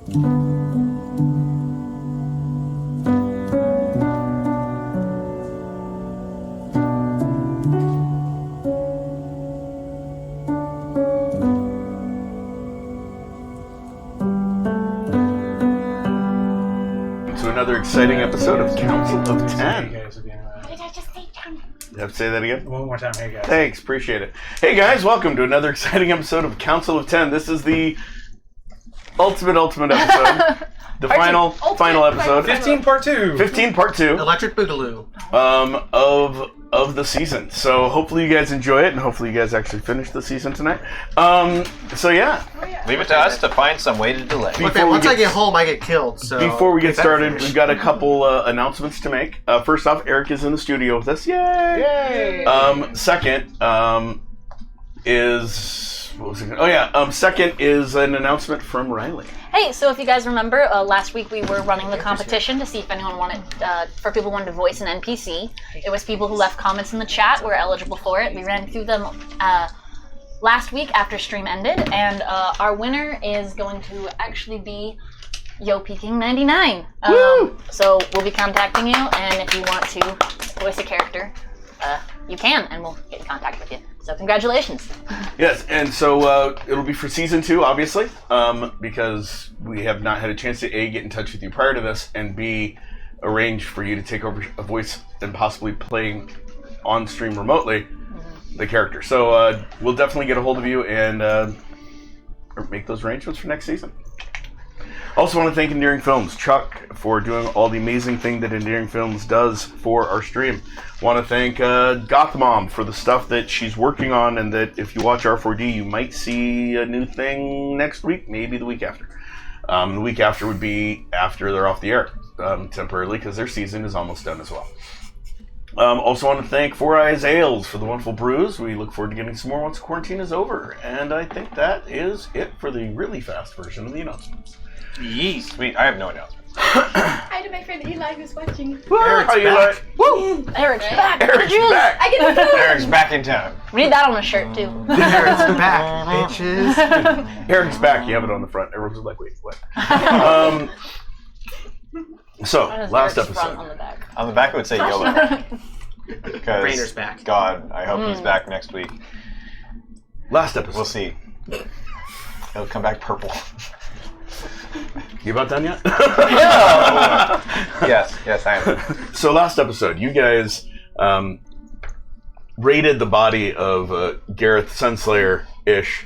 Another exciting episode of Council of 10. What did I just say, John? You have to say that again? One more time, hey guys. Thanks, appreciate it. Hey guys, welcome to another exciting episode of Council of 10. This is the ultimate episode. The final episode. 15 part 2. 15 part 2. Electric Boogaloo. Of the season. So hopefully you guys enjoy it, and hopefully you guys actually finish the season tonight. So yeah. Leave it to us to find some way to delay. Once I get home, I get killed. So before we get started, we've got a couple announcements to make. First off, Eric is in the studio with us. Yay! Second is what was it? Oh yeah. Second is an announcement from Riley. Hey, so if you guys remember, last week we were running the competition to see if anyone wanted, for people who wanted to voice an NPC. It was people who left comments in the chat were eligible for it. We ran through them last week after stream ended, and our winner is going to actually be YoPeking99. So we'll be contacting you, and if you want to voice a character, you can, and we'll get in contact with you. So congratulations. Yes, and so it'll be for season 2, obviously, because we have not had a chance to A, get in touch with you prior to this, and B, arrange for you to take over a voice and possibly playing on stream remotely the character. So we'll definitely get a hold of you and make those arrangements for next season. Also want to thank Endearing Films, Chuck, for doing all the amazing thing that Endearing Films does for our stream. Want to thank Gothmom for the stuff that she's working on, and that if you watch R4D, you might see a new thing next week, maybe the week after. The week after would be after they're off the air temporarily, because their season is almost done as well. Also want to thank Four Eyes Ales for the wonderful brews. We look forward to getting some more once quarantine is over. And I think that is it for the really fast version of the announcements. Yeet. Sweet. I have no announcements. Hi to my friend Eli who's watching. Eric's back. Woo! Eric's back. Eric's back. I get the food. Eric's back in town. We need that on a shirt too. Eric's back, bitches. Eric's back. You have it on the front. Everyone's like, wait, what? So, last Eric's front episode. on the back. On the back it would say YOLO. Because Rainer's back. God, I hope he's back next week. Last episode. We'll see. He'll come back purple. You about done yet? Yes, I am. So last episode, you guys raided the body of Gareth Sunslayer-ish.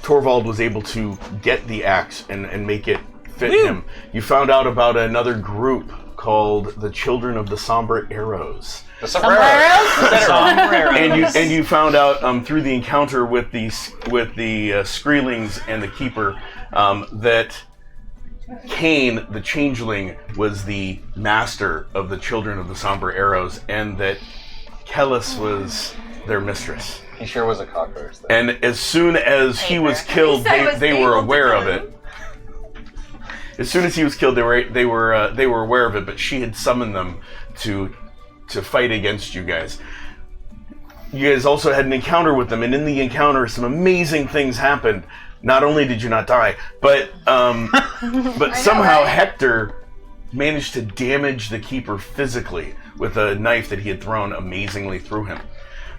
Torvald was able to get the axe and make it fit him. You found out about another group called the Children of the Somber Arrows. The sombreros. And you found out through the encounter with the Skreelings and the Keeper that Cain, the Changeling, was the master of the Children of the Somber Arrows, and that Kellis was their mistress. He sure was a cockroach, though. And as soon as he was killed, they were aware of it. As soon as he was killed, they were aware of it. But she had summoned them to fight against you guys. You guys also had an encounter with them, and in the encounter, some amazing things happened. Not only did you not die, but somehow Hector managed to damage the Keeper physically with a knife that he had thrown amazingly through him.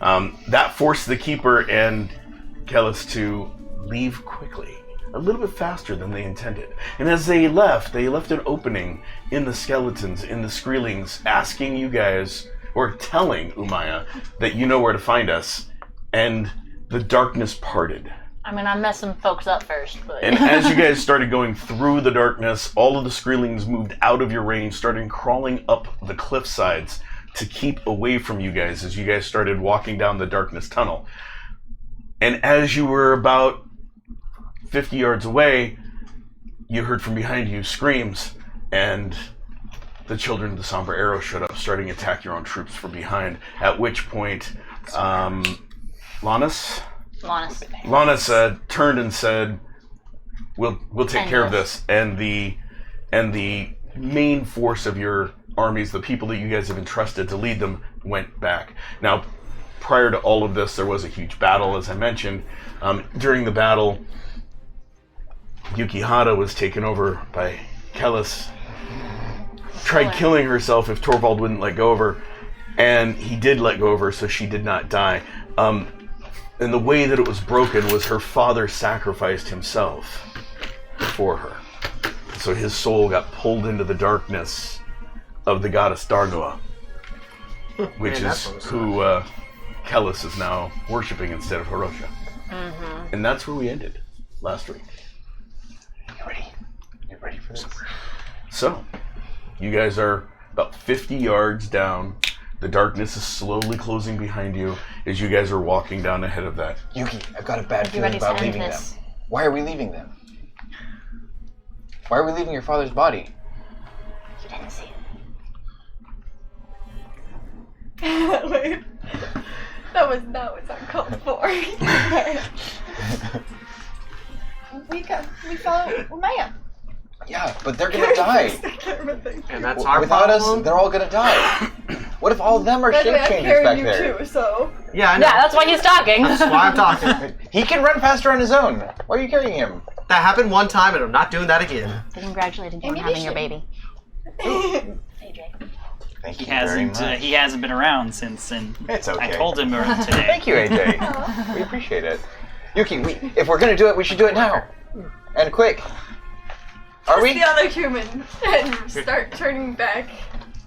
That forced the Keeper and Kellis to leave quickly, a little bit faster than they intended. And as they left an opening in the skeletons, in the Skreelings, asking you guys, or telling Umaya, that you know where to find us, and the darkness parted. I mean, I'm messing folks up first, but... And as you guys started going through the darkness, all of the Skreelings moved out of your range, started crawling up the cliff sides to keep away from you guys as you guys started walking down the darkness tunnel. And as you were about 50 yards away, you heard from behind you screams, and the Children of the Somber Arrow showed up, starting to attack your own troops from behind, at which point Lannis turned and said, we'll take care of this. And the main force of your armies, the people that you guys have entrusted to lead them, went back. Now, prior to all of this, there was a huge battle, as I mentioned. During the battle, Yukihara was taken over by Kellis. Tried killing herself if Torvald wouldn't let go of her, and he did let go of her, so she did not die. And the way that it was broken was her father sacrificed himself for her. So his soul got pulled into the darkness of the goddess Darnua, which is who Kellis is now worshipping instead of Hirosha. And that's where we ended last week. You ready? You ready for this? So, you guys are about 50 yards down. The darkness is slowly closing behind you as you guys are walking down ahead of that. Yuki, I've got a bad You feeling ready to about end leaving this? them. Why are we leaving them? Why are we leaving your father's body? You didn't see it. Wait. That was not what's uncalled for. we follow Maya. Yeah, but they're gonna die. And that's our Without problem? us, they're all gonna die. What if all of them are By the way, shape I'm changers back carrying you there? too, so. Yeah, I know. Yeah, that's why he's talking. That's why I'm talking. He can run faster on his own. Why are you carrying him? That happened one time, and I'm not doing that again. They congratulated you on Ammunition. having your baby. AJ. Thank He you very hasn't. much. He hasn't been around since, and It's okay. I told him today. Thank you, AJ. We appreciate it. Yuki, if we're gonna do it, we should do it now. And quick. Are we? The other human and start turning back.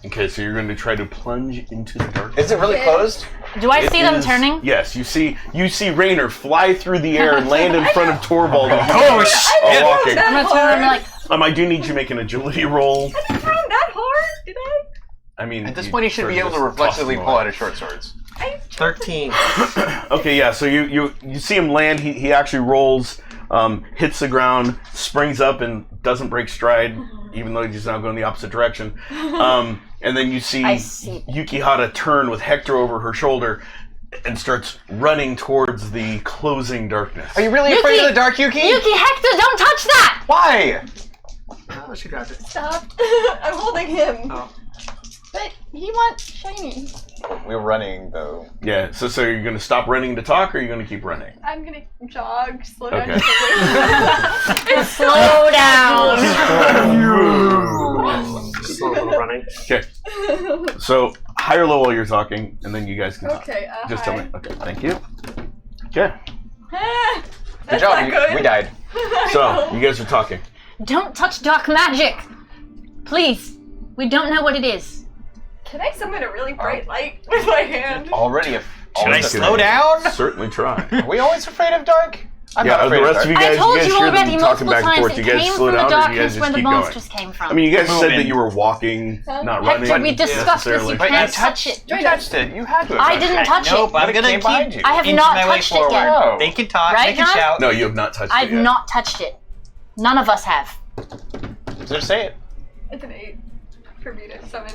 Okay, so you're going to try to plunge into the darkness. Is it really closed? Do I It see them is- turning? Yes, you see Raynor fly through the air and land in front of Torvald. Oh, Are shit. walking. I'm gonna turn around and be like, I do need you to make an agility roll. I didn't throw him that hard, did I? I mean, At this point, he should be able to reflexively pull out his short swords. 13. Okay, yeah. So you see him land. He actually rolls, hits the ground, springs up, and doesn't break stride, even though he's now going the opposite direction. And then you see, I see. Yukihara turn with Hector over her shoulder and starts running towards the closing darkness. Are you really afraid of the dark, Yuki? Yuki, Hector, don't touch that! Why? Oh, she grabbed it. Stop. I'm holding him. Oh. But he wants shiny. We're running, though. Yeah. So you're going to stop running to talk, or are you going to keep running? I'm gonna jog, slow down. Okay. Slow down. Slow little running. Okay. So high or low while you're talking, and then you guys can talk. Okay, Just hi. tell me. Okay. Thank you. Okay. Good Good job. We died. So you guys are talking. Don't touch dark magic. Please. We don't know what it is. Can I summon a really bright light with my hand? Already. Should I always slow afraid. down? Certainly try. Are we always afraid of dark? I'm Yeah, not the afraid rest of of you dark. guys, I told you guys you hear them already talking multiple back and times forth. it You guys came slow from down, the or you guys darkness just where the keep going? monsters came from. I mean, you guys said Moving. that you were walking, not running. Hector, we discussed this. You necessarily. But can't you touch it. You touched it. You had to. I didn't touch Nope, it. I'm But it gonna came behind you. keep I have inching not my way touched it forward. yet. No. They can talk. Right, they can John? shout. No, you have not touched I've it yet. not touched it. None of us have. Just say it. It's an 8 for me to summon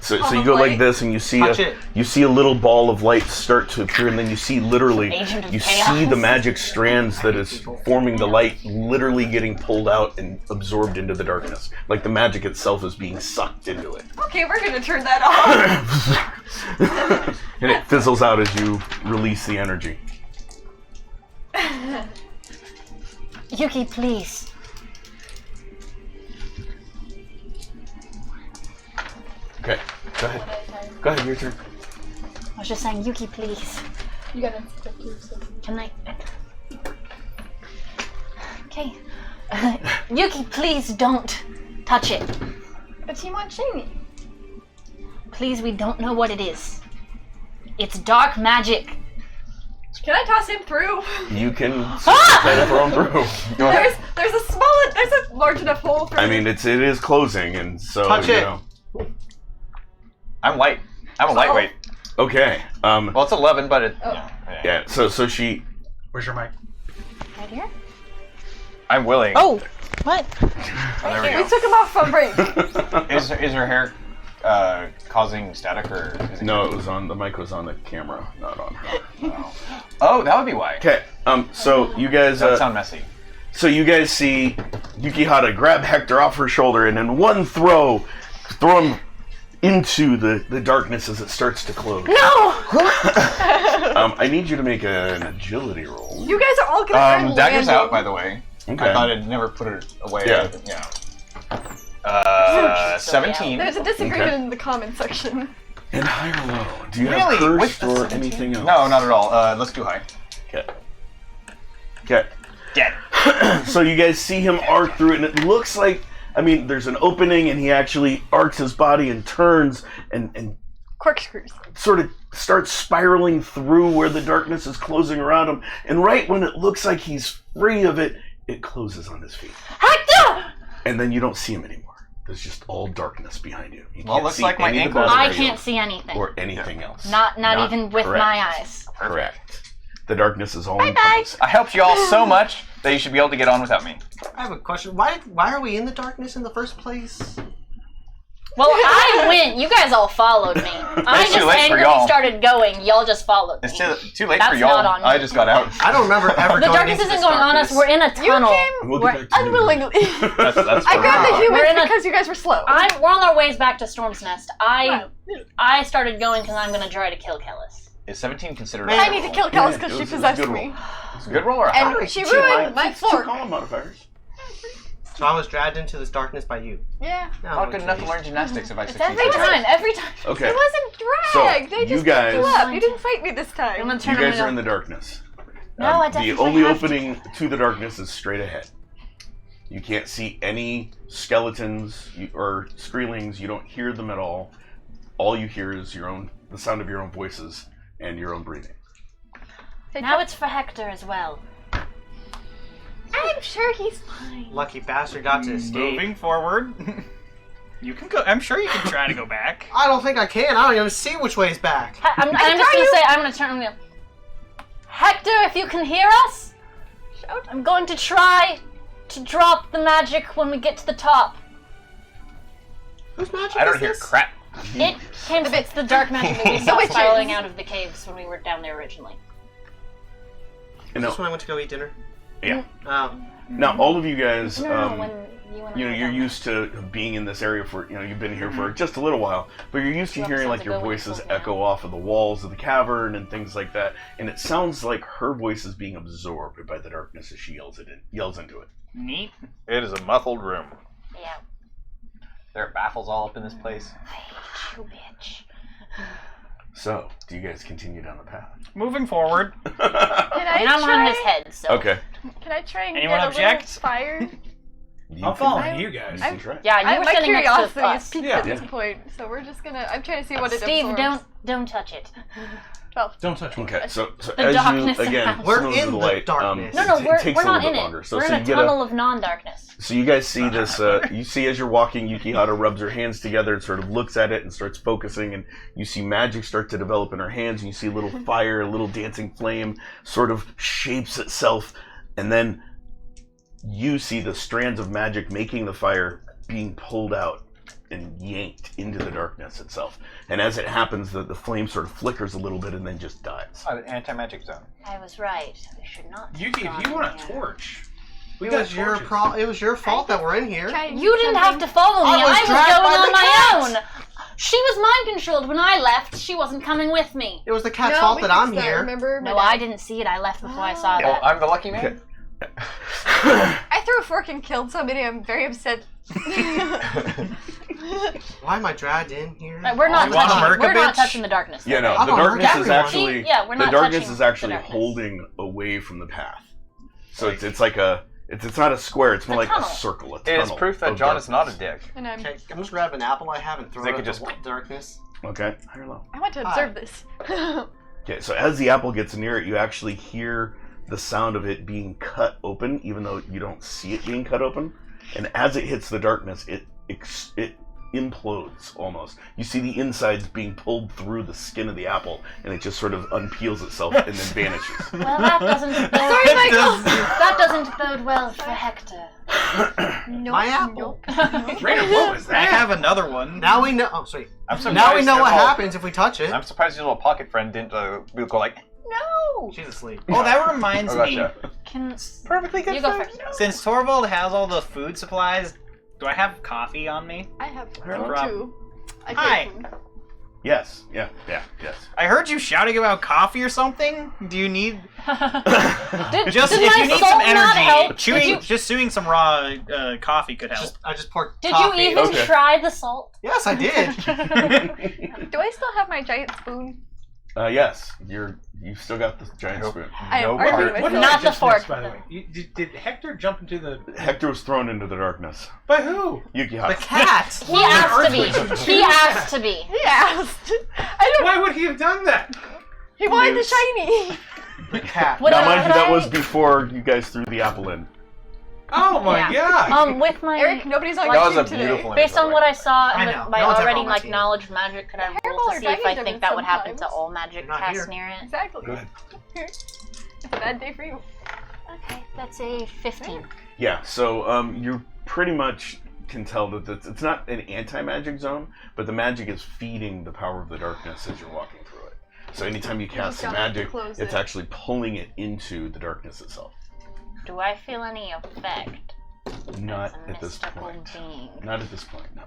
So you go like this, and you see Touch it. a little ball of light start to appear, and then you see literally, Agent of you Chaos. see the magic strands that is forming the light literally getting pulled out and absorbed into the darkness. Like the magic itself is being sucked into it. Okay, we're gonna turn that off. And it fizzles out as you release the energy. Yuki, please. Okay, go ahead. Go ahead, your turn. I was just saying, Yuki, please. You gotta stick yourself. Can I? Okay. Yuki, please don't touch it. But he wants shiny. Please, we don't know what it is. It's dark magic. Can I toss him through? You can try to throw him through. Go ahead. There's a large enough hole for I mean, it is closing, and so Touch you it. know. I'm light. I'm a lightweight. Okay. Well, it's 11, but it. Oh. Yeah. So she. Where's your mic? Right here? I'm willing. Oh, what? There we We go. took him off from break. Is her hair causing static, or is it No, it was on the mic was on the camera, not on her. Oh, that would be why. Okay. So you guys. That would sound messy. So you guys see Yukihara grab Hector off her shoulder, and in one throw him into the darkness as it starts to close. No! I need you to make an agility roll. You guys are all gonna start Dagger's landing. out, by the way. Okay. I thought I'd never put it away. Yeah. 17. There's a disagreement in the comment section. And high or low? Do you Really? have With cursed the or 17? anything else? No, not at all. Let's do high. Okay. Okay. Dead. So you guys see him arc through it, and it looks like, I mean, there's an opening, and he actually arcs his body and turns and Corkscrews. sort of starts spiraling through where the darkness is closing around him. And right when it looks like he's free of it, it closes on his feet. Hector! And then you don't see him anymore. There's just all darkness behind you. You Well, can't looks see like my any of the ankles battle I are can't see anything. or anything else. Not even with correct. my eyes. Correct. The darkness is all Bye-bye. encompassing. I helped you all so much that you should be able to get on without me. I have a question. Why are we in the darkness in the first place? Well, I went. You guys all followed me. I It's too just late for angrily y'all. started going. Y'all just followed me. It's too late That's for y'all. not on me. I just got out. I don't remember ever The going darkness into isn't this going on us. darkness. We're in a tunnel. You We'll came get back to you. unwillingly. That's I grabbed the We're humans in a- because you guys were slow. We're on our ways back to Storm's Nest. Right. I started going because I'm going to try to kill Kellis. Is 17 considered Man, a I good need to roll? kill Kellis Yeah, because it she was a possessed good me. It's a good roll or a high? And she ruined my It's two fork. column modifiers. So I was dragged into this darkness by you. Yeah. No, Not good enough to okay. learn gymnastics if I It's succeed. every time. Okay. It wasn't So, dragged. I you just guys- picked you up. You didn't fight me this time. I'm gonna You turn guys around. are in the darkness. No, I The definitely only have to. opening to the darkness is straight ahead. You can't see any skeletons or screelings. You don't hear them at all. All you hear is the sound of your own voices and your own breathing. Now it's for Hector as well. I'm sure he's fine. Lucky bastard got to escape. Moving forward. You can go. I'm sure you can try to go back. I don't think I can. I don't even see which way is back. I'm just tell going to you- say, I'm going to turn and go, Hector, if you can hear us, I'm going to try to drop the magic when we get to the top. Whose magic I don't is hear this? crap. It came from it's the dark magic that we saw Witches. spiraling out of the caves when we were down there originally. And Is this now, when I went to go eat dinner? yeah. Oh. Now, all of you guys, No, when you and I you're were down used to being in this area for, you've been here for just a little while, but you're used to Two hearing like episodes your ago when you voices told me echo that. off of the walls of the cavern and things like that, and it sounds like her voice is being absorbed by the darkness as she yells into it. Neat. It is a muffled room. there. Yeah. There are baffles all up in this place. I hate you, bitch. So, do you guys continue down the path? Moving forward. Can I mean, I I'm try? on his head, so. Okay. Can I try and Anyone get a object? little fire? You I'm can- following you guys. you can try. Yeah, you were my standing next curiosity to is us. peaked Yeah. at this Yeah. point, so we're just gonna. I'm trying to see what it Steve, absorbs. don't touch it. Well, Don't touch me. Okay, so The as darkness you, again, around. We're snows in of the light, darkness. No, it takes we're a not little in bit it. longer. So, We're so in a you get tunnel of non-darkness. So you guys see this, you see as you're walking, Yukihara rubs her hands together and sort of looks at it and starts focusing, and you see magic start to develop in her hands, and you see a little fire, a little dancing flame sort of shapes itself, and then you see the strands of magic making the fire being pulled out and yanked into the darkness itself. And as it happens, the flame sort of flickers a little bit and then just dies. Oh, the anti-magic zone. I was right. We should not. Yuki, if you want a torch, we It got was your torches. It was your fault that we're in here. try and You do didn't have to something. follow me. I was I was dragged going by on the my cat. own. She was mind controlled when I left. She wasn't coming with me. It was the cat's No, fault we that I'm fixed here. Remember? No, I didn't see it. I left before I saw Oh, that. I'm the lucky man? I threw a fork and killed somebody. I'm very upset. Why am I dragged in here? We're not You wanna touching. murk a We're not bitch? touching the darkness. Yeah, no, I'm the gonna darkness hurt is everyone. actually Yeah, we're not the darkness touching is actually the darkness. holding away from the path. So it's like a it's not a square. It's more A like tunnel. a circle. A It is tunnel proof that of John is not a darkness. dick. And I'm. Okay, I'm just grab an apple I have and throw They it could in just- the darkness. Okay, higher low. I want to observe this. Okay, so as the apple gets near it, you actually hear the sound of it being cut open, even though you don't see it being cut open. And as it hits the darkness, it implodes almost. You see the insides being pulled through the skin of the apple, and it just sort of unpeels itself and then vanishes. Well, that doesn't. Sorry, Michael. That doesn't bode well for Hector. Nope, My apple. nope. Raina, what was I that? have another one. Now we know. Oh, sorry. I'm surprised Now we know your what little- happens if we touch it. I'm surprised your little pocket friend didn't go like, No. She's asleep. Oh, that reminds oh, me. gotcha. Can Perfectly good you go friend. first? Since Torvald has all the food supplies, do I have coffee on me? I have No two. I Hi. take food. Yes, yes. I heard you shouting about coffee or something. Do you need? Did, Just did if my you need soul some not energy. help Chewing some raw coffee could help. I just poured Did coffee. you even Okay. try the salt? Yes, I did. Do I still have my giant spoon? Yes, you still got the giant spoon. I am No arguing part- with What myself. Not did I the just fork. miss, by the way? Did Hector jump into the... Hector was thrown into the darkness. By who? Yuki The Hata. cat. He asked to be. He asked to be. He asked. I don't. Why would he have done that? He wanted the shiny. The cat. What Now, else mind you, could that I- was before you guys threw the apple in. Oh my god! With my Eric, nobody's on That was YouTube a today. beautiful based image, on by what the I saw I and know. my No one's ever already on my like team. knowledge of magic, could I Hairball roll to or see if I dragons think that would happen to sometimes. all magic They're not casts here. near it? Exactly. Go ahead. It's a bad day for you. Okay, that's a 15. Yeah, so you pretty much can tell that it's not an anti-magic zone, but the magic is feeding the power of the darkness as you're walking through it. So anytime you cast You've got to magic, close it's it. actually pulling it into the darkness itself. Do I feel any effect? Not as a at this mystical point. being? Not at this point, no.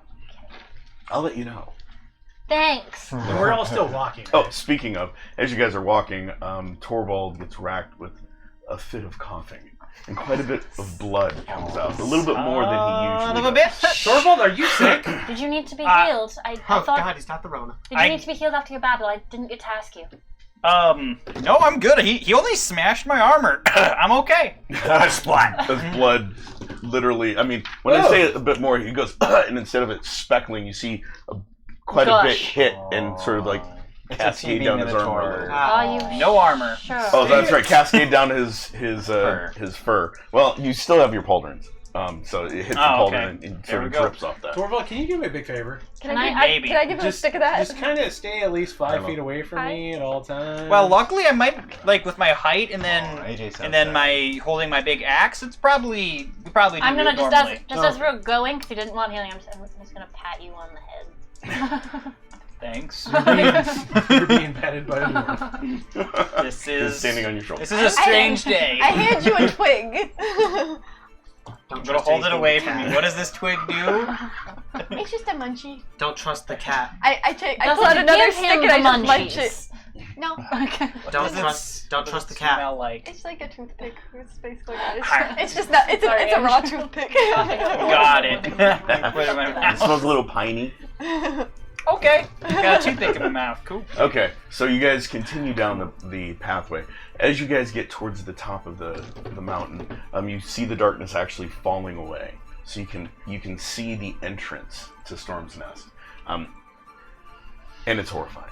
I'll let you know. Thanks. And we're all still walking. Oh, speaking of, as you guys are walking, Torvald gets racked with a fit of coughing, and quite a bit of blood comes out. A little bit more than he Son usually of a does. bitch! Torvald, are you sick? Did you need to be healed? I Oh thought. God, he's got the Rona. Did you need to be healed after your battle? I didn't get to ask you. No, I'm good. He only smashed my armor. I'm okay. Splat! There's blood, literally. I mean, when I say it a bit more, he goes, and instead of it speckling, you see quite a bit Gush. hit and sort of like It's a cascade TB down his armor. a Minotaur. little. Are you No armor. sure? Oh, that's right. Cascade down his Fur. his fur. Well, you still have your pauldrons, so it hits the Oh, pauldron okay. and There sort we of go. drips off that. Torvald, can you do me a big favor? Can I- I maybe. can I give him a stick of that? Just kind of stay at least 5 Hello. feet away from me at all times. Well, luckily I might with my height and then AJ said and then that. my holding my big axe. It's probably we probably do I'm gonna it just normally. as we're going, because you didn't want healing. I'm just gonna pat you on the head. Thanks. You're being petted by a dwarf. This He's is standing on your shoulder. this is a strange day. I hand you a twig. I'm gonna hold it away from me. What does this twig do? It's just a munchie. Don't trust the cat. I Does pull out it another give stick him and I the just munch it. munchies? No, Okay. What Don't does it trust- don't what does trust it the cat. Smell like. it's like a toothpick. It's basically what it Hi. is. It's just not. It's Sorry, a I'm raw just- toothpick. Got it. Put it in my It mouth. smells a little piney. Okay. Got a toothpick in my mouth. Cool. Okay, so you guys continue down the pathway. As you guys get towards the top of the mountain, you see the darkness actually falling away. So you can see the entrance to Storm's Nest, and it's horrifying.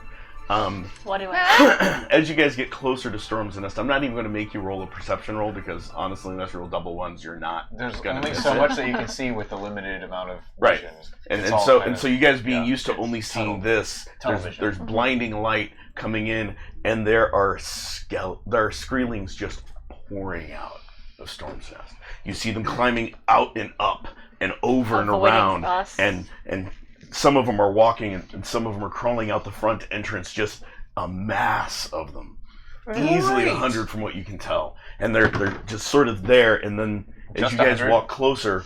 What do I? As you guys get closer to Storm's Nest, I'm not even going to make you roll a perception roll because honestly, unless you roll double ones, you're not. There's gonna only miss so it. much that you can see with the limited amount of Right. vision. And, It's and all so kind and of- so you guys being yeah, used to it's only seeing tunnel- this, television. there's blinding light coming in, and there are screelings just pouring out of Storm's Nest. You see them climbing out and up and over and Avoiding around, us. and some of them are walking and some of them are crawling out the front entrance. Just a mass of them, easily 100 from what you can tell, and they're just sort of there. And then as Just you guys 100? walk closer,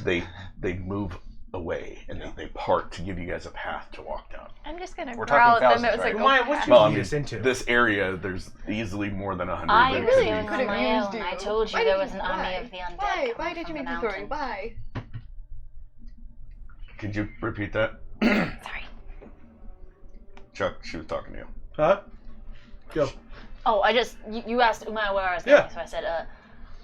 they move away and they part to give you guys a path to walk down. I'm just gonna We're growl at talking them. It was thousands, like, right? oh, What'd crap. you Well, I lead mean, us into? this area, there's easily more than 100. I There was could be- going could on have my used own. you. I told you Why there did was you- an army why? of the undead. Why? coming Why did you from make the me throw you? mountain. Why? Could you repeat that? Sorry. Chuck, she was talking to you. Huh? Go. Oh, you asked Umar where I was Yeah. going, so I said,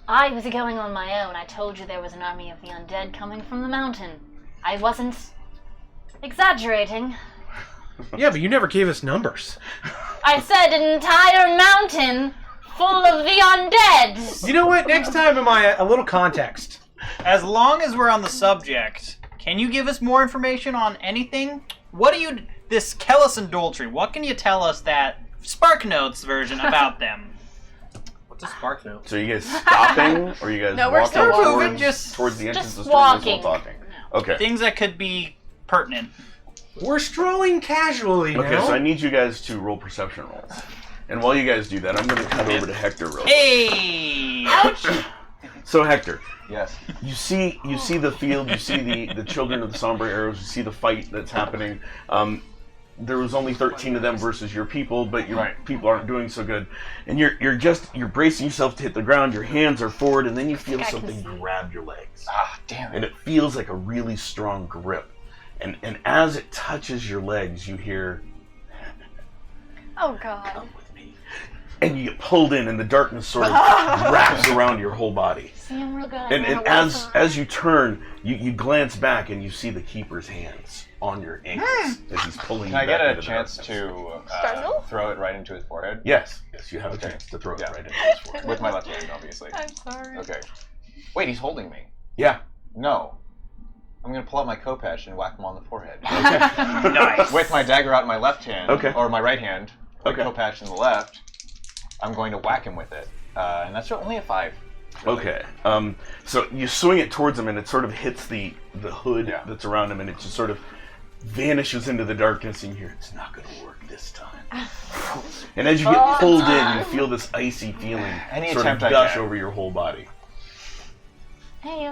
I was going on my own. I told you there was an army of the undead coming from the mountain. I wasn't exaggerating. Yeah, but you never gave us numbers. I said an entire mountain full of the undead. You know what? Next time, am I a little context? As long as we're on the subject, can you give us more information on anything? What do you this Kellis and Doltry? What can you tell us that Spark Notes version about them? What's a spark note? So you guys stopping, or you guys No, we're walking still towards, moving, just towards the entrance just of Storm's Nest walking. while talking? Okay. Things that could be pertinent. We're strolling casually Okay, now. so I need you guys to roll perception rolls. And while you guys do that, I'm going to cut over to Hector real quick. Hey! So Hector, Yes. you see the field, you see the children of the Sombre Arrows, you see the fight that's happening. there was only 13 of them versus your people, but your people aren't doing so good, and you're bracing yourself to hit the ground. Your hands are forward, and then you feel something grab your legs. Ah, damn it. And it feels like a really strong grip, and as it touches your legs, you hear, Oh god. "Come with me," and you get pulled in, and the darkness sort of wraps around your whole body. See, I'm real good. And as you turn, you glance back and you see the keeper's hands on your ankles as he's pulling Can you I back get a into the chance darkness. to Startle? throw it right into his forehead? Yes, you have a Okay. chance to throw it Yeah. right into his forehead. With my left hand, obviously. I'm sorry. Okay. Wait, he's holding me. Yeah. No. I'm gonna pull out my Kopech and whack him on the forehead. Nice. With my dagger out in my left hand, Okay. or my right hand, my Okay. Kopech in the left, I'm going to whack him with it. And that's only a 5. Really. Okay. So you swing it towards him, and it sort of hits the hood that's around him, and it just sort of vanishes into the darkness, and you hear, "It's not going to work this time." And as you get pulled in, you feel this icy feeling Any sort of attempt I gush can. over your whole body. Hey,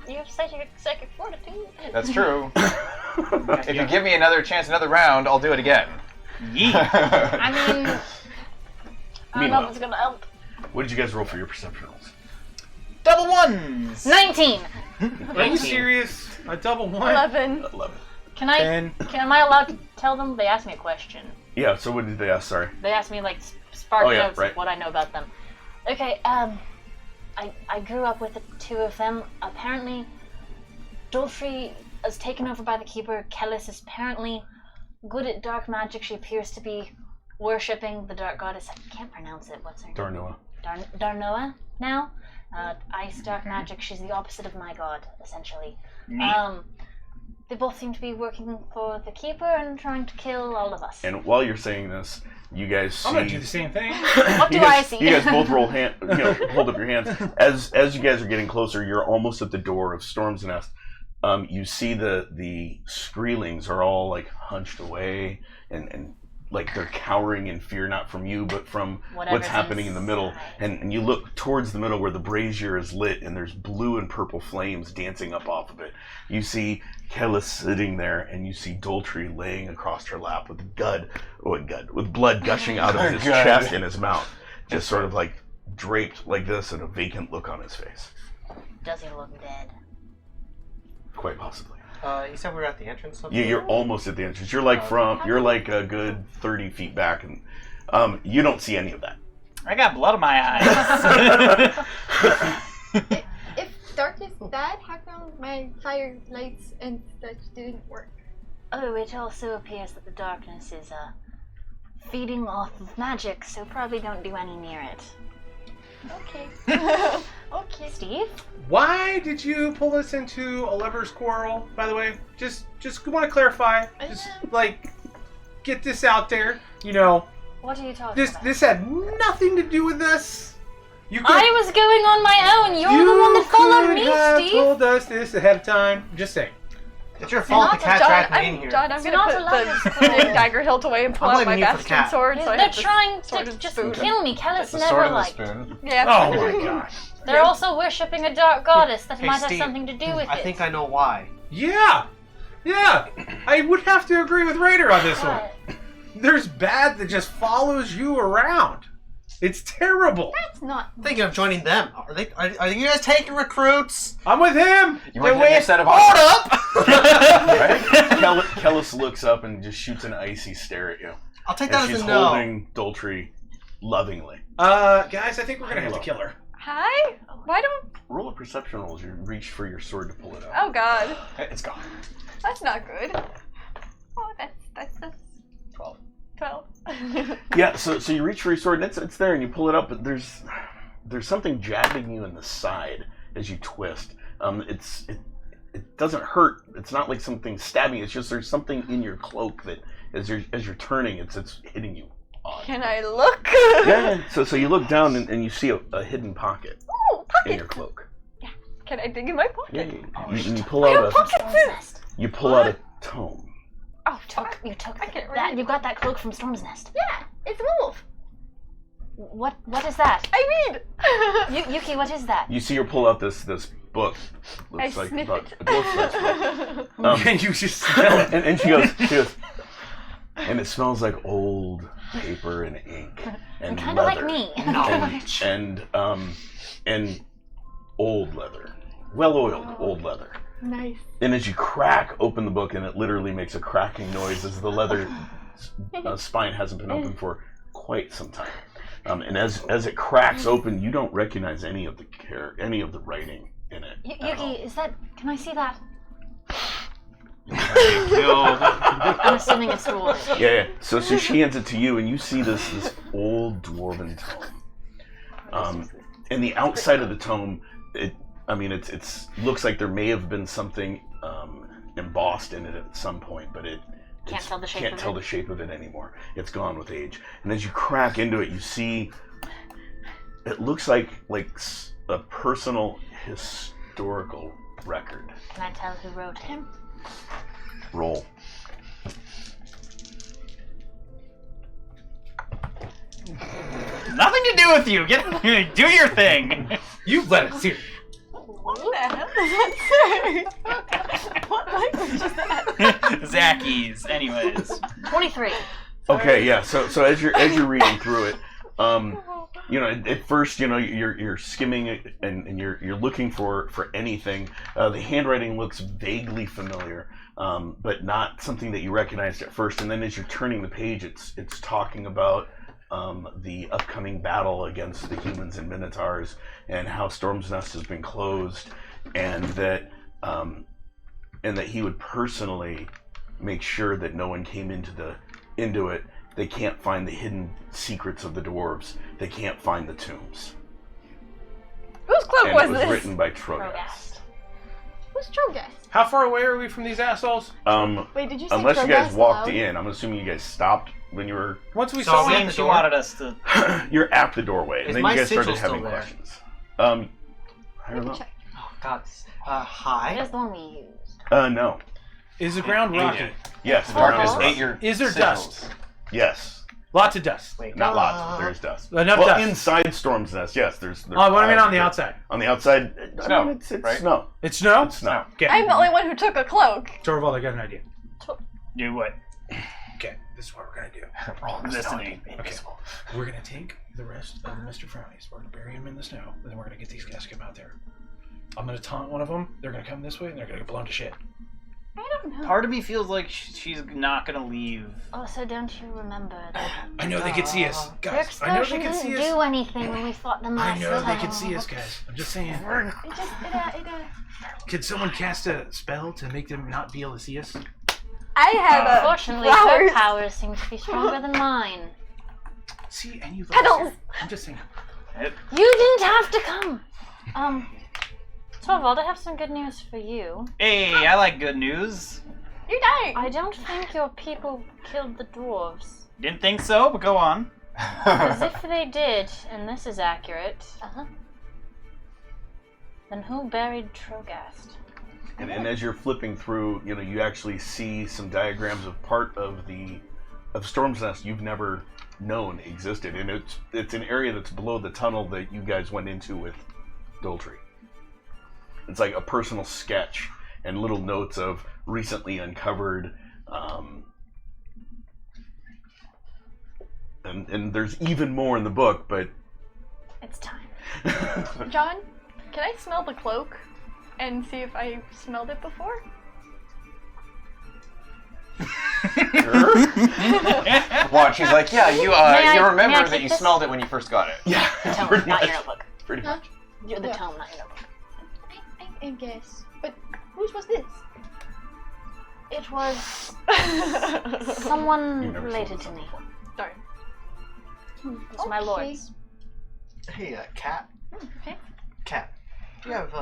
you have psychic fortitude. That's true. If you give me another chance, another round, I'll do it again. Yeet. I mean, I don't know Meanwhile. if it's gonna help. What did you guys roll for your perception rolls? Double ones. 19. Are you serious? A double one? 11. 11. Can I? 10. Am I allowed to tell them? They asked me a question. Yeah, so what did they ask? Sorry. They asked me like spark Oh, yeah, notes, right. like what I know about them. Okay. I grew up with the two of them. Apparently, Doltry is taken over by the keeper. Kellis is apparently good at dark magic. She appears to be worshipping the dark goddess. I can't pronounce it. What's her name? Darnoa. Darnoa now. Ice dark magic. She's the opposite of my god, essentially. Neat. They both seem to be working for the keeper and trying to kill all of us. And while you're saying this, you guys see. I'm gonna do the same thing. What do you guys, I see? You guys both hold up your hands. As you guys are getting closer, you're almost at the door of Storm's Nest. You see the Screelings are all like hunched away and like they're cowering in fear, not from you, but from Whatever's what's happening in the middle. inside. And you look towards the middle where the brazier is lit and there's blue and purple flames dancing up off of it. You see Kellis sitting there, and you see Doltry laying across her lap with with blood gushing out of his God. chest and his mouth, just sort of like draped like this and a vacant look on his face. Does he look dead? Quite possibly. You said we were at the entrance. You're almost at the entrance. You're like a good 30 feet back, and you don't see any of that. I got blood in my eyes. If darkness is bad, how come my fire lights and such didn't work? Oh, it also appears that the darkness is feeding off of magic, so probably don't do any near it. Okay. Okay. Steve? Why did you pull us into a lover's quarrel, by the way? Just want to clarify. Just, like, get this out there. You know, What are you talking this about? this had nothing to do with us. You could, I was going on my own. You're the one that followed could me, have Steve. told us this ahead of time. Just saying. It's your fault the cat tracked me in here. John, I'm It's gonna not put allowed. the dagger hilt away and pull I'm out my blaming you for the bastion cat. sword. So I They're have this trying sword to and just spoon. kill me. Kellis The never sword and the liked. spoon. Yeah. Oh my gosh. They're also worshipping a dark goddess that Hey, might have Steve, something to do with I it. think I know why. Yeah. I would have to agree with Raider on this one. What? There's bad that just follows you around. It's terrible. That's not. I'm thinking of joining them. Are you guys taking recruits? I'm with him. You might They're get a new set of Hold armor. up! Kellis looks up and just shoots an icy stare at you. I'll take And that she's as a no. holding Doltry lovingly. Guys, I think we're gonna have to kill her. Hi? Why don't. Roll a perception roll as you reach for your sword to pull it out. Oh god. It's gone. That's not good. Oh, that's 12. 12. Yeah, so you reach for your sword and it's there and you pull it up, but there's something jabbing you in the side as you twist. It doesn't hurt. It's not like something stabbing. It's just there's something in your cloak that as you're turning, it's hitting you. Odd. Can I look? Yeah. So you look down and you see a hidden pocket Oh, in pocket. your cloak. Can I dig in my pocket? Yeah. You pull out Storm's Nest. out a tome. Oh, You took I can't that. read. You got that cloak from Storm's Nest. Yeah, it's a wolf. What is that? I read. Yuki, what is that? You see her pull out this book. I Looks like sniff about it. a dwarf's book. And you just smell it. And she goes, and it smells like old paper and ink and Kind of like leather. me. And old leather, well-oiled old leather. Nice. And as you crack open the book, and it literally makes a cracking noise as the leather spine hasn't been open for quite some time. And as it cracks open, you don't recognize any of the writing in it. Yuki, is that? Can I see that? Killed. I'm assuming it's dwarven. Yeah. So she hands it to you, and you see this old dwarven tome. And the outside of the tome, it looks like there may have been something embossed in it at some point, but Can't tell the shape can't of tell it. the shape of it anymore. It's gone with age. And as you crack into it, you see it looks like a personal historical record. Can I tell who wrote him? Roll. Nothing to do with you. Do your thing. You let us hear. What the hell does that say? What language is that? Zackies. Anyways. 23. Okay, yeah. So as you're reading through it, at first, you're skimming it and you're looking for anything. The handwriting looks vaguely familiar, but not something that you recognized at first. And then as you're turning the page, it's talking about the upcoming battle against the humans and Minotaurs, and how Storm's Nest has been closed, and that he would personally make sure that no one came into it. They can't find the hidden secrets of the dwarves. They can't find the tombs. Whose cloak And was it was this? written by Trogast. Trogast. Who's Trogas? How far away are we from these assholes? Wait, did you say Unless you guys Trogas walked loud? in, I'm assuming you guys stopped when you were. Once we So saw we- him, Seems she wanted us to. You're at the doorway, and Is then my you guys started sigil still having there? questions. I don't know. Check. Oh God. It Hi. is the one we used. No. is the ground rocky? Yes. the Marcus, ground is rough. ate your Is there sigils. dust? Yes. Lots of dust. Wait. Not lots, but there is dust. Enough well, dust. inside Storm's Nest, yes. There's Oh, what do I mean piles on the of it. outside? On the outside, Snow, it's right? snow. It's snow? It's snow. Okay. I'm the only one who took a cloak. Torvald, I got an idea. Do what? Okay, this is what we're gonna do. Listening. Okay, we're gonna take the rest of the Mr. Frownies. We're gonna bury them in the snow, and then we're gonna get these guys to come out there. I'm gonna taunt one of them. They're gonna come this way, and they're gonna get blown to shit. I don't know. Part of me feels like she's not gonna leave. Also, don't you remember that I know they could see us, your guys. I know explosion they could didn't see us. do anything when we fought them I last know they time? could see us, guys. I'm just saying. It just, Could someone cast a spell to make them not be able to see us? I have a Unfortunately, flowers. her powers seem to be stronger than mine. See, and you Petals. I'm just saying. You didn't have to come. Torvald, I have some good news for you. Hey, I like good news. You're dying. I don't think your people killed the dwarves. Didn't think so, but go on. As if they did, and this is accurate, then who buried Trogast? And as you're flipping through, you actually see some diagrams of part of Storm's Nest you've never known existed, and it's an area that's below the tunnel that you guys went into with Doltry. It's like a personal sketch and little notes of recently uncovered, and there's even more in the book, but It's time. John, can I smell the cloak and see if I smelled it before? Watch, he's like, yeah, you I remember take that you this? smelled it when you first got it. yeah, The tome, pretty not much. your notebook. Pretty much. You're the Yeah. tome, not your notebook. I guess. But whose was this? It was someone You've never related sold to this me. Darn. It's my Okay. lord's. Hey, Cat. Okay. Cat. Do you have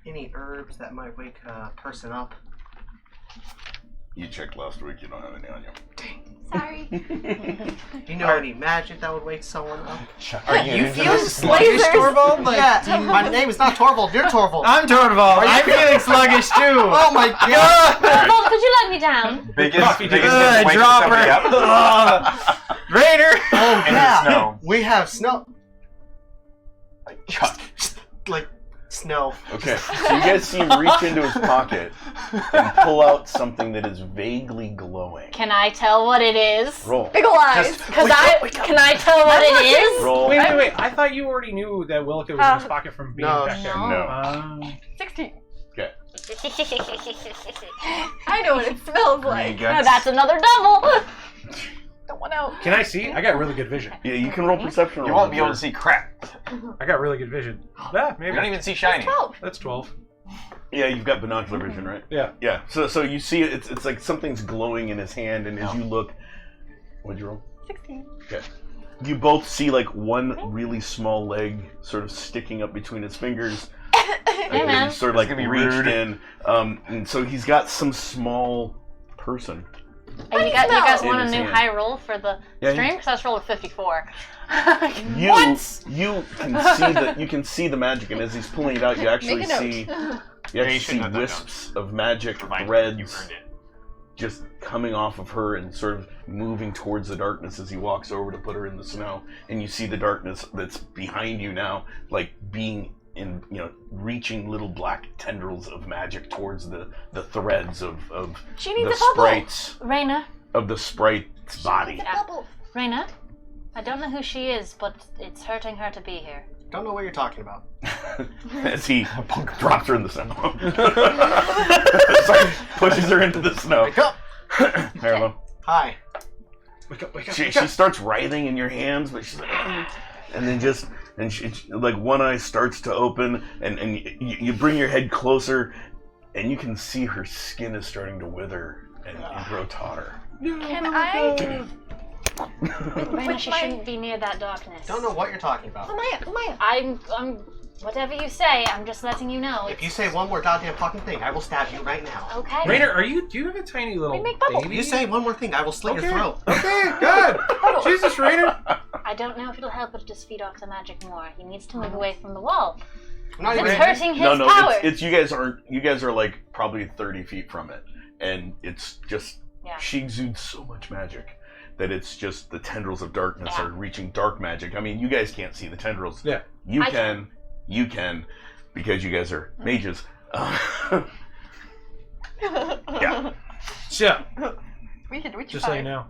any herbs that might wake a person up? You checked last week. You don't have any on you. Sorry. Do you know any magic that would wake someone up? Are You into feel this? sluggish, Torvald? Yeah, my name is not Torvald. You're Torvald. I'm Torvald. I'm feeling sluggish too. Oh my God! Torvald, could you let me down? Biggest Coffee wake dropper. somebody up Raider. Oh in the yeah, snow. we have snow. Like, Chuck. Like Snow. Okay, so you guys see him reach into his pocket and pull out something that is vaguely glowing. Can I tell what it is? Roll. Big ol' eyes. Can I tell what it is? Roll. Wait. I thought you already knew that Wilka was in his pocket from being No. back there. No. 16. Okay. I know what it smells like. That's another double. Don't want out. Can I see? I got really good vision. Yeah, you can roll perception. You rolls won't be able to if see crap. I got really good vision. Yeah, maybe. You don't even see shiny. 12. That's 12. you're- Yeah, you've got binocular vision, right? Yeah. Yeah. So you see it's like something's glowing in his hand, and as you look, what'd you roll? 16. You both see like one really small leg sort of sticking up between his fingers. Hey, man. He's sort of That's like gonna be reached rude. in, and so he's got some small person. Hey, you guys In want a his new hand. high roll for the Yeah, stream? Because I just rolled a 54. You can see the magic, and as he's pulling it out, you actually Make a note. see you see shouldn't have done wisps of magic Fine. threads You earned it. just coming off of her and sort of moving towards the darkness as he walks over to put her in the snow. And you see the darkness that's behind you now, like being in, reaching little black tendrils of magic towards the threads of She needs the a bubble. sprites Raina, of the sprite's body. A bubble. Raina, I don't know who she is, but it's hurting her to be here. Don't know what you're talking about. As he drops her in the snow. Sorry, pushes her into the snow. Wake up! Harlow. Hi. Wake up. She starts writhing in your hands, but she's like, and then she, like one eye starts to open, and you bring your head closer, and you can see her skin is starting to wither and grow taller. Can I? Raina, she my- shouldn't be near that darkness. Don't know what you're talking about. Who am I? I'm whatever you say, I'm just letting you know. If you say one more goddamn fucking thing, I will stab you right now. Okay. Rainer, do you have a tiny little We make bubbles. baby? You say one more thing, I will slit your throat. Okay, good. Jesus, Rainer. I don't know if it'll help, but just feed off the magic more. He needs to move away from the wall. I'm not It's even hurting his No, power. it's you guys are like probably 30 feet from it, and it's just Yeah. she exudes so much magic that it's just the tendrils of darkness Yeah. are reaching dark magic. I mean, you guys can't see the tendrils. Yeah. You can, because you guys are mages. Yeah. So, We could reach just so you know,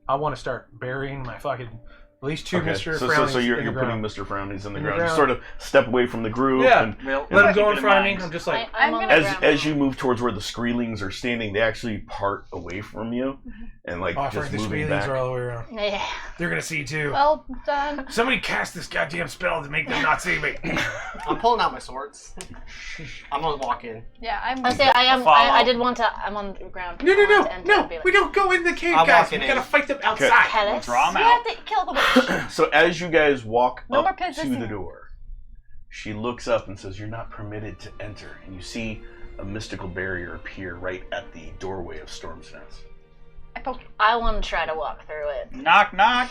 I want to start burying my fucking at least two Okay, Mr. so Frownies you're in the putting ground. Mr. Frownies in the In the ground. You ground. sort of step away from the group. Yeah. And Let him go Keep in it front of me. mind. I'm just like, I'm I'm on the gonna- ground. as you move towards where the Skreelings are standing, they actually part away from you, and like offering just the moving Squealies back. are all the way around. Yeah. They're gonna see too. Well done. Somebody cast this goddamn spell to make them not see me. I'm pulling out my swords. I'm gonna walk in. Yeah, I'm. I say I Follow. did want to. I'm on the ground. No, I want to enter and no. be like, We don't go in the cave, I'm guys. We walking gotta in. fight them outside. Kellis? Draw 'em We out. have to kill the witch. So as you guys walk No more up to possessing the her. door, she looks up and says, "You're not permitted to enter." And you see a mystical barrier appear right at the doorway of Storm's Nest. I poked. I want to try to walk through it. Knock, knock.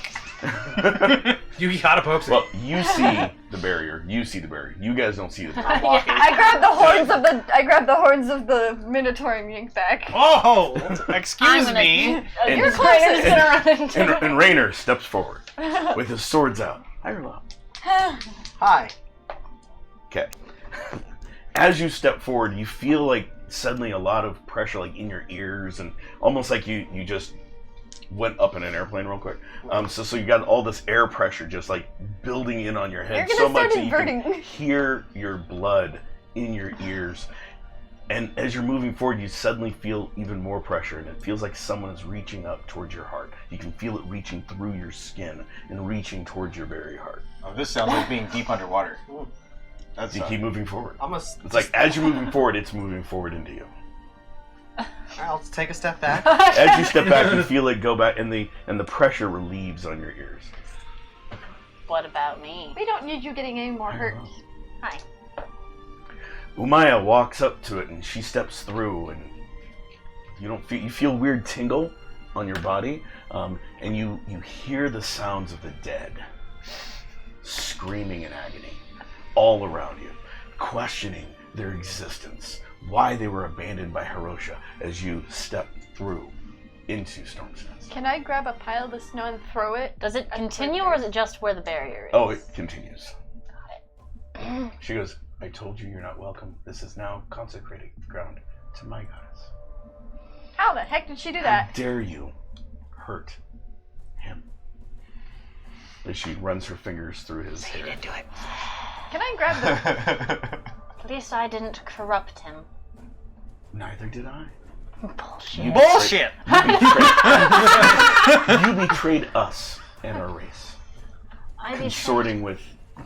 You gotta poke it. Well, you see the barrier. You see the barrier. You guys don't see the barrier. I'm walking. I grabbed the horns of the. I grabbed the horns of the Minotaur and yanked back. Oh, I'm excuse gonna, me. And- You're Rainer's gonna run into And, it. and Rainer steps forward with his swords out. Hi. Okay. As you step forward, you feel like suddenly a lot of pressure, like in your ears, and almost like you just went up in an airplane real quick. So you got all this air pressure just like building in on your head You're so gonna much start that you can inverting. hear your blood in your ears. And as you're moving forward, you suddenly feel even more pressure, and it feels like someone is reaching up towards your heart. You can feel it reaching through your skin and reaching towards your very heart. Oh, this sounds like being deep underwater. That's You keep moving forward. I'm gonna. It's like as you're moving forward, it's moving forward into you. I'll take a step back. As you step back, you feel it go back, and the pressure relieves on your ears. What about me? We don't need you getting any more hurt. Hi. Umaya walks up to it, and she steps through, and you feel weird tingle on your body, and you hear the sounds of the dead screaming in agony all around you, questioning their existence, why they were abandoned by Hirosha as you step through into Storm's Nest. Can I grab a pile of the snow and throw it? Does it continue or is it just where the barrier is? Oh, it continues. She goes, I told you you're not welcome. This is now consecrated ground to my goddess. How the heck did she do How that? dare you hurt him? As she runs her fingers through his hair. didn't do it. Can I grab the... At least I didn't corrupt him. Neither did I. Bullshit. Bullshit! You betrayed us and our race, I betrayed. consorting with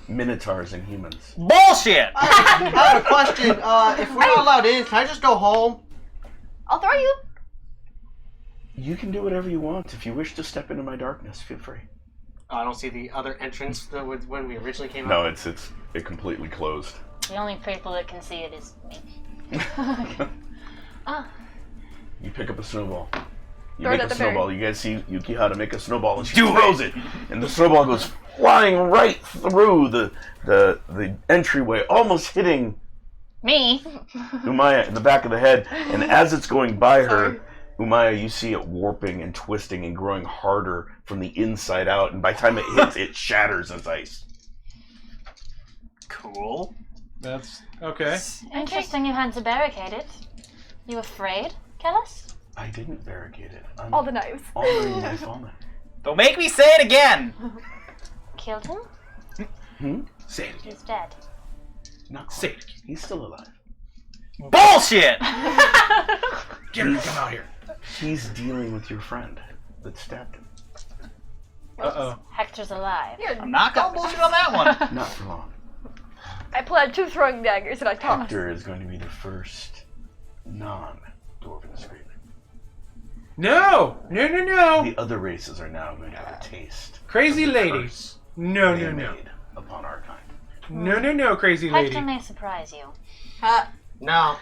minotaurs and humans. Bullshit! I have a question. If we're not allowed in, can I just go home? I'll throw you. You can do whatever you want. If you wish to step into my darkness, feel free. Oh, I don't see the other entrance that was when we originally came No, out. it completely closed. The only people that can see it is me. Ah, You pick up a snowball. You Throw it make at a the berry. snowball. You guys see Yuki how to make a snowball, and she throws it, and the snowball goes flying right through the entryway, almost hitting me. Umaya in the back of the head. And as it's going by her, Umaya, you see it warping and twisting and growing harder from the inside out. And by the time it hits, it shatters as ice. Cool. That's okay. Interesting you had to barricade it. You afraid, Kellis? I didn't barricade it. I'm All the knives. honoring my fallen. Don't make me say it again! Killed him? Say it again. He's dead. Not Say quite. it again. He's still alive. Bullshit! Get him, come out here. He's dealing with your friend that stabbed him. Uh-oh. Hector's alive. I'm not gonna bullshit on that one. Not for long. I pulled out 2 throwing daggers and I tossed. Hector is going to be the first non-dwarven screamer. No! No, no, no! The other races are now going to have a taste. Crazy of the lady. curse No, they no, no. made upon our kind. No, no, no, crazy lady. Hector may surprise you. No.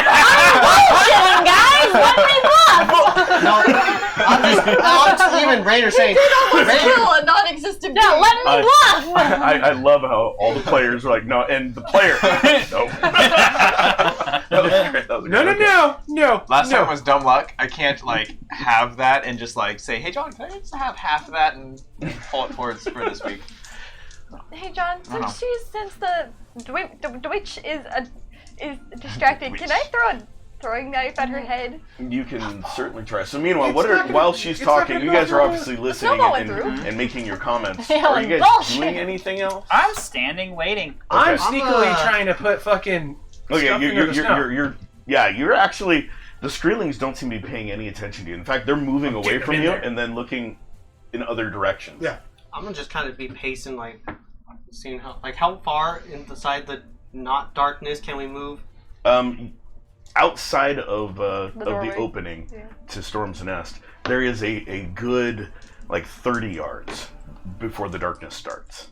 Bullshitting, guys! Let me bluff! No. I'm just leaving Rainer saying. Rainer, Still a non-existent No, being. let me bluff! I love how all the players are like, no, and the player, no. That was great. That was No, no, great. no, no. Last no. time was dumb luck. I can't like have that and just like say, "Hey John, can I just have half of that and pull it towards for this week?" Hey John, know. since the witch is distracted, can I throw a throwing knife at her head? You can certainly try. So meanwhile, It's what not are gonna- while she's it's not talking, gonna you go guys are through. obviously listening snowball and, went through. and making your comments. Yeah, Are you guys bullshit. doing anything else? I'm standing waiting. I'm Okay. sneakily trying to put fucking Okay, stuff into the snow. you're actually, the Skreelings don't seem to be paying any attention to you. In fact, they're moving away getting from them you in there. and then looking in other directions. Yeah. I'm gonna just kind of be pacing, like, seeing how far inside the not darkness can we move? Outside of the doorway. opening Yeah. to Storm's Nest, there is a good like 30 yards before the darkness starts.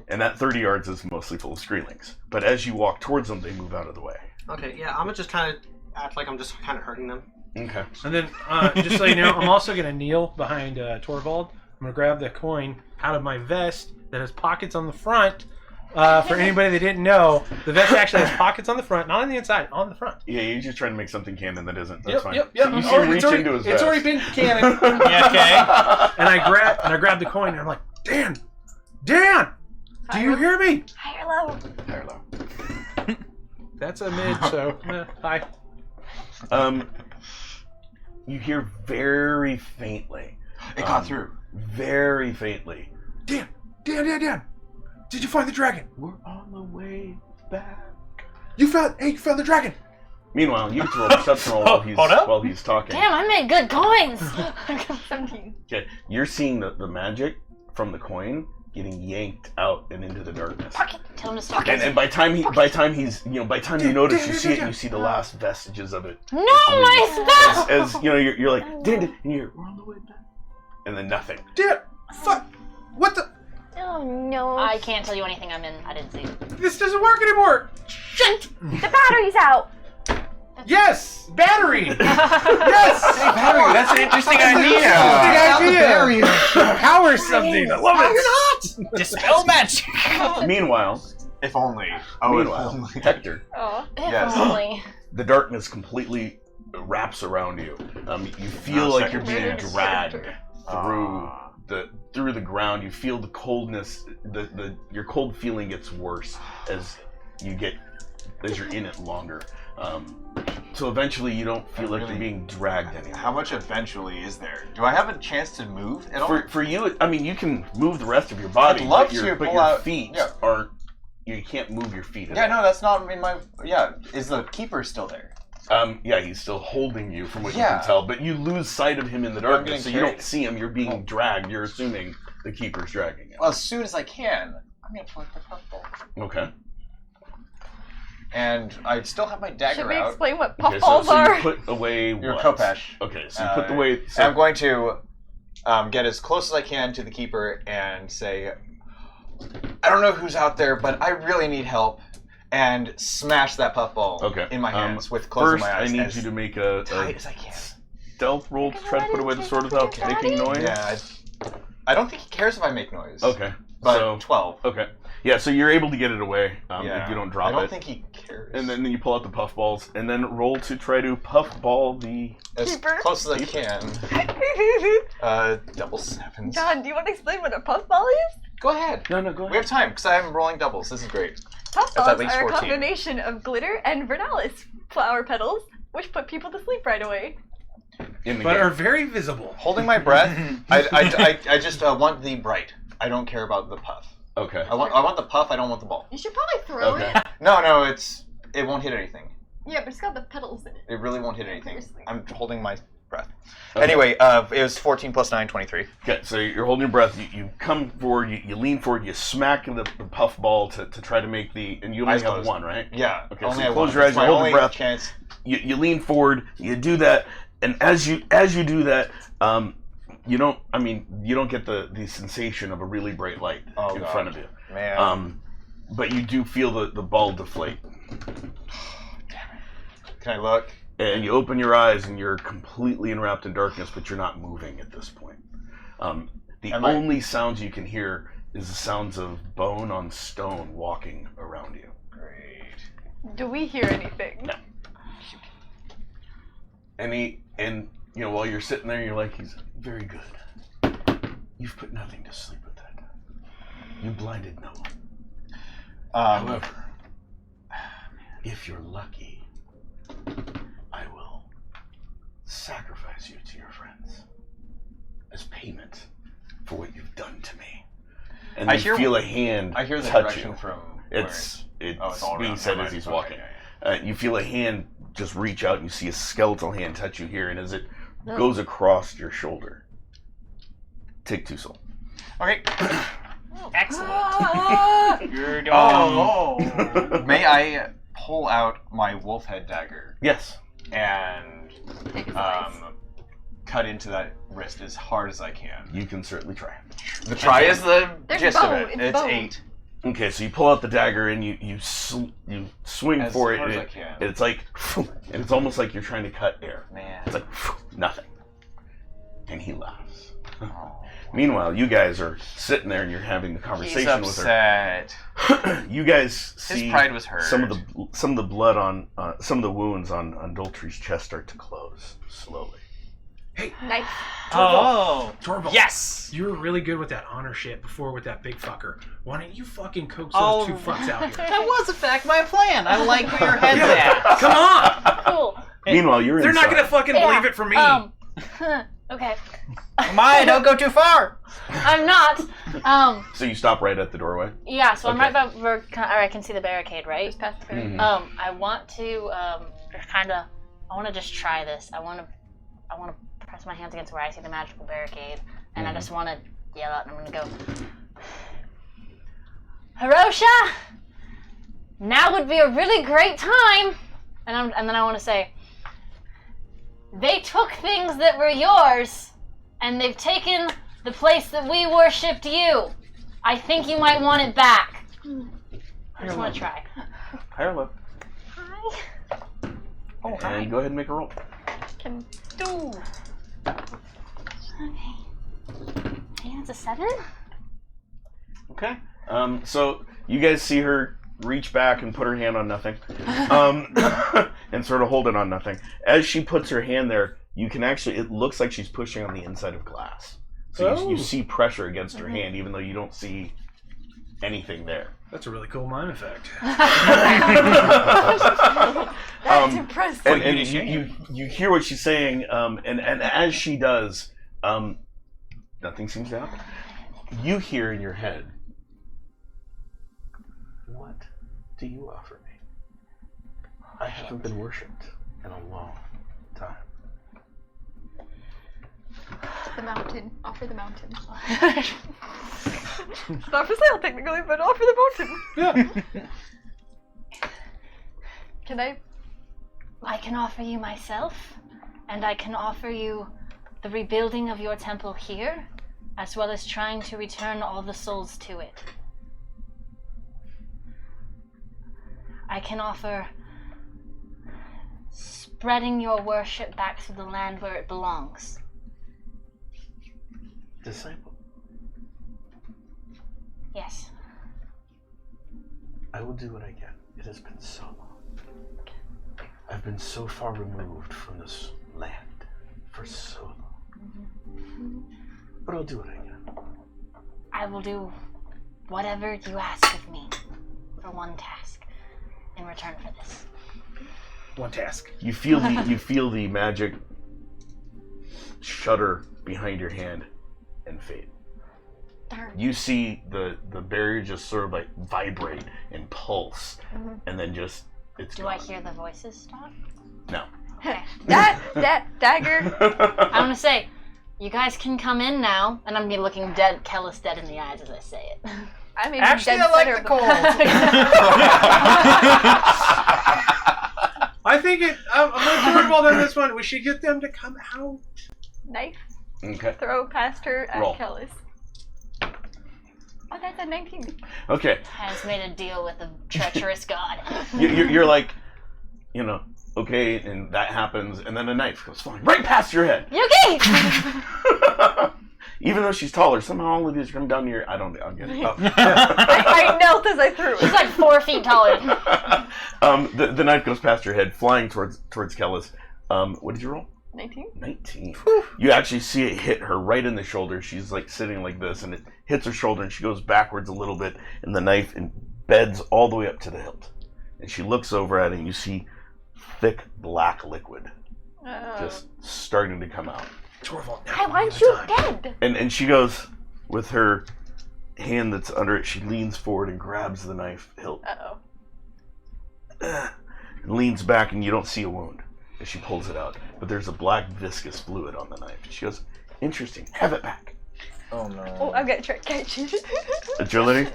And that 30 yards is mostly full of Skreelings. But as you walk towards them, they move out of the way. Okay, yeah, I'm gonna just kind of act like I'm just kind of hurting them. Okay. And then, just so you know, I'm also going to kneel behind Torvald. I'm going to grab the coin out of my vest that has pockets on the front. For anybody that didn't know, the vest actually has pockets on the front, not on the inside, on the front. Yeah, you're just trying to make something canon that isn't. That's fine. Yep. So you should reach into his It's vest. already been canon. Yeah, okay. And I grab the coin and I'm like, Dan, do you hear me? Higher low. Higher low. That's a mid, so hi. You hear very faintly. It got through. Very faintly. Dan, did you find the dragon? We're on the way back. You found the dragon. Meanwhile, you can throw a perception roll Hold up. while he's talking. Damn, I made good coins! 17. Okay, you're seeing the magic from the coin getting yanked out and into the darkness. Pocket. Tell him to stop. And by time you notice, you see it, and you see the last vestiges of it. No, my spell! As you know, you're like, Dan, and you're, we're on the way back. And then nothing. Dan, fuck, what the? Oh no. I can't tell you anything I'm in. I didn't see it. This doesn't work anymore. The battery's out. Yes, battery. Yes, Battery, that's an interesting Interesting idea. idea. Power something. I love it. Dispel magic! Meanwhile, If only. Oh, if meanwhile, only. Hector, Oh. If Yes. only. the darkness completely wraps around you. You feel like you're being dragged through the ground. You feel the coldness. Your cold feeling gets worse as you get as you're in it longer. So eventually you don't feel like you're being dragged anymore. How much eventually is there? Do I have a chance to move at all? For you, I mean, you can move the rest of your body. I'd love but your, to but pull your out- feet yeah. aren't. You can't move your feet. At Yeah, all. no, that's not in my. Yeah, is the keeper still there? Yeah, he's still holding you from what you Yeah. can tell, but you lose sight of him in the I'm darkness, so getting you don't carried. see him. You're being dragged. You're assuming the keeper's dragging you. Well, as soon as I can, I'm gonna pull out the puffball. Okay. And I still have my dagger Should we out. explain what Okay, puffballs so are? you put away Your what? Kopesh. Okay, so you put away. And So, I'm going to get as close as I can to the keeper and say, I don't know who's out there, but I really need help. And smash that puffball Okay, in my hands with closing first, my eyes. I need as you to make a tight as I can. stealth roll to try to put away the sword without making noise. Yeah, I don't think he cares if I make noise. Okay. But so 12. Okay. Yeah, so you're able to get it away Yeah. if you don't drop I don't it. think he cares. And then you pull out the puffballs, and then roll to try to puffball the. as Keeper. close as I can. Double sevens. John, do you want to explain what a puffball is? Go ahead. No, go We have time because I'm rolling doubles. This is great. at Puffballs least are a 14. combination of glitter and vernalis flower petals, which put people to sleep right away. In the But game. are very visible. Holding my breath. I just want the bright. I don't care about the puff. Okay. I want the puff. I don't want the ball. You should probably throw Okay. it. No, it won't hit anything. Yeah, but it's got the petals in it. It really won't hit anything. Seriously. I'm holding my breath. Okay. Anyway, it was 14 plus 9, 23. Okay, so you're holding your breath. You come forward. You lean forward. You smack the puff ball to try to make the. And you only Eyes have closed. one, right? Yeah. Okay, only so I you close want. your eyes. It's You my hold only your breath. chance. You lean forward. You do that, and as you do that, you don't get the sensation of a really bright light in God. front of you. Man. But you do feel the ball deflate. Can I look? And you open your eyes, and you're completely enwrapped in darkness, but you're not moving at this point. The only sounds you can hear is the sounds of bone on stone walking around you. Great. Do we hear anything? No. And while you're sitting there, you're like, he's very good. You've put nothing to sleep with that. You blinded no one. However, if you're lucky, I will sacrifice you to your friends as payment for what you've done to me. And I you hear- feel a hand I hear the touch direction you. from. It's all being around. said Never as mind. he's Okay, walking. yeah, You feel a hand just reach out, and you see a skeletal hand touch you here, and as it goes across your shoulder, take 2 soul. Okay. Excellent. You're doing. Oh. May I pull out my wolf head dagger Yes. and Take a slice. cut into that wrist as hard as I can? You can certainly try. The try is the There's gist bone, of it. it's It's bone. 8. Okay, so you pull out the dagger and you swing As for it, hard and as I can. it's like, and it's almost like you're trying to cut air. Man. It's like nothing, and he laughs. Oh. Meanwhile, you guys are sitting there and you're having the He's conversation with upset. her. You guys see His pride was hurt. some of the blood on some of the wounds on Doltry's chest start to close slowly. Nice. Oh. Torvald. Yes. You were really good with that honor shit before with that big fucker. Why don't you fucking coax Oh. those 2 fucks out here? That was in fact my plan. I like where your head's at. Come on! Cool. Meanwhile, you're They're not inside. gonna fucking Yeah, believe it from me. Okay. Maya, don't go too far. I'm not. So you stop right at the doorway. Yeah, so I'm Okay. right by where I can see the barricade, right? Just past the barrier. Mhm. I want to I want to just try this. I want to press my hands against where I see the magical barricade, and I just want to yell out, and I'm gonna go, Hirosha, now would be a really great time, and then I want to say, they took things that were yours, and they've taken the place that we worshipped you. I think you might want it back. I just want to try. Higher low. Hi. Oh, hi. And go ahead and make a roll. Can Okay. Yeah, it's a 7. Okay. So you guys see her reach back and put her hand on nothing, and sort of hold it on nothing. As she puts her hand there, you can actually, it looks like she's pushing on the inside of glass. So you Oh. see pressure against her hand, even though you don't see anything there. That's a really cool mime effect. That's impressive. And you hear what she's saying, and as she does, nothing seems to happen. You hear in your head, what do you offer me? I haven't been worshipped in a long time. The mountain. Offer the mountain. It's not for sale technically, but offer the mountain. Yeah. Can I? I can offer you myself, and I can offer you the rebuilding of your temple here, as well as trying to return all the souls to it. I can offer spreading your worship back to the land where it belongs. Disciple, Yes. I will do what I can. It has been so long. I've been so far removed from this land for so long. But I'll do what I can. I will do whatever you ask of me for one task in return for this. One task. You feel the magic shudder behind your hand and fade. Darn. You see the barrier just sort of like vibrate and pulse, and then just it's Do gone. I hear the voices stop? No. Okay. That dagger. I'm gonna say, you guys can come in now, and I'm gonna be looking Kellis dead in the eyes as I say it. I mean, Actually, dead I like center the of cold. I think I'm going to Torvald on this one. We should get them to come out. Knife. Okay. Throw past her at Roll. Kellis. Oh, that's a 19. Okay. Has made a deal with the treacherous god. You're like, okay, and that happens, and then a knife goes flying right past your head. Yuki! Even though she's taller, somehow all of these come down near. I'll get it. Oh. I knelt as I threw She's it. like 4 feet taller. The knife goes past your head, flying towards Kellis. What did you roll? 19? 19. You actually see it hit her right in the shoulder. She's like sitting like this, and it hits her shoulder, and she goes backwards a little bit, and the knife embeds all the way up to the hilt. And she looks over at it, and you see thick black liquid just starting to come out. Torvald, now. I want you dead. And she goes, with her hand that's under it, she leans forward and grabs the knife hilt. Uh-oh. And leans back, and you don't see a wound as she pulls it out. But there's a black viscous fluid on the knife. She goes, interesting, have it back. Oh no. Oh, I've got trick catch. Agility?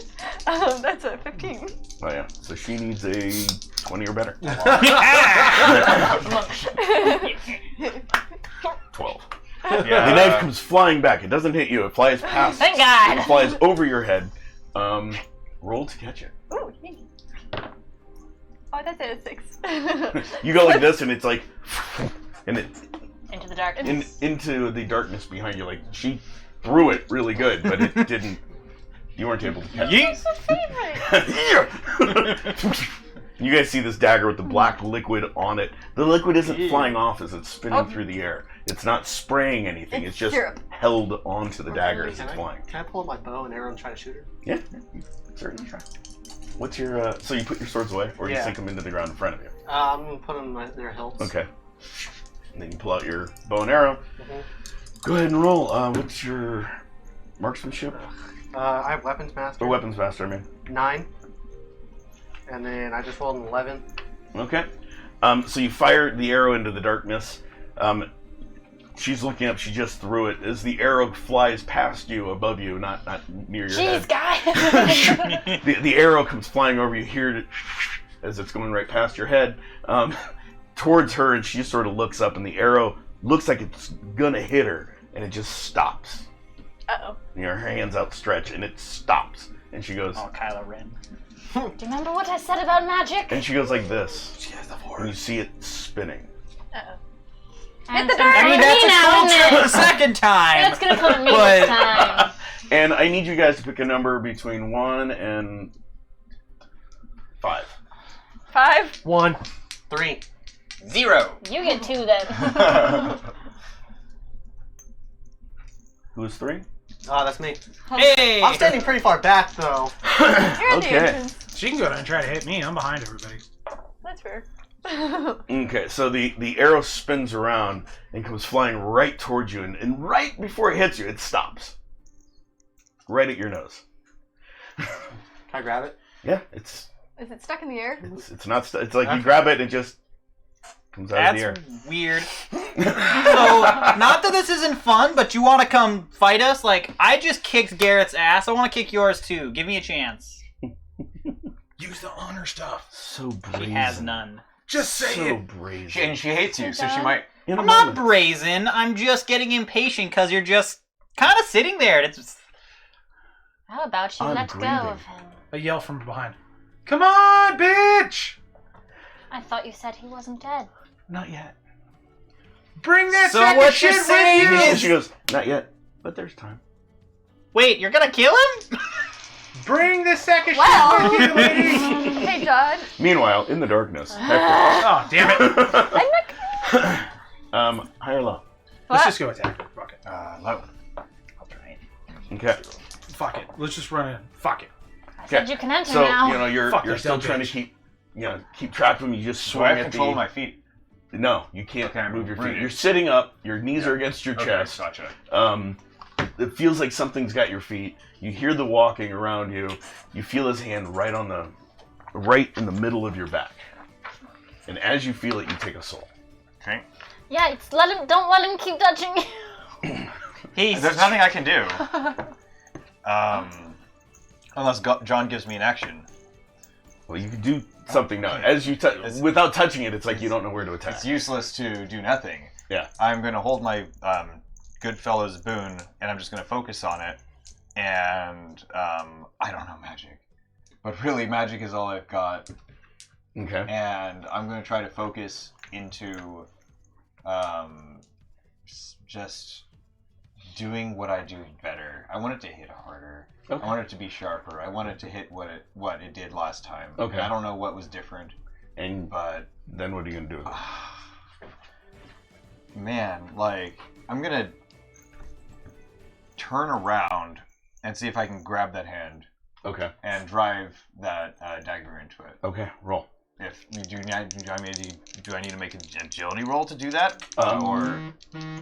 That's a 15. Oh yeah, so she needs a 20 or better. 12. Yeah. The knife comes flying back. It doesn't hit you. It flies past. Thank God. It flies over your head. Roll to catch it. Ooh, yay. Oh, that's a 6. You go like this, and it's like, and it Into the darkness. into the darkness behind you. Like she threw it really good, but it didn't. You weren't able to catch it. Favorite. You guys see this dagger with the black liquid on it. The liquid isn't flying off as it's spinning through the air. It's not spraying anything. It's just syrup. held onto the dagger as Can it's I- flying. Can I pull my bow and arrow and try to shoot her? Yeah, certainly try. What's your, so you put your swords away, or you Yeah. sink them into the ground in front of you? I'm gonna put them in their hilts. Okay. And then you pull out your bow and arrow. Mhm. Go ahead and roll. What's your marksmanship? I have weapons master. Or weapons master, I mean. 9. And then I just rolled an 11. Okay. So you fire the arrow into the darkness. She's looking up. She just threw it. As the arrow flies past you, above you, not near your Jeez, guy. head. The arrow comes flying over. You hear it as it's going right past your head towards her, and she just sort of looks up, and the arrow looks like it's gonna hit her, and it just stops. Uh-oh. And her hand's outstretched, and it stops. And she goes, Oh, Kylo Ren. Do you remember what I said about magic? and she goes like this. She has the force. And you see it spinning. Uh-oh. And the it's gonna dark. I mean, come at that's me a now, cool isn't trick it? the second time. It's gonna come at me But- this time. And I need you guys to pick a number between 1 and 5. 5. 1. 3. 0. You get 2 then. Who's 3? Oh, that's me. Hey! I'm standing pretty far back, though. You're at the Okay. entrance. She can go down and try to hit me. I'm behind everybody. That's fair. Okay, so the arrow spins around and comes flying right towards you, and right before it hits you, it stops. Right at your nose. Can I grab it? Yeah, it's Is it stuck in the air? it's not. It's like you grab it and it just comes out of the air. That's weird. So, not that this isn't fun, but you want to come fight us? Like, I just kicked Garrett's ass. I want to kick yours too. Give me a chance. Use the honor stuff. So brazen. She has none. Just say So it. brazen. And she hates you, so she might. In a I'm not moment. brazen. I'm just getting impatient because you're just kind of sitting there. It's How about you I'm let go grieving. of him? A yell from behind. Come on, bitch! I thought you said he wasn't dead. Not yet. Bring that So sack what of shit you're saying with you! is- She goes, not yet, but there's time. wait. You're gonna kill him? Bring the sack of Well. shit with you, lady! Hey, John. Meanwhile, in the darkness, Hector. Oh, damn it. I'm not. High or low? Let's What? just go attack her. Fuck it. Low. I'll try it. Okay. Fuck it. Let's just run in. Fuck it. I said you can enter So now. you know you're Fuck you're that still dumb trying bitch. to keep track of him. You just Do swing I have at control the. of my feet? No, you can't Okay, move your feet. bring it. You're sitting up. Your knees are against your Okay, chest. gotcha. It feels like something's got your feet. You hear the walking around you. You feel his hand right in the middle of your back. And as you feel it, you take a soul. Okay. Yeah, don't let him keep touching you. He's There's nothing I can do. Unless John gives me an action. Well, you can do something now. As you without touching it, it's like you don't know where to attack. It's useless to do nothing. Yeah. I'm going to hold my Goodfellas boon, and I'm just going to focus on it. And I don't know magic. But really, magic is all I've got. Okay. And I'm going to try to focus into just doing what I do better. I want it to hit harder. Okay. I want it to be sharper. I want it to hit what it did last time. Okay. And I don't know what was different, And but then what are you gonna do with it? man, like I'm gonna turn around and see if I can grab that hand Okay. and drive that dagger into it. Okay. Roll. If do I need to make an agility roll to do that, or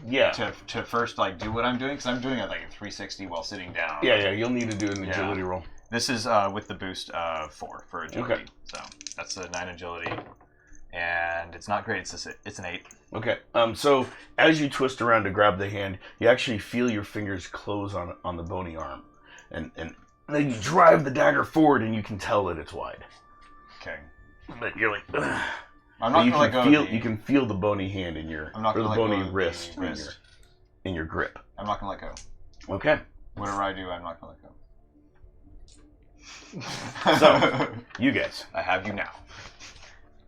Yeah. to first like do what I'm doing? Because I'm doing it like a 360 while sitting down. Yeah. You'll need to do an Yeah. agility roll. This is with the boost 4 for agility. Okay. So that's a 9 agility, and it's not great. It's an 8. Okay. So as you twist around to grab the hand, you actually feel your fingers close on the bony arm, and then you drive the dagger forward, and you can tell that it's wide. Okay. But you're like, ugh. I'm But not you gonna let can go. feel of the, you can feel the bony hand in your I'm not or gonna the let go bony of the wrist, wrist. in your grip. I'm not gonna let go. Okay. Whatever I do, I'm not gonna let go. So you guys. I have you now.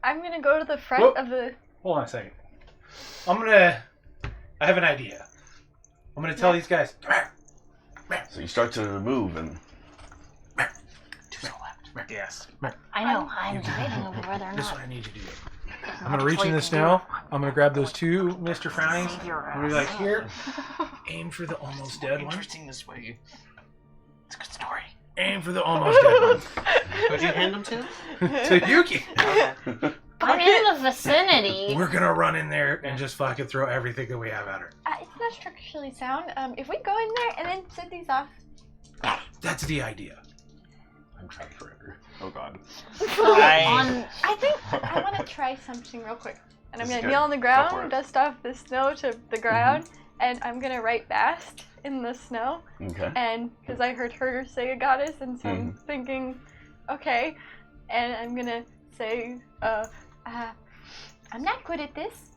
I'm gonna go to the front Whoop. of the. Hold on a second. I have an idea. I'm gonna tell these guys. So you start to move, and Yes. I know. I'm debating over whether or This is not. what I need you to do. I'm gonna reach in the snow. I'm gonna grab those two Mr. Frownies. I'm gonna be like, here, aim for the almost dead one. this way. It's a good story. Aim for the almost dead one. Who'd you hand them to? To Yuki. I'm in the vicinity. We're gonna run in there and just fucking throw everything that we have at her. It's not structurally sound. If we go in there and then set these off. That's the idea. I'm trying forever. Oh god. On I think I want to try something real quick. And I'm This is gonna good. kneel on the Go for ground, it. dust off the snow to the ground, and I'm gonna write Bast in the snow. okay. And because I heard her say a goddess, and so I'm thinking, okay. And I'm gonna say, I'm not good at this,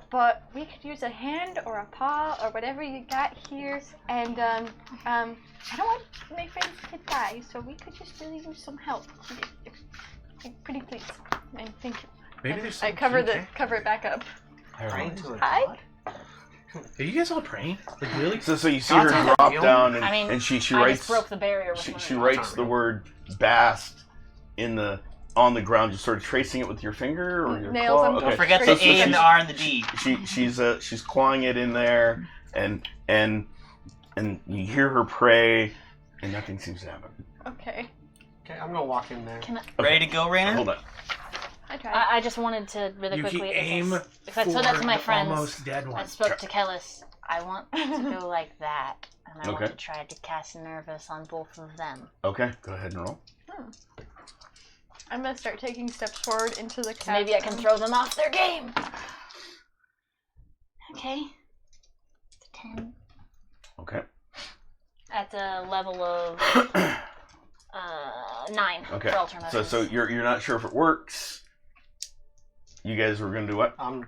but we could use a hand or a paw or whatever you got here. And I don't want my friends to die, so we could just really use some help. Pretty please, and thank you. Maybe And there's I some cover future. cover it back up. Praying to a Hi. god? Are you guys all praying? Like really? So you see God's her not drop real. down, and, I mean, and she I just writes broke the barrier with she my writes the word Bast on the ground, just sort of tracing it with your finger or your Nails claw. them. Don't Okay. forget So the A and the R and the D. She's clawing it in there, and and you hear her pray, and nothing seems to happen. Okay. Okay, I'm gonna walk in there. Can I, Ready to go, Rainer? Hold on. I tried. I just wanted to really Yuki, quickly. aim If I told that to my for the friends, almost dead I one. spoke to Kellis. I want to go like that, and I Okay. want to try to cast Nervous on both of them. Okay, go ahead and roll. I'm gonna start taking steps forward into the chasm. Maybe I can throw them off their game. Okay. 10. Okay. At a level of 9 Okay. for alternatives. So you're not sure if it works. You guys were gonna do what? I'm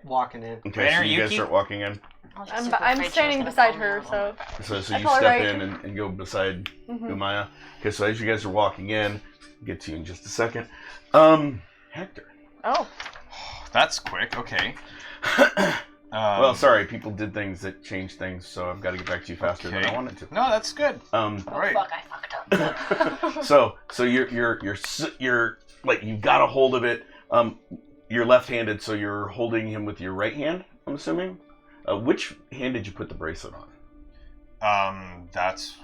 walking in. Okay, Rainer, so you guys Yuki? start walking in. I was just I'm, super I'm afraid she was standing gonna beside call me her, out. so. So That's you all step right. in and go beside Mhm. Umaya. Okay, so as you guys are walking in, get to you in just a second. Hector. Oh. That's quick. Okay. Well, sorry, people did things that changed things, so I've got to get back to you faster than Okay. I wanted to. No, that's good. Oh, Right. fuck, I fucked up. So you're like you've got a hold of it. You're left-handed, so you're holding him with your right hand. I'm assuming. Which hand did you put the bracelet on? That's.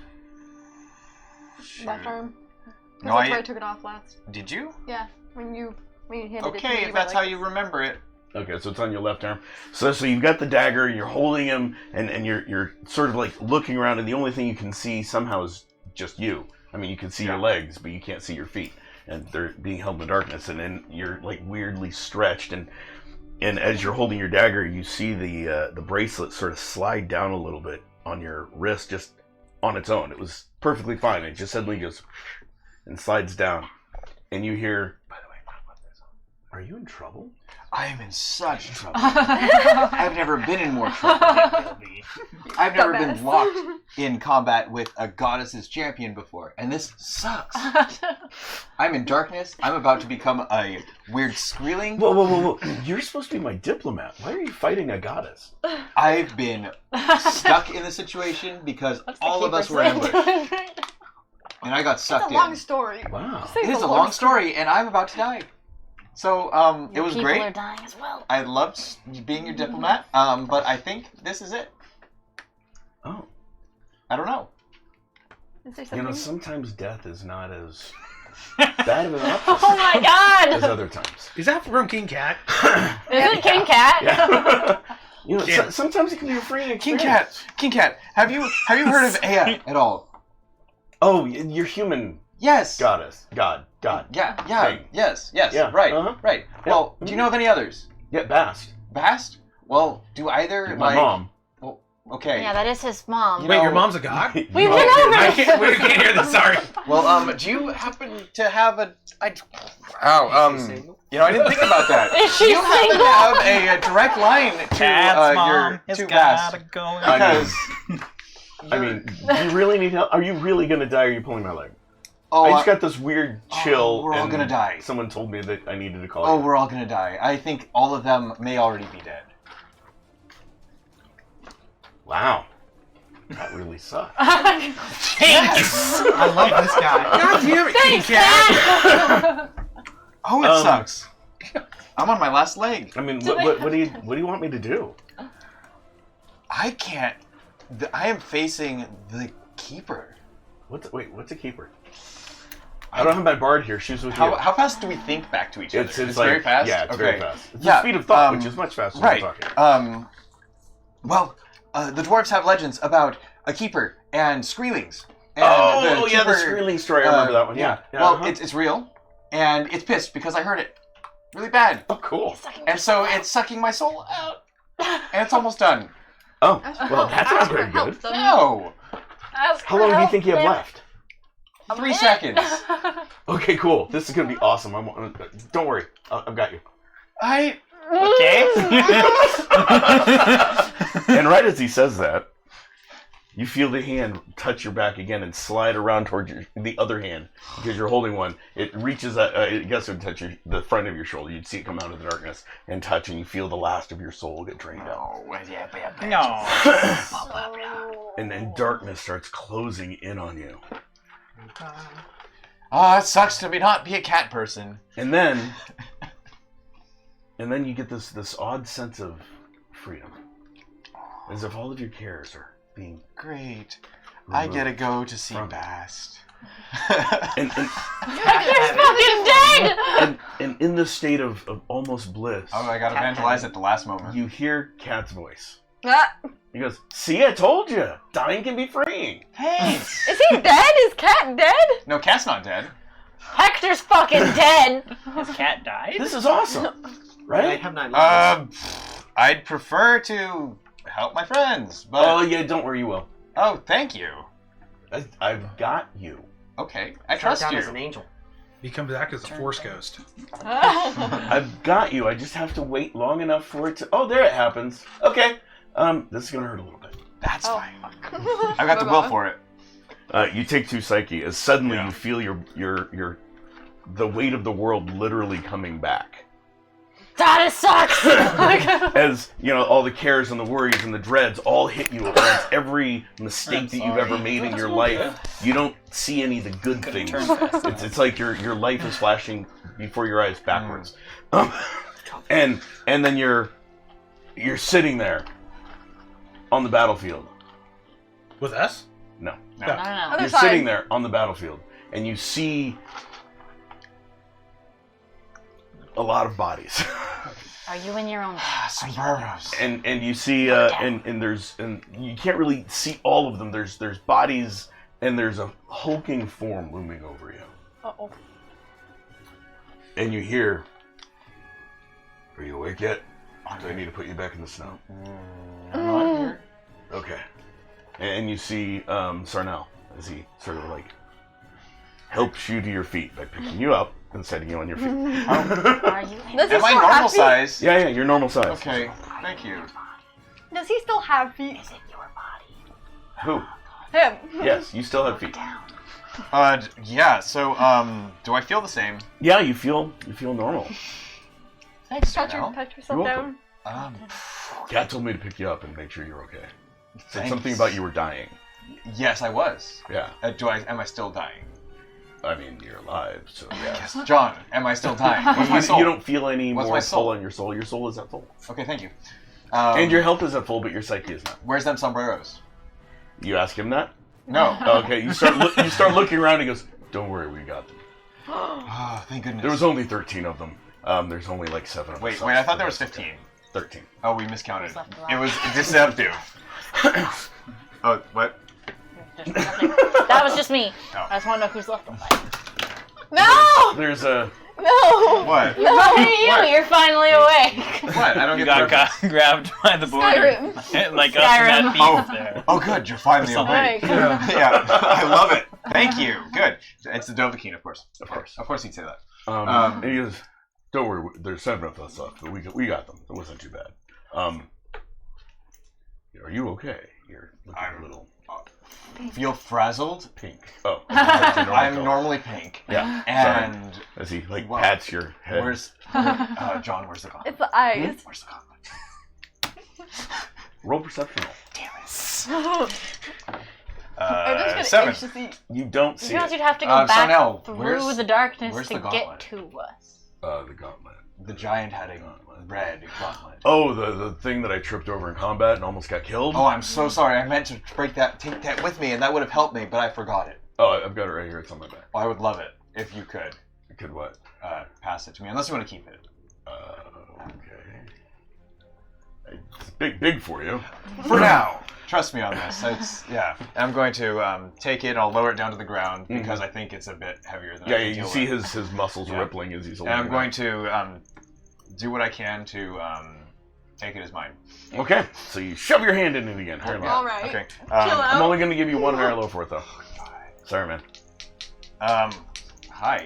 Left arm. Because No, that's where I took it off last. Did you? Yeah. When you handed it to me. Okay, you if were that's like, how you remember it. Okay, so it's on your left arm. So you've got the dagger, you're holding him, and you're sort of like looking around, and the only thing you can see somehow is just you. I mean, you can see your legs, but you can't see your feet, and they're being held in the darkness. And then you're like weirdly stretched, and as you're holding your dagger, you see the bracelet sort of slide down a little bit on your wrist, just on its own. It was perfectly fine. It just suddenly goes and slides down, and you hear, by the way, are you in trouble? I am in such trouble. I've never been in more trouble. I've never been Dumbass. locked in combat with a goddess's champion before, and this sucks. I'm in darkness. I'm about to become a weird squealing. Whoa. You're supposed to be my diplomat. Why are you fighting a goddess? I've been stuck in the situation because all of us were ambushed, and I got It's sucked a long in. story. Wow. Say It it's is a long story, and I'm about to die. So, it Your was people great. are dying as well. I loved being your diplomat, but I think this is it. Oh. I don't know. Is there You something? know, sometimes death is not as bad of an option Oh my as god! other times. Is that from King Cat? Is it King Cat? Yeah. You know, Yeah. sometimes it can be a freeing King experience. Cat, have you heard of Aya at all? Oh, you're human Yes. goddess. God. Yeah, Thing. yes, Yeah, right, uh-huh. right. Well, do you know of any others? Yeah, Bast. Bast? Well, do either My mom. Okay. Yeah, that is his mom. You Wait, know- your mom's a god? We've Oh, been over I this. can't, we can't hear this, sorry. Well, do you happen to have a? You know, I didn't think about that. Is Do she you happen to single? have a direct line to Cat's mom your has to gotta Bast? go. Because I mean, do you really need help? Are you really gonna die, or are you pulling my leg? oh, I just got this weird chill. we're all and gonna die. Someone told me that I needed to call oh, you. we're all gonna die. I think all of them may already be dead. Wow. That really sucks. Thanks! I love this guy. God damn it, King Thanks, Cat! Cat! Oh, it sucks. I'm on my last leg. I mean, what do you want me to do? I can't. I am facing the keeper. What's a keeper? I don't have my bard here. She's with you. How fast do we think back to each other? It's It's like, very fast. Yeah, it's okay. very fast. It's Yeah, the speed of thought, um, which is much faster Right. than talking. Well, the dwarves have legends about a keeper and Skreelings. And Oh, yeah, the keeper, Skreeling story. I remember that one. Yeah. Well, uh-huh. it's real, and it's pissed because I heard it really bad, Oh, cool. and so it's sucking my soul out, and it's almost done. Oh, Ask for well, help. that's not Ask for very help, good. though. No, How long do you think you have left? 3 seconds. Okay, cool. This is gonna be awesome. Don't worry, I've got you. Okay. And right as he says that, you feel the hand touch your back again and slide around towards the other hand because you're holding one. It reaches, I guess it would touch the front of your shoulder. You'd see it come out of the darkness and touch, and you feel the last of your soul get drained out. No. And then darkness starts closing in on you. Oh, it sucks to not be a cat person. And then you get this odd sense of freedom, as if all of your cares are being Great. I get to removed. go to see from- Bast. And, You're fucking dead! and in this state of almost bliss, Oh, I gotta evangelize at the last moment. you hear Cat's voice. Ah, He goes, "See, I told you, dying can be freeing." Thanks. is he dead? Is Cat dead? No, Cat's not dead. Hector's fucking dead! His cat died? This is awesome, I right? have not known this. I'd prefer to help my friends, but Oh yeah, don't worry, you will. oh, thank you. I've got you. Okay, I Shot trust down you. as an angel. He comes back as a force ghost. I've got you. I just have to wait long enough for it to. Oh, there it happens. Okay. This is gonna hurt a little bit. That's Oh, fine. I've got the will for it. You take 2 psyche as suddenly Yeah. you feel your the weight of the world literally coming back. That sucks! As you know, all the cares and the worries and the dreads all hit you at once. Every mistake that you've ever made in your life, you don't see any of the good things. It's like your life is flashing before your eyes backwards. And then you're sitting there on the battlefield. With us? No. I don't know. Other You're side. sitting there on the battlefield, and you see a lot of bodies. Are you in your own? Sombreros. and you see and you can't really see all of them. There's bodies, and there's a hulking form looming over you. Uh-oh. And you hear, "Are you awake yet? Do I need to put you back in the snow?" I'm not here. Okay. And you see Sarnell as he sort of like helps you to your feet by picking you up and setting you on your feet. Are you in? Does he Am I still normal have feet? size? Yeah, you're normal size. Okay, thank you. Does he still have feet? Is it your body? Who? Him. Yes, you still have feet. Yeah, so, do I feel the same? Yeah, you feel normal. Thanks, Touch Darnell. yourself You're down. welcome. Cat told me to pick you up and make sure you're okay. Said Thanks. something about you were dying. Yes, I was. Yeah. Am I still dying? I mean, you're alive, so yeah. John, am I still dying? What's my soul? You don't feel any What's more my pull soul? on your soul. Your soul is at full. Okay, thank you. And your health is at full, but your psyche is not. Where's them sombreros? You ask him that? No. Okay, you start looking around and he goes, "Don't worry, we got them. Oh, thank goodness. There was only 13 of them. There's only like 7 of us. Wait, I thought there was 15. 13. Oh, we miscounted. Left It was deceptive. Oh, what? That was just me. Oh. I just want to know who's left alive. No! There's a... No! What? No! You, you're finally awake. What? I don't You get got the grabbed by the border. Skyrim. Like us and that Oh. thief there. Oh, good. You're finally awake. Alright. Yeah, I love it. Thank you. Good. It's the Dovahkiin, of course. Of course. Of course he'd say that. and he goes, "Don't worry, there's 7 of us left, but we got them. It wasn't too bad. Are you okay? You're looking a little Feel frazzled? pink. Oh. that's your normal I'm color. normally pink. Yeah. And As he like Wow. pats your head. where's John? Where's the gauntlet? It's the eyes. Where's the gauntlet? Roll perception. I'm just gonna 7. itch to see. You don't see Because it. you'd have to go back Sarnell, through where's- the darkness where's to the get gauntlet? to us. The gauntlet. The giant had a red gauntlet. Oh, the thing that I tripped over in combat and almost got killed? Oh, I'm so sorry. I meant to take that with me, and that would have helped me, but I forgot it. Oh, I've got it right here. It's on my back. Oh, I would love it if you could Could what? pass it to me, unless you want to keep it. Okay. It's big for you. For now. Trust me on this. Yeah. I'm going to take it and I'll lower it down to the ground because I think it's a bit heavier than I Yeah, can you deal see with. his muscles Yeah. rippling as he's And holding I'm it going out. to do what I can to take it as mine. Okay, so you shove your hand in it again. Higher low. Alright. Okay. Chill out. I'm only going to give you 1 higher low for it, though. Sorry, man. Hi.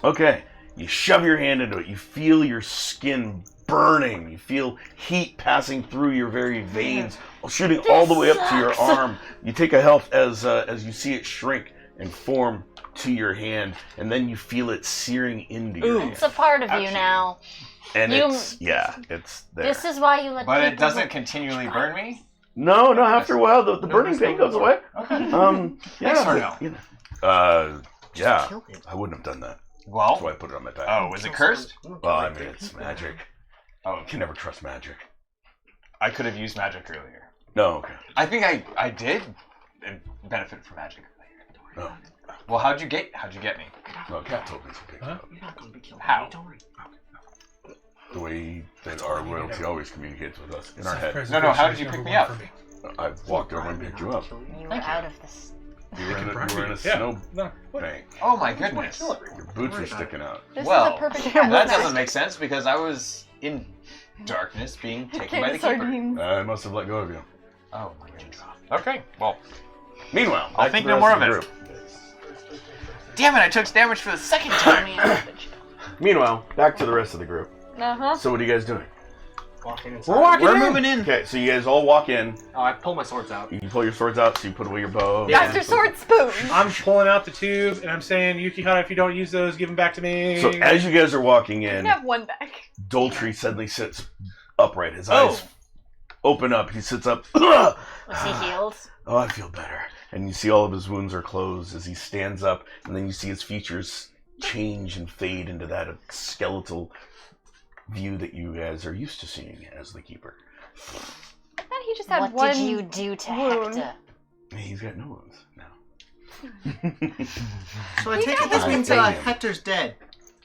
Okay, you shove your hand into it. You feel your skin burning. You feel heat passing through your very veins, shooting all the way up to your arm. You take a health as you see it shrink and form to your hand, and then you feel it searing into your hand. It's a part of you now. And you- it's there. This is why you let But it people doesn't continually burn me? No, after a while the No, burning that's pain not goes away. Okay. Yeah, Thanks, but, Sarnell. you know, yeah, kill him. I wouldn't have done that. That's why I Well, put it on my back. oh, is it cursed? Well, I mean, it's magic. Oh, You can never trust magic. I could have used magic earlier. No, okay. I think I did benefit from magic. No. Well, how'd you get me? No, Cat told me to pick it up. You're not gonna be killed. How? Don't worry. The way that our royalty always communicates with us in our head. No, how did you pick me up? I walked over and picked you up. You were out of this. You were in a Yeah. snow No. bank. Oh my goodness. Your boots were sticking out. This Well, is a perfect that doesn't make sense because I was in darkness being taken by the keeper. sardines. I must have let go of you. Oh my goodness. Okay, well, Meanwhile, I'll back think to the no rest more of of the it. group. damn it! I took damage for the second time. Meanwhile, back to the rest of the group. Uh-huh. So what are you guys doing? Walking inside. We're walking We're in. moving in. Okay, so you guys all walk in. Oh, I pull my swords out. You pull your swords out, so you put away your bow. Yeah. Master Sword Spoon. I'm pulling out the tube and I'm saying, Yukihara, if you don't use those, give them back to me. So as you guys are walking You in, can have one back. Doltree suddenly sits upright. His eyes open up. He sits up. Oh, Was he healed? I feel better. And you see all of his wounds are closed as he stands up, and then you see his features change and fade into that skeletal view that you guys are used to seeing as the keeper. I thought he just had What one. did you do to wound. Hector? He's got no wounds now. So I take it this I means thank him. Hector's dead.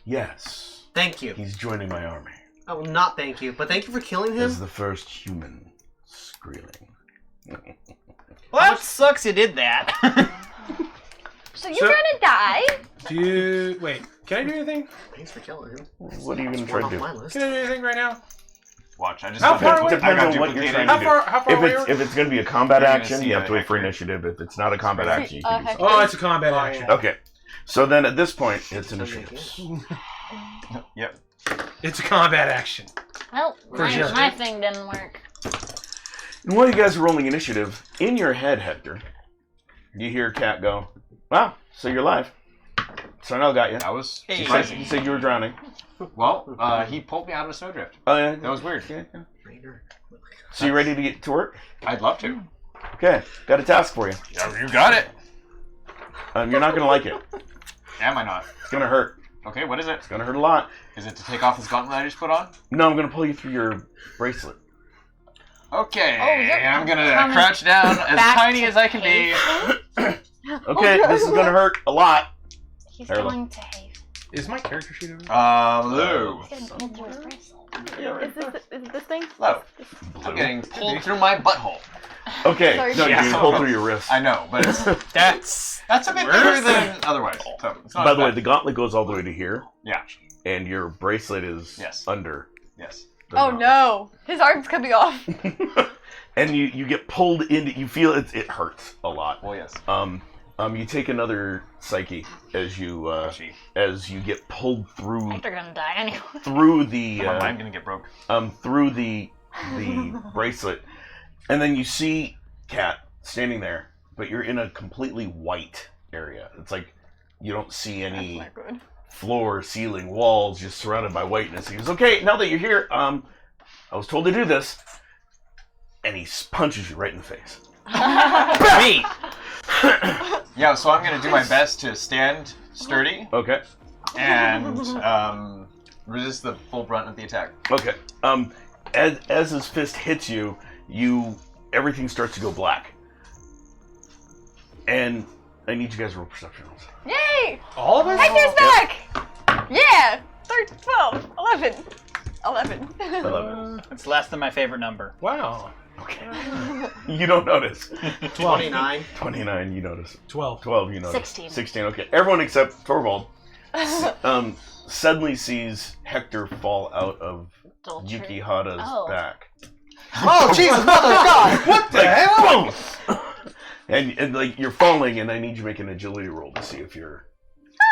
Yes, Thank you. he's joining my army I will not thank you, but thank you for killing him. as the first human squealing. Well, that sucks you did that. So you're So- gonna die? Wait, can I do anything? Thanks for killing him. What are you going to One try off to my do? list. Can I do anything right now? Watch, I just How got far dupli- away- I got Depends on what you're duplicated. trying to How far away are we? If it's going to be a combat You're gonna action, see you have to a wait for Hector. initiative. If it's not a combat See, action, you can do Hector. something. Oh, it's a combat action. Okay. So then at this point, it's initiatives. Yep. It's a combat action. Well, For sure. my thing didn't work. And while you guys are rolling initiative, in your head, Hector, you hear Cat go, "Wow, so you're alive. Sarnell got you. That was Hey. surprising. You said you were drowning. Well, he pulled me out of a snowdrift. Oh, yeah. That was weird. Yeah, yeah. So you ready to get to work? I'd love to. Okay, got a task for you. Yeah, you got it. You're not going to like it. Am I not? It's going to hurt. Okay, what is it? It's going to hurt a lot. Is it to take off this gauntlet I just put on? No, I'm going to pull you through your bracelet. Okay, Oh, you're I'm gonna coming crouch down as back tiny to as I can be. Okay, this is going to hurt a lot. He's There we go. going to hate. Is my character sheet over? Lou. He's getting pulled through his bracelet. Is this thing? Hello. I'm getting pulled through my butthole. Okay, Sorry. no, you're Yeah. getting pulled through your wrist. I know, but it's, That's that's a bit better than otherwise. So it's not By the way, bad. the gauntlet goes all the way to here, Yeah. and your bracelet is Yes. Yes. the Oh gauntlet. no, his arm's coming off. And you get pulled into. You feel it hurts a lot. Well, yes. You take another psyche as you Gee. get pulled through Hector gonna die anyway. through the My mind gonna get broke. through the bracelet, and then you see Cat standing there, but you're in a completely white area. It's like you don't see any Not good. floor, ceiling, walls, just surrounded by whiteness. He goes, "Okay, now that you're here, I was told to do this," and he punches you right in the face. me. Yeah, so I'm gonna do my best to stand sturdy Okay. and resist the full brunt of the attack. Okay. As his fist hits you, everything starts to go black. And I need you guys to roll perception rolls. Yay! All of us? Hector's back! Yeah! 13, 12, 11. 11. 11. It's less than my favorite number. Wow. Okay. You don't notice. 29. 29, you notice. 12. 12, you notice. 16. 16, okay. Everyone except Torvald suddenly sees Hector fall out of Dolce. Yukihara's Oh. back. Oh, Jesus, mother of God! What the hell? and like you're falling, and I need you to make an agility roll to see if you're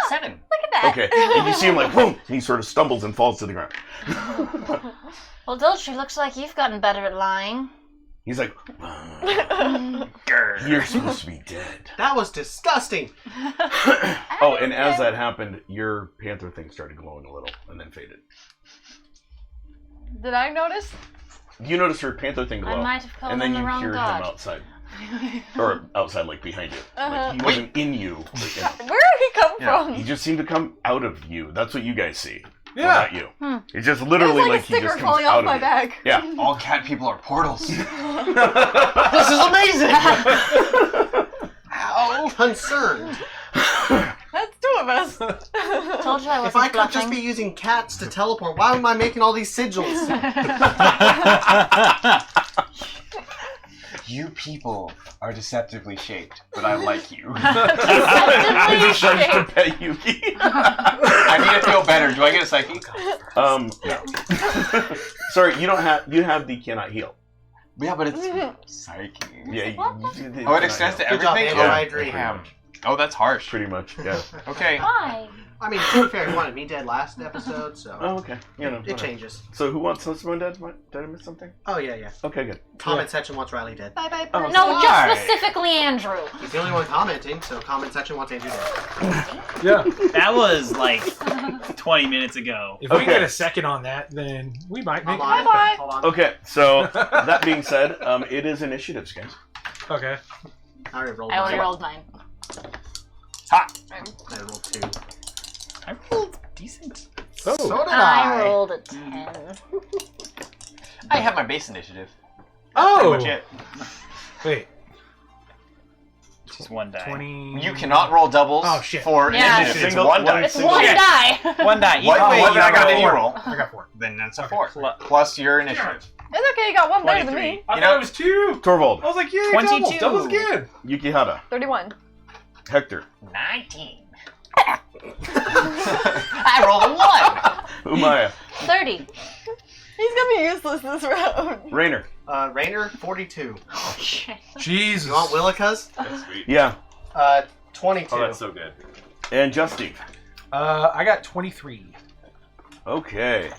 7. Look at that. okay. And you see him like boom, and he sort of stumbles and falls to the ground. Well, Dolce, looks like you've gotten better at lying. He's like, you're supposed to be dead. That was disgusting. Oh, and as that happened, your panther thing started glowing a little and then faded. Did I notice? You noticed her panther thing glow, I might have called and then him the you wrong hear god. him outside. Or outside, like behind you. Uh-huh. Like, he wasn't in you. Like, Where did he come Yeah, from? he just seemed to come out of you. That's what you guys see. Well, Yeah. not you. It's just literally It's like a he sticker just comes falling out off of my you. back. Yeah. All cat people are portals. This is amazing. Ow. Concerned. That's two of us. Told you I If wasn't I could just bluffing. be using cats to teleport, why am I making all these sigils? You people are deceptively shaped, but I like you. As he starts to pet Yuki. I need to feel better. Do I get a psyche? No. Sorry, you don't have. You have the cannot heal. Yeah, but it's psyche. Yeah. Oh, it extends to Good job, everything? Andrew. Oh, I agree. damn. Oh, that's harsh. Pretty much. Yeah. Okay. Why? I mean, to be fair, he wanted me dead last episode, so Oh, okay. You know. it whatever. changes. So who wants someone dead? Did I miss something? Oh, yeah. Okay, good. Comment section wants Riley dead. Bye bye. Oh, bird. No, Why? just specifically Andrew. He's the only one commenting, so comment section wants Andrew dead. Yeah. That was like 20 minutes ago. If we Okay. get a second on that, then we might make Hold it. on. Bye-bye. Hold on. Okay, so that being said, it is initiatives, guys. Okay. I already rolled I only mine. rolled 9. I rolled 2. I rolled decent. Oh. So did I rolled a 10. I have my base initiative. Oh. Pretty much it. Wait. Just one die. 20. You cannot roll doubles Oh, shit. for Yeah. initiative. It's Single- one one die. It's one Yeah. die. One die. What, Either way, what you I got roll. did you roll? I got 4. Then that's a Okay. 4. Plus your initiative. It's okay. You got one better than 23. me. I You thought know- it was 2. Torvald, I was like, yeah, 22. doubles good. Yukihara, 31. Hector, 19. I rolled a 1. Umaya, 30. He's gonna be useless this round. Rainer. Rainer, 42. Shit. Jesus. You want Willikers? Yeah, 22. Oh, that's so good. and Justy. I got 23. Okay.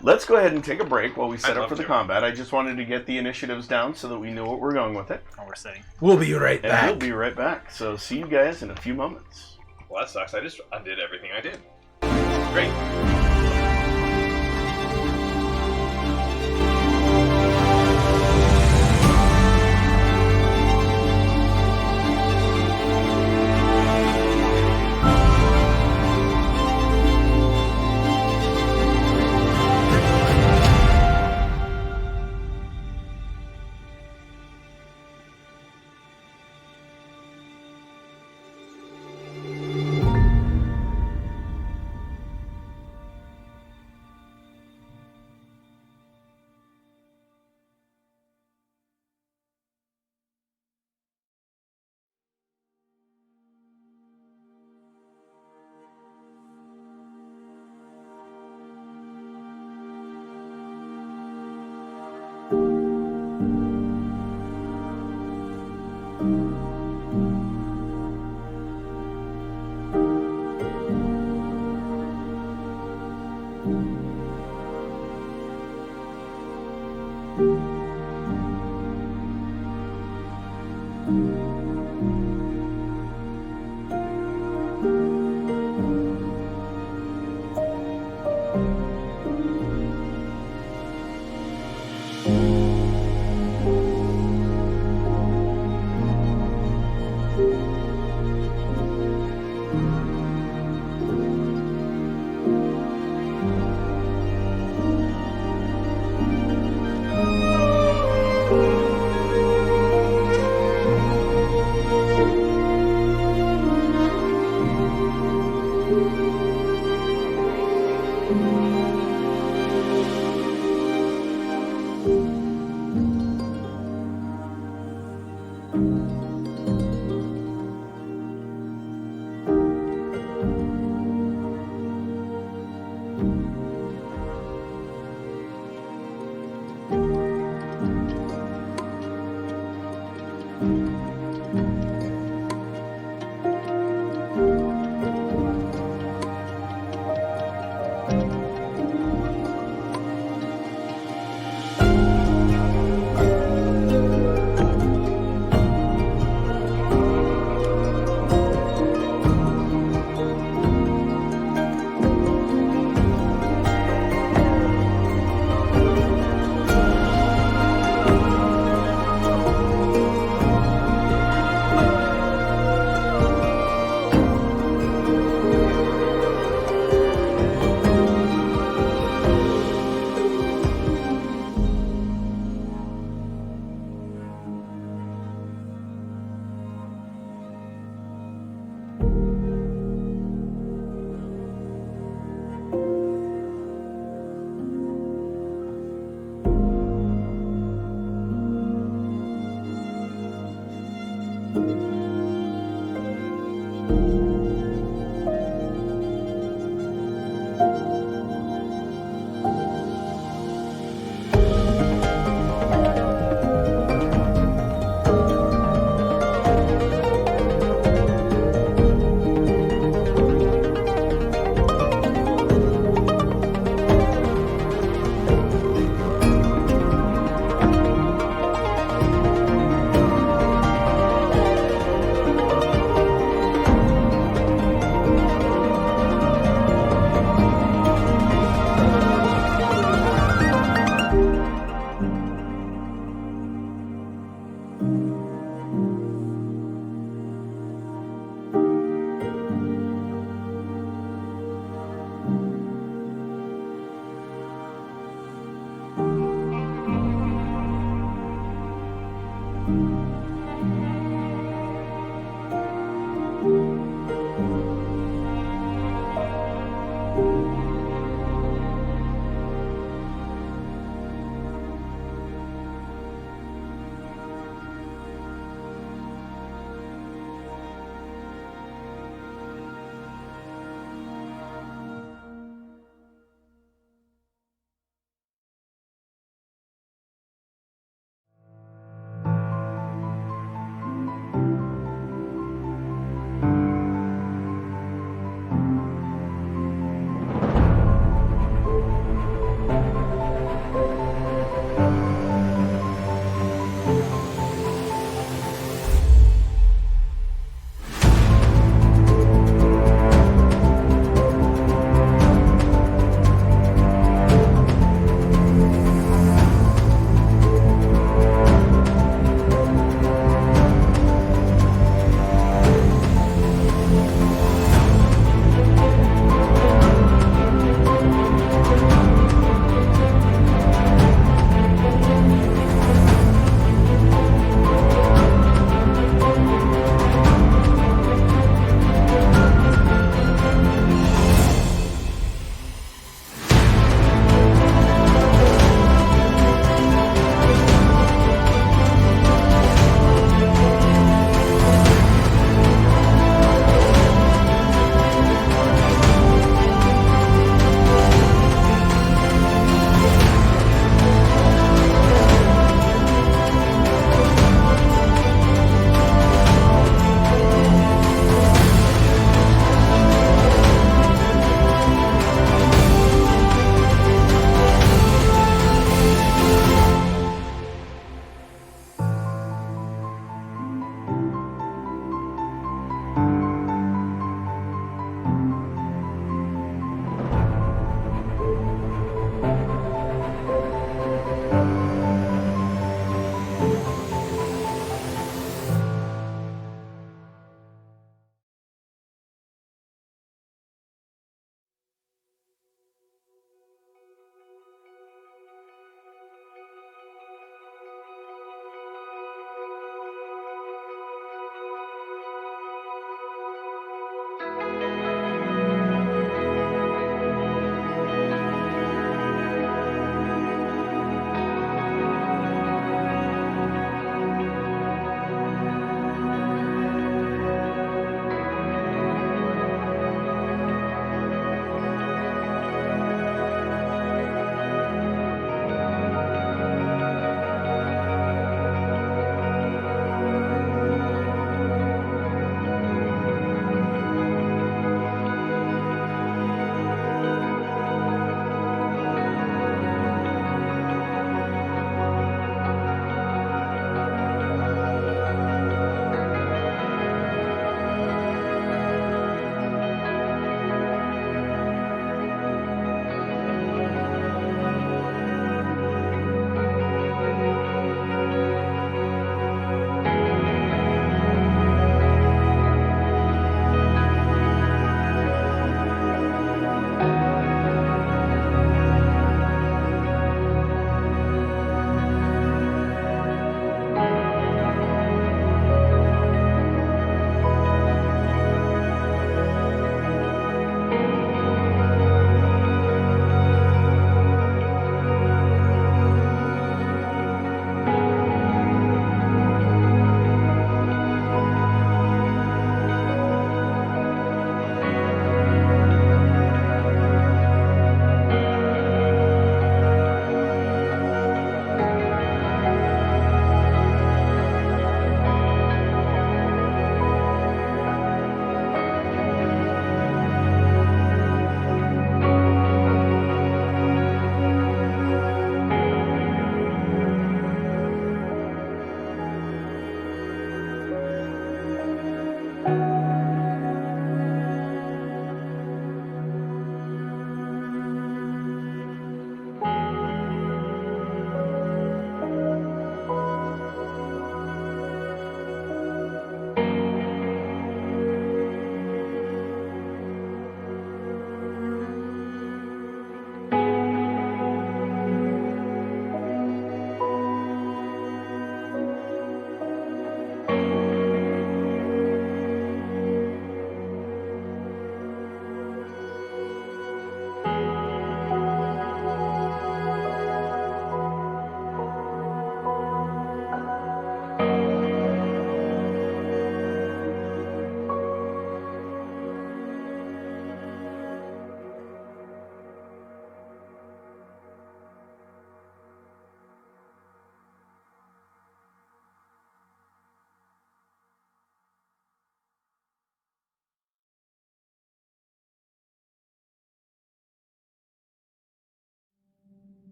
Let's go ahead and take a break while we set I'd up love for the to. combat. I just wanted to get the initiatives down so that we know what we're going with it. Oh, we're setting. We'll be right And we'll be right back. So see you guys in a few moments. Well, that sucks. I did everything I did. Great.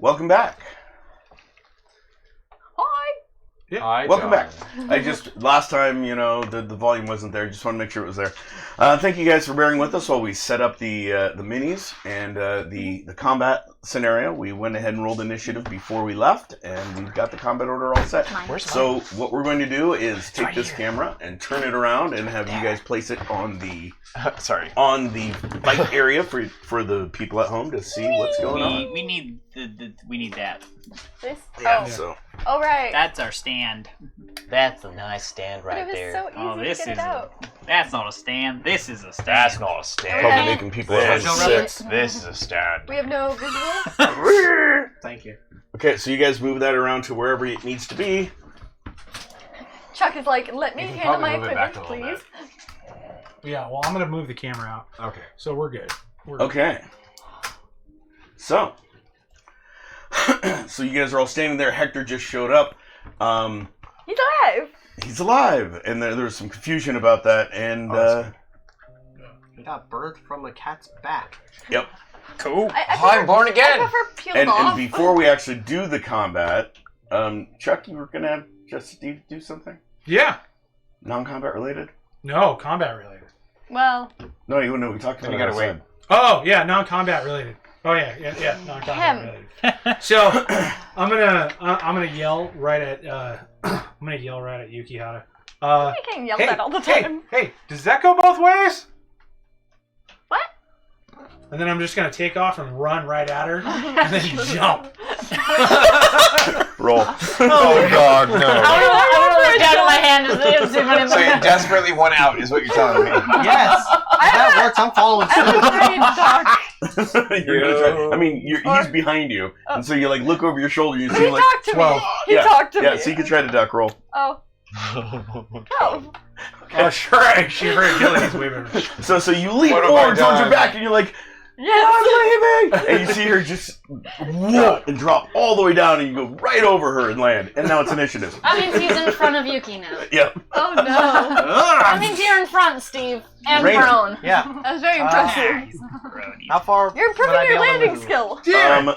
welcome back. Hi. Hi, Welcome John. back. I just, last time, the volume wasn't there. Just want to make sure it was there. Thank you guys for bearing with us while we set up the minis and the combat scenario. We went ahead and rolled initiative before we left, and we've got the combat order all set. So what we're going to do is take this camera and turn it around and have you guys place it on the fight area for the people at home to see what's going on. We need we need that. This? Yeah, Oh. so Oh, right. That's our stand. That's a nice stand But right it was there. so easy Oh, to this get it is out. That's not a stand. This is a stand. That's not a stand. probably Okay. making people at This, home Joe sick. this is a stand. We have no visual. Thank you. Okay, so you guys move that around to wherever it needs to be. Chuck is like, let me You can handle my probably move it back equipment, a little please. Yeah, well, I'm going to move the camera out. Okay. So we're good. We're good. Okay. So. So you guys are all standing there. Hector just showed up. He's alive. He's alive. And there was some confusion about that. And, He got birthed from a cat's back. yep. Cool. I'm born I again. prefer peeled And off. before we actually do the combat, Chuck, you were going to have just Steve do something? Yeah. Non-combat related? No, combat related. Well, No, you wouldn't know. We talked about You it gotta outside. wait. Oh, yeah, non-combat related. Oh, yeah, non-combat Him. related. So, I'm gonna yell right at Yukihara. I can't yell that all the time. Hey, does that go both ways? What? And then I'm just gonna take off and run right at her, and then jump. Roll. Oh God, no. I would look down at my hand and see if anyone. So you desperately want out, is what you're telling me. Yes! If that works, I'm following I'm suit. afraid, Doc. You're gonna try. I mean, he's behind you, and so you like look over your shoulder. You see He like talked to 12. me. He yeah, talked to yeah. me. So you can try to duck roll. Oh. Go. Oh, sure, actually, her agility's way better. So you leap What have I forward towards her done? back, and you're like, Yes. "I'm leaving!" And you see her just whoa, and drop all the way down, and you go right over her and land. And now it's initiative. That means he's in front of Yuki now. Yep. Oh no. That means you're in front, Steve, and Rainer. prone. Yeah. That was very impressive. How far? You're would improving I be your able to landing move? skill.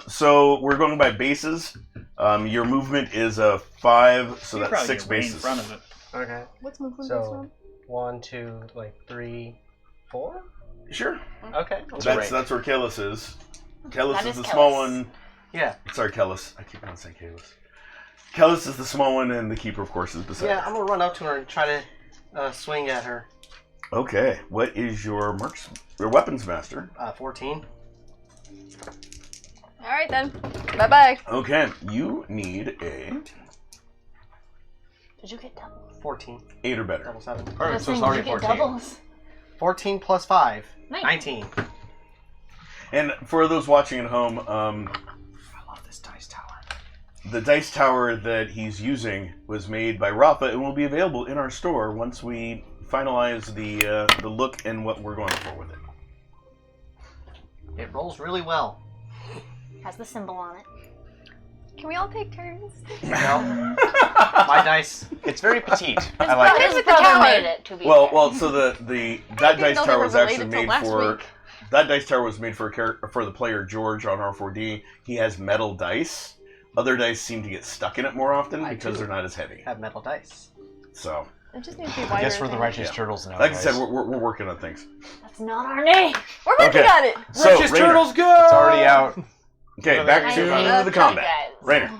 So we're going by bases. Your movement is a 5, so that's 6 in bases. front of it. Okay. What's movement So, 1, 2, 3, 4? Sure. Okay. That's where Kalis is. Kalis That is is the small Kalis. one. Yeah. Sorry, Kalis. I keep on saying Kalis. Kalis is the small one, and the keeper, of course, is beside Yeah, her. I'm gonna run up to her and try to swing at her. Okay, what is your weapons master? 14. All right then. Bye bye. Okay, you need a Did you get doubles? 14. 8 or better. Double 7. Alright, so it's Did already you get 14. doubles? 14 plus 5. Nice. 19. And for those watching at home, I love this dice tower. the dice tower that he's using was made by Rafa and will be available in our store once we finalize the look and what we're going for with it. It rolls really well. Has the symbol on it. Can we all take turns? Well, my dice. It's very petite. His I like brother, it. his with the brother tower. made it, to be Well, fair. well. So that didn't dice know they tower were was actually related till made last for week. that dice tower was made for the player George on R4D. He has metal dice. Other dice seem to get stuck in it more often I because do. they're not as heavy. Have metal dice. So, It just needs to be wider. I guess we're the than- righteous Yeah. turtles now. like I guys. said, we're working on things. That's not our name. We're working Okay. on it. So, Righteous Rainer. turtles go! It's already out. Okay, back I to love the you combat. guys. Rainer. Check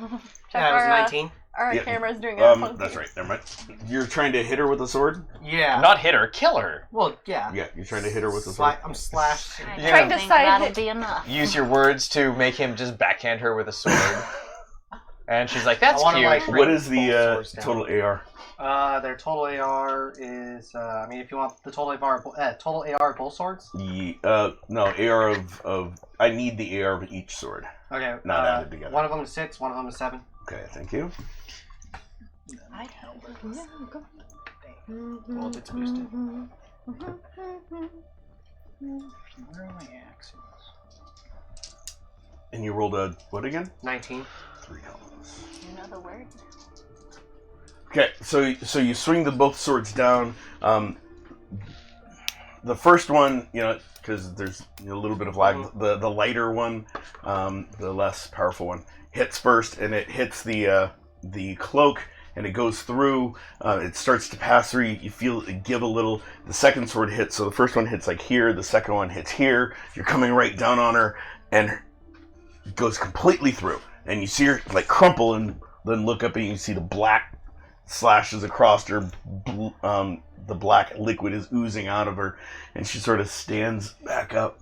Yeah, it was our, 19. our Yeah. camera's doing a funky. That's right. Never mind. You're trying to hit her with a sword? Yeah. Not hit her, kill her. Well, yeah. Yeah, you're trying to hit her with a sword. I'm slashed. I Yeah. Trying don't to think side that'll hit. be enough. Use your words to make him just backhand her with a sword. And she's like, that's I wanna, cute. like, What is the Both swords down. total AR? Their total AR is, I mean, if you want the total AR, of both swords. No, AR of. I need the AR of each sword. Okay. Not added together. One of them is 6, one of them is 7. Okay, thank you. I'd help. Well, if it's boosted. Where are my axes? And you rolled a what again? 19. 3 helmets. You know the word? Okay, so you swing both swords down. the first one, because there's a little bit of lag. The lighter one, the less powerful one, hits first, and it hits the cloak, and it goes through. It starts to pass through. You feel it give a little. The second sword hits. So the first one hits like here. The second one hits here. You're coming right down on her, and it goes completely through. And you see her like crumple, and then look up, and you see the black slashes across her. The black liquid is oozing out of her, and she sort of stands back up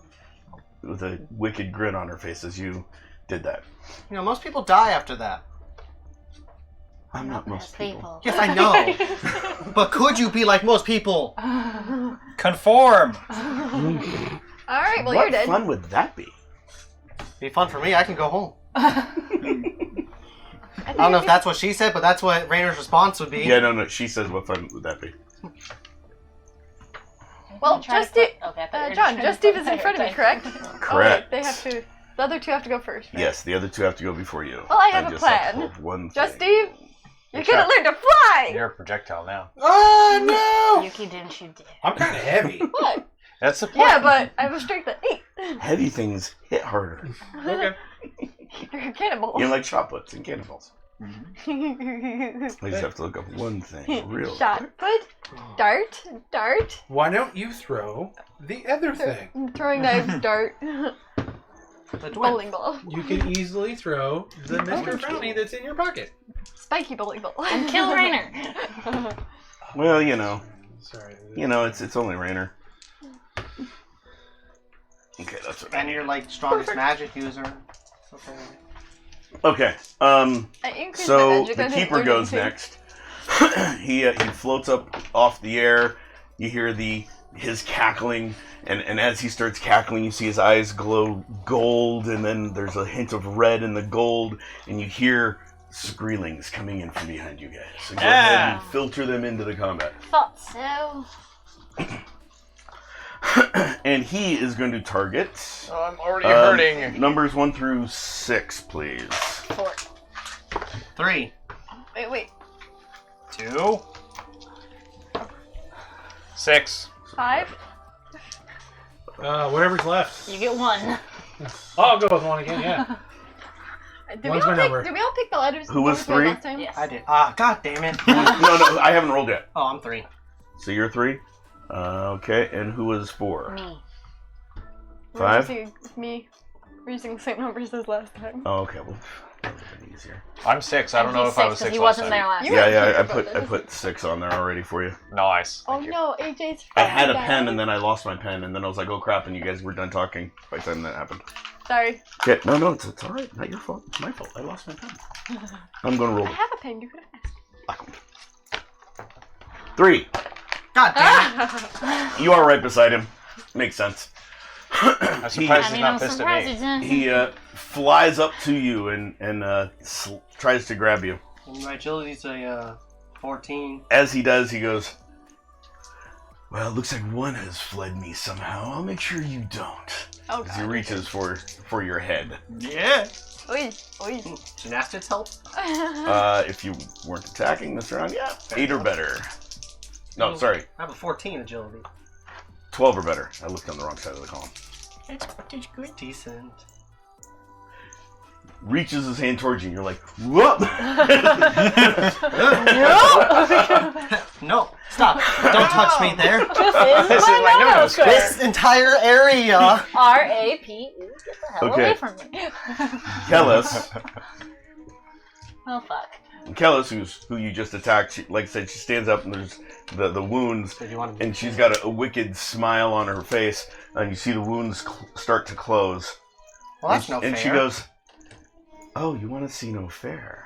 with a wicked grin on her face as you did that. Most people die after that. I'm not most people. Yes, I know. But could you be like most people? Conform. All right, well, What you're dead. fun would that be? Be fun for me. I can go home. I don't know if that's what she said, but that's what Rainer's response would be. Yeah, no. She says, "What fun would that be?" Well, Just Steve, Okay, John, Just Steve is in front of me, correct? Correct. They have to. The other two have to go first. Right? Yes, the other two have to go before you. Well, I have a just have to plan. hold one Just thing. Steve, you're gonna learn to fly. You're a projectile now. Oh no! Yuki, didn't you dare. I'm kind of heavy. What? That's the point. Yeah, but I have a strength of 8. Heavy things hit harder. Okay. You're a cannibal. Like shot puts and cannonballs. I just have to look up one thing real Shot quick. put, dart. Why don't you throw the other thing? Throwing knives, dart, The bowling ball, You can easily throw the Mr. Founty that's in your pocket. spiky bowling ball, And kill Rainer. Well, Sorry. it's only Rainer. Okay, that's what. And you're like strongest magic user. Okay. I increased my So magic, the I didn't keeper learn goes anything. next. He floats up off the air. You hear his cackling, and as he starts cackling, you see his eyes glow gold, and then there's a hint of red in the gold, and you hear Skreelings coming in from behind you guys. So go ahead and filter them into the combat. Thought so. And he is going to target. Oh, I'm already hurting. Numbers 1 through 6, please. 4. 3. Wait. 2. 6. 5. Whatever's left. You get 1. I'll go with one again. Yeah. Did we One's my all number. pick the letters? Who was numbers right 3? last time? Yes. I did. God damn it. No, I haven't rolled yet. Oh, I'm 3. So you're 3? Okay, and who was 4? Me. 5? Me. We're using the same numbers as last time. Oh, okay. Well, that would have been easier. I'm 6. I don't know if I was 6 He last wasn't time. there last You time. were- Yeah, I put 6 on there already for you. Nice. Oh Thank you. no, AJ's. I had a down. pen and then I lost my pen and then I was like, oh crap, and you guys were done talking by the time that happened. Sorry. Okay, no, it's all right. Not your fault. It's my fault. I lost my pen. I'm going to roll I have a pen. You could have asked. 3. God damn it. You are right beside him. Makes sense. I'm surprised I he's mean, not I'm pissed surprised at he me. didn't. He flies up to you and tries to grab you. My agility's a 14. As he does, he goes, well, it looks like one has fled me somehow. I'll make sure you don't. Oh As he god. reaches for your head. Yeah. Oi. Gymnastics help? If you weren't attacking this round, yeah, 8 or better. No, sorry, I have a 14 agility. 12 or better. I looked on the wrong side of the column. It's good. Decent. Reaches his hand towards you, and you're like, whoop! No, stop. Don't touch me there. This is my nose. This entire area. R-A-P-E. Get the hell Okay. away from me. Kellis, Oh, fuck. who you just attacked, like I said, she stands up and there's the wounds, Did you want to and she's got a wicked smile on her face, and you see the wounds start to close. Well, that's no and fair. she goes, oh, you want to see no fair?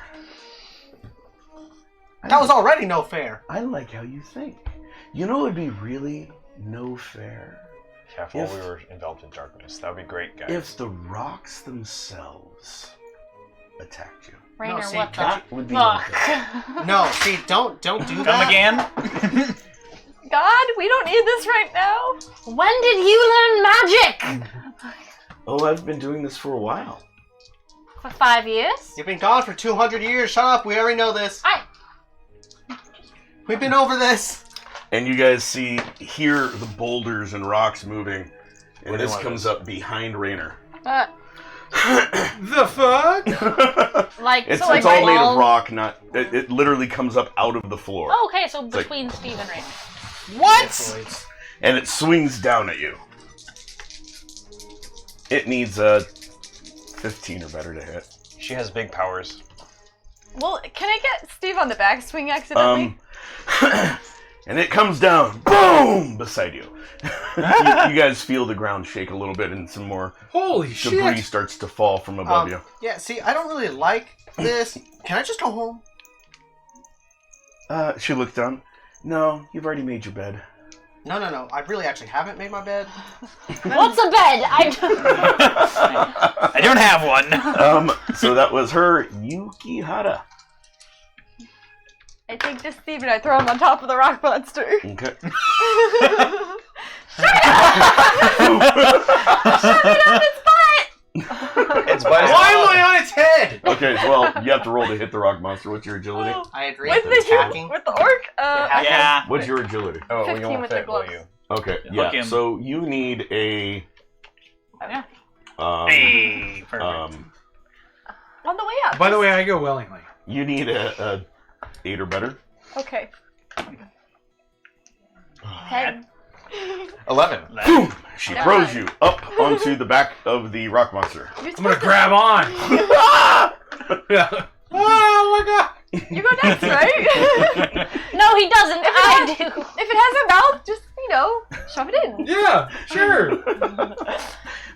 That was already no fair. I like how you think. You know, it'd be really no fair Careful, If- we were enveloped in darkness. That would be great, guys. if the rocks themselves attacked you. Rainer, see, what the That would be no fair. fuck? No, see, don't do Come that. again? God, we don't need this right now. When did you learn magic? Oh, I've been doing this for a while. For 5 years? You've been gone for 200 years. Shut up. We already know this. I- We've been over this. And you guys hear the boulders and rocks moving, and Where do you this want comes this? up behind Raynor. The fuck? Like, It's so like all made wall- of rock, not. It literally comes up out of the floor. Oh, okay, so like- between Steve and Raymond. What? And it swings down at you. It needs a 15 or better to hit. She has big powers. Well, can I get Steve on the backswing accidentally? And it comes down, boom, beside you. You guys feel the ground shake a little bit, and some more Holy debris shit! starts to fall from above you. Yeah, see, I don't really like this. Can I just go home? She looks down. No, you've already made your bed. No. I really actually haven't made my bed. What's a bed? I don't have one. So that was her, Yukihara. I take this Steve and I throw him on top of the rock monster. Okay. It's by Why am I on its head? Okay, well, you have to roll to hit the rock monster. What's your agility? I agree. With the attacking. with the orc? Yeah. What's your agility? Oh, well, you 15 won't with the fit, will gloves. you? Okay, Hook yeah. him. So you need a. Yeah. Hey, perfect. On the way up. By the way, I go willingly. You need a 8 or better. Okay. 10. 11. Boom! She throws you up onto the back of the rock monster. You're I'm gonna supposed grab on. Yeah. Oh my god! You go next, right? No, he doesn't. I do. If it has a mouth, just, shove it in. Yeah, sure.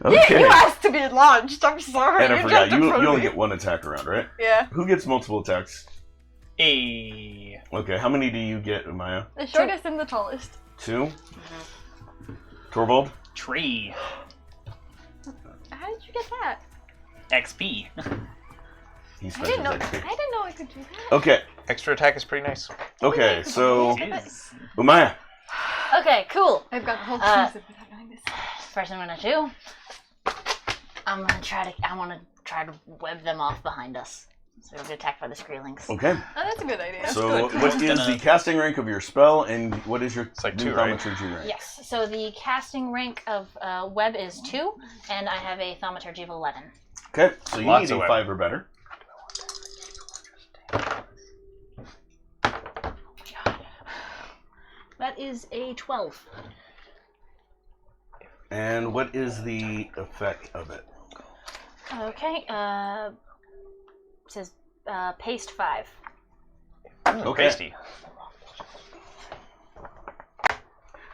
Okay. You asked to be launched. I'm sorry. And I You forgot, jumped in you front of only me. get one attack around, right? Yeah. Who gets multiple attacks? Hey. Okay, how many do you get, Maya? The shortest and the tallest. 2? Torvald? Tree. How did you get that? XP. He I spends didn't know. his XP. I didn't know I could do that. Okay, Extra attack is pretty nice. okay, so Jeez. Umaya. Okay, cool. I've got the whole Uh, cheese without knowing this. First thing I'm gonna do, I wanna try to web them off behind us. So we'll get attacked by the Skreelings. Okay, Oh, that's a good idea. so good. what is the casting rank of your spell, and what is your like new 2, right? thaumaturgy rank? Yes, so the casting rank of web is 2, and I have a thaumaturgy of 11. Okay, so you Lots need of a web. 5 or better. That is a 12. And what is the effect of it? Okay, it says paste 5. Okay. Tasty.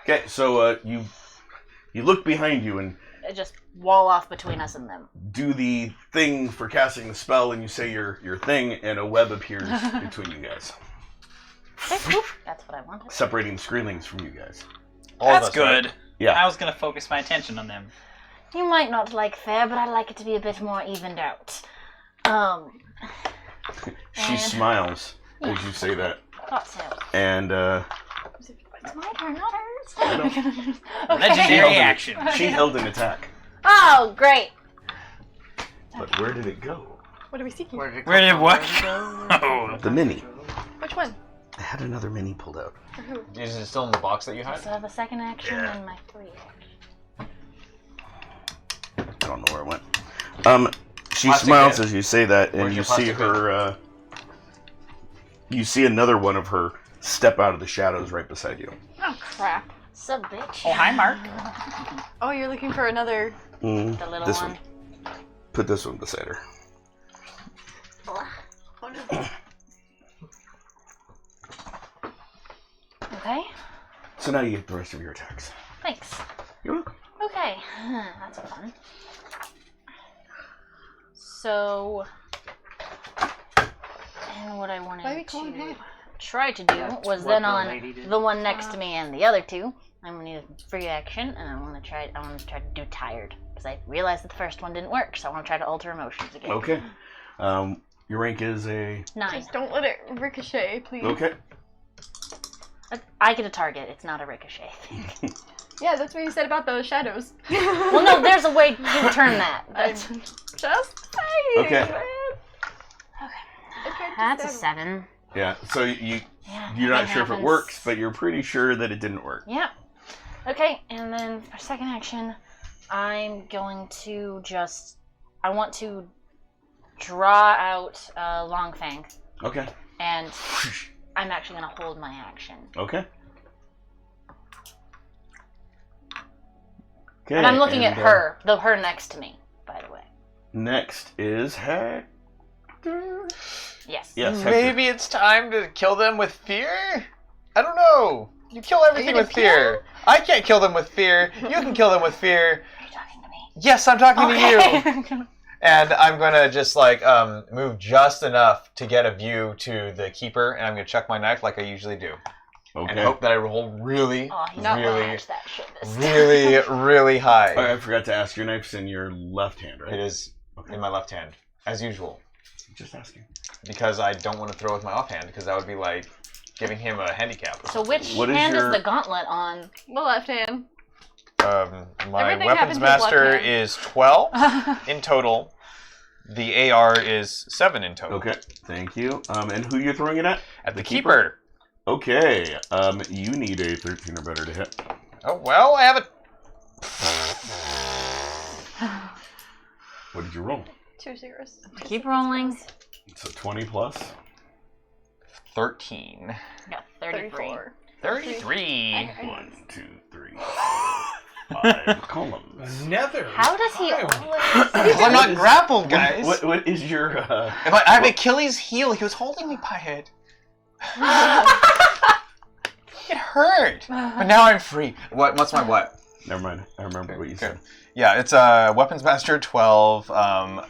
Okay, so you look behind you and Just wall off between us and them. do the thing for casting the spell, and you say your thing, and a web appears between you guys, Okay, whoop, that's what I wanted. separating the Skreelings from you guys. All of That's us, good. right? Yeah. I was gonna focus my attention on them. You might not like fair, but I like it to be a bit more evened out. She And- smiles as you say that, Thought so. and It's my turn, not hers. Legendary action. she held an attack. Oh, great. But where did it go? What are we seeking? Where did what? Oh. The mini. Which one? I had another mini pulled out. For who? Is it still in the box that you had? So I have a second action and my 3 action. I don't know where it went. She Plastic smiles bit. as you say that, and Where's you your see plastic her. You see another one of her step out of the shadows right beside you. Oh, crap. Sup, bitch? Oh, hi, Mark. Oh, you're looking for another... The little This one. one. Put this one beside her. Okay, So now you get the rest of your attacks. thanks. You're welcome. Okay, that's fun. So, and what I wanted Why are we calling to her? try to do was what then the on lady did. the one next to me and the other two, I'm gonna use free action, and I want to try to do tired because I realized that the first one didn't work, so I want to try to alter emotions again. Okay. Your rank is a 9. Just don't let it ricochet, please. okay. I get a target. It's not a ricochet thing. Yeah, that's what you said about those shadows. Well, no, there's a way to turn that. I'm That's, just saying, Okay. man. okay. I tried to That's a stab 7. Yeah. So Yeah, you're not sure if it happens. works, but you're pretty sure that it didn't work. Yeah. Okay, and then for second action, I'm going to I want to draw out Longfang, Okay. and I'm actually going to hold my action. Okay. Okay. And I'm looking at and, her, her next to me, by the way. Next is Hector. Yes. Yes, Hector. Maybe it's time to kill them with fear? I don't know. You kill everything gonna with fear. I can't kill them with fear. You can kill them with fear. Are you talking to me? Yes, I'm talking to you. Okay. And I'm gonna just like move just enough to get a view to the keeper, and I'm gonna chuck my knife like I usually do, and Okay. hope that I roll really, Oh, he's not really, really that shit this time. really, really high. Oh, I forgot to ask. Your knife's in your left hand, right? It is Okay. in my left hand, as usual, Just asking. because I don't want to throw with my offhand, because that would be like giving him a handicap. So which What is hand your- is the gauntlet on? The left hand. My Everything weapons happens with left master hand. is 12 in total. The AR is 7 in total. Okay. Thank you. And who you're throwing it at? At the keeper. Okay. You need a 13 or better to hit. Oh well, I have it. What did you roll? 2 zeros. Keep rolling. It's a 20 plus. 13. Yeah, 33. 34. 33. 1, 2, 3, 5 columns. Another. How does he pile. always... Because I'm not grappled, guys. What is your? If I have Achilles' heel. He was holding me by it. It hurt. But now I'm free. What's my what? Never mind. I remember what you said. Yeah, it's weapons master 12,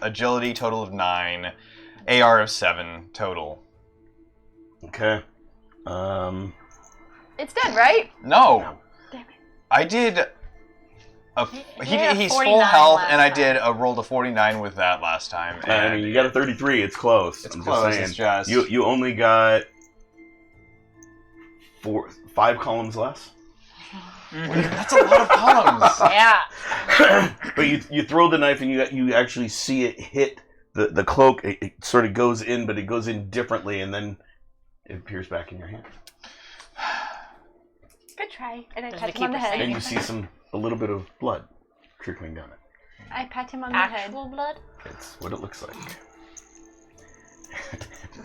agility total of 9, AR of 7 total. Okay. It's dead, right? No. Damn it. I did. had a He's 49 full health, last and I time. did a roll to 49 with that last time. I And mean, you got a 33. It's close. It's I'm close, Just saying. it's just- You only got 5 columns less. that's a lot of columns. Yeah. But you throw the knife and you actually see it hit the cloak. It sort of goes in, but it goes in differently, and then it appears back in your hand. Good try. And I Does pat the him on the keeper say And head. you see a little bit of blood trickling down it. I pat him on the head. Actual blood? It's what it looks like.